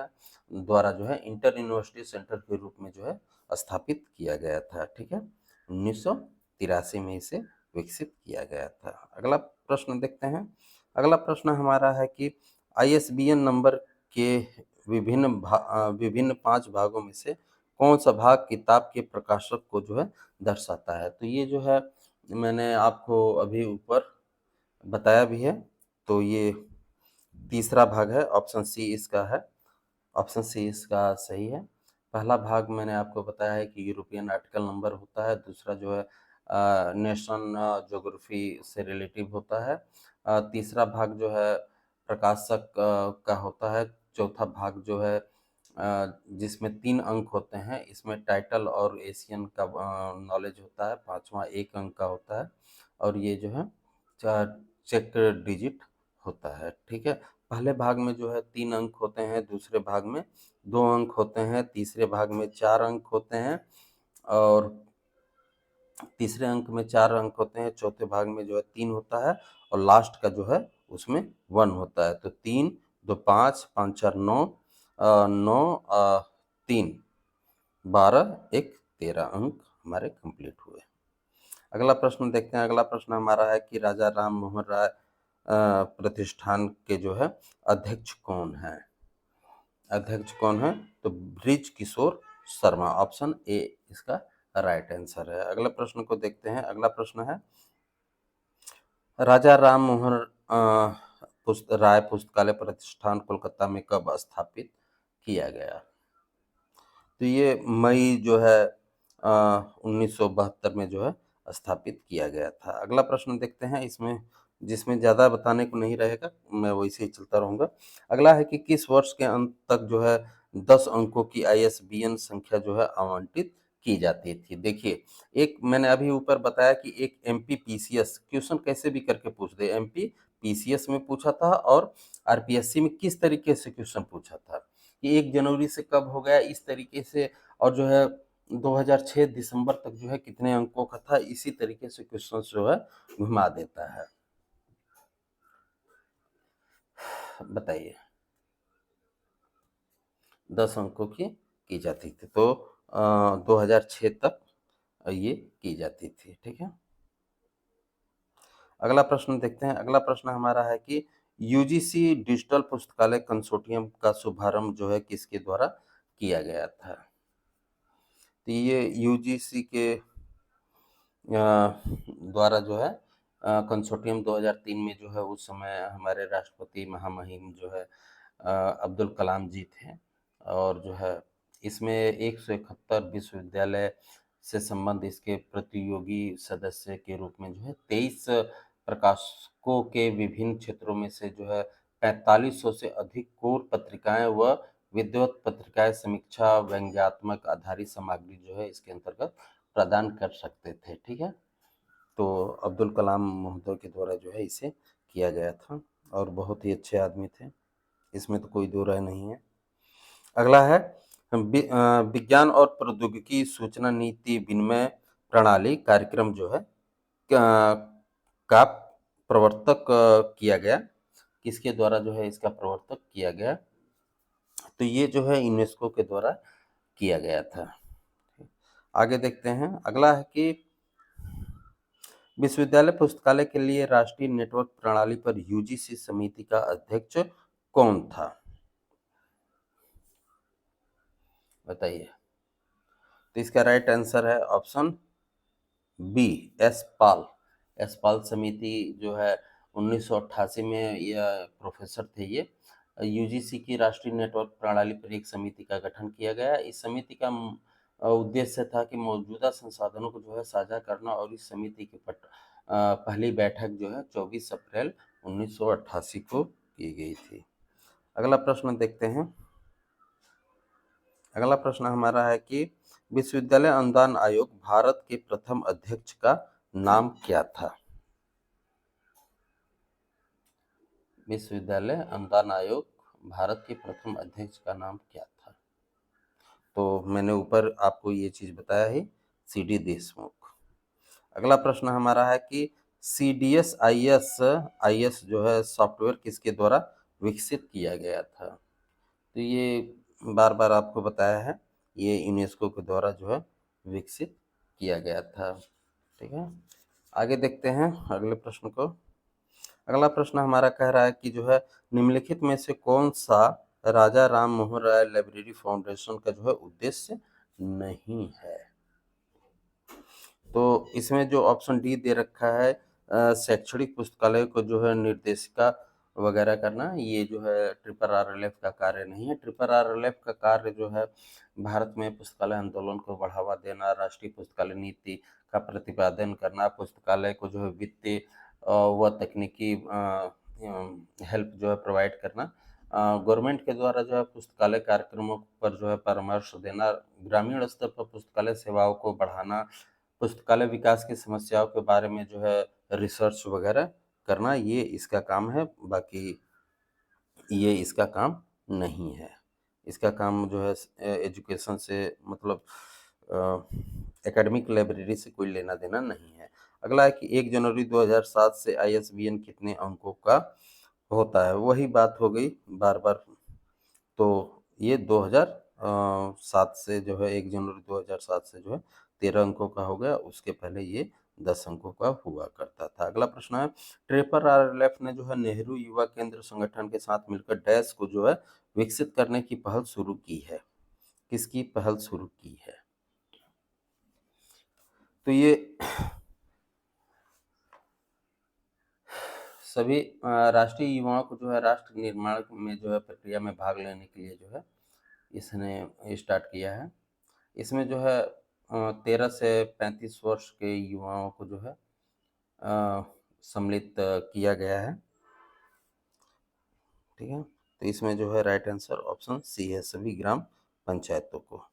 [SPEAKER 1] द्वारा जो है इंटर यूनिवर्सिटी सेंटर के रूप में जो है स्थापित किया गया था। ठीक है? 1983 में इसे विकसित किया गया था। अगला प्रश्न देखते हैं। अगला प्रश्न हमारा है कि ISBN नंबर के विभिन्न 5 भागों में से कौन सा भाग किताब के प्रकाशक को जो है दर्शाता है? तो ये जो है मैंने आपको अभी ऊपर बताया भी है। तो ये तीसरा भाग है। ऑप्शन सी इसका है। ऑप्शन सी इसका सही है। पहला भाग मैंने आपको बताया है कि यूरोपियन आर्टिकल नंबर होता है। दूसरा जो है नेशन ज्योग्राफी से रिलेटिव होता है। तीसरा भाग जो है प्रकाशक का होता है। चौथा भाग जो है जिसमें 3 अंक होते हैं, इसमें टाइटल और एशियन का नॉलेज होता है। पांचवा 1 अंक का होता है और ये जो है चेक डिजिट होता है। ठीक है? पहले भाग में जो है 3 अंक होते हैं, दूसरे भाग में 2 अंक होते हैं, तीसरे भाग में 4 अंक होते हैं और तीसरे अंक में 4 अंक होते हैं, चौथे भाग में जो है 3 होता है और लास्ट का जो है उसमें 1 होता है। तो 3 2 5 5 4 9 9 3 12 1 13 अंक हमारे कंप्लीट हुए। अगला प्रश्न देखते हैं। अगला प्रश्न हमारा है कि राजा राम मोहन राय प्रतिष्ठान के जो है अध्यक्ष कौन है? अध्यक्ष कौन है? तो ब्रिज किशोर शर्मा, ऑप्शन ए इसका राइट आंसर है। अगले प्रश्न को देखते हैं। अगला प्रश्न है राजा राम मोहन राय पुस्तकालय प्रतिष्ठान कोलकाता में कब स्थापित किया गया? तो ये मई जो है 1972 में जो है स्थापित किया गया था। अगला प्रश्न देखते हैं। इसमें जिसमें ज़्यादा बताने को नहीं रहेगा, मैं वैसे ही चलता रहूँगा। अगला है कि किस वर्ष के अंत तक जो है 10 अंकों की ISBN संख्या जो है आवंटित की जाती थी? देखिए, एक मैंने अभी ऊपर बताया कि एक MPPCS क्वेश्चन कैसे भी करके पूछ दे। MPPCS में पूछा था और RPSC में किस तरीके से क्वेश्चन पूछा था कि 1 जनवरी से कब हो गया, इस तरीके से, और जो है 2006 दिसंबर तक जो है कितने अंकों का था, इसी तरीके से क्वेश्चन जो है घुमा देता है। बताइए। 10 अंकों की जाती थी, तो 2006 तक ये की जाती थी। ठीक है। अगला प्रश्न देखते हैं। अगला प्रश्न हमारा है कि UGC डिजिटल पुस्तकालय कंसोर्टियम का शुभारंभ जो है किसके द्वारा किया गया था? तो ये UGC के द्वारा जो है कंसोर्टियम 2003 में जो है उस समय हमारे राष्ट्रपति महामहिम जो है अब्दुल कलाम जी थे, और जो है इसमें 171 विश्वविद्यालय से संबंध इसके प्रतियोगी सदस्य के रूप में जो है 23 प्रकाशकों के विभिन्न क्षेत्रों में से जो है 4500 से अधिक कोर पत्रिकाएं व विद्वत पत्रिकाएं समीक्षा व्यंग्यात्मक आधारित सामग्री जो है इसके अंतर्गत प्रदान कर सकते थे। ठीक है। तो अब्दुल कलाम महोदय के द्वारा जो है इसे किया गया था, और बहुत ही अच्छे आदमी थे, इसमें तो कोई दो राय नहीं है। अगला है विज्ञान और प्रौद्योगिकी सूचना नीति विनिमय प्रणाली कार्यक्रम जो है का प्रवर्तक किया गया, किसके द्वारा जो है इसका प्रवर्तक किया गया? तो ये जो है यूनेस्को के द्वारा किया गया था। आगे देखते हैं। अगला है कि विश्वविद्यालय पुस्तकालय के लिए राष्ट्रीय नेटवर्क प्रणाली पर UGC समिति का अध्यक्ष कौन था? बताइए। तो इसका राइट आंसर है ऑप्शन बी, एस पाल। एस पाल समिति जो है 1988 में यह प्रोफेसर थे। ये UGC की राष्ट्रीय नेटवर्क प्रणाली पर एक समिति का गठन किया गया। इस समिति का उद्देश्य था कि मौजूदा संसाधनों को जो है साझा करना, और इस समिति की पहली बैठक जो है 24 अप्रैल 1988 को की गई थी। अगला प्रश्न देखते हैं। अगला प्रश्न हमारा है कि विश्वविद्यालय अनुदान आयोग भारत के प्रथम अध्यक्ष का नाम क्या था? विश्वविद्यालय अनुदान आयोग भारत के प्रथम अध्यक्ष का नाम क्या था? तो मैंने ऊपर आपको ये चीज बताया है, CD देशमुख। अगला प्रश्न हमारा है कि CDS IS जो है सॉफ्टवेयर किसके द्वारा विकसित किया गया था? तो ये बार बार आपको बताया है, ये यूनेस्को के द्वारा जो है विकसित किया गया था। ठीक है। आगे देखते हैं अगले प्रश्न को। अगला प्रश्न हमारा कह रहा है कि जो है निम्नलिखित में से कौन सा राजा राम मोहन राय लाइब्रेरी फाउंडेशन का जो है उद्देश्य नहीं है? तो इसमें जो ऑप्शन डी दे रखा है शैक्षणिक पुस्तकालय को जो है निर्देशिका वगैरह करना, ये जो है RRLF का कार्य नहीं है। RRLF का कार्य जो है भारत में पुस्तकालय आंदोलन को बढ़ावा देना, राष्ट्रीय पुस्तकालय नीति का प्रतिपादन करना, पुस्तकालय को जो है वित्तीय व तकनीकी हेल्प जो है प्रोवाइड करना, गवर्नमेंट के द्वारा जो है पुस्तकालय कार्यक्रमों पर जो है परामर्श देना, ग्रामीण स्तर पर पुस्तकालय सेवाओं को बढ़ाना, पुस्तकालय विकास की समस्याओं के बारे में जो है रिसर्च वगैरह करना, ये इसका काम है। बाकी ये इसका काम नहीं है। इसका काम जो है एजुकेशन से मतलब एकेडमिक लाइब्रेरी से कोई लेना देना नहीं है। अगला है कि 1 जनवरी 2007 से ISBN कितने अंकों का होता है? वही बात हो गई बार बार, तो ये 2000 2007 से जो है 1 जनवरी 2007 से जो है 13 अंकों का हो गया, उसके पहले ये 10 अंकों का हुआ करता था। अगला प्रश्न है, ट्रेपर आरएलएफ ने जो है नेहरू युवा केंद्र संगठन के साथ मिलकर डैश को जो है विकसित करने की पहल शुरू की है। किसकी पहल शुरू की है? तो ये सभी राष्ट्रीय युवाओं को जो है राष्ट्र निर्माण में जो है प्रक्रिया में भाग लेने के लिए जो है इसने स्टार्ट किया है। इसमें जो है 13 से 35 वर्ष के युवाओं को जो है सम्मिलित किया गया है। ठीक है, तो इसमें जो है राइट आंसर ऑप्शन सी है, सभी ग्राम पंचायतों को।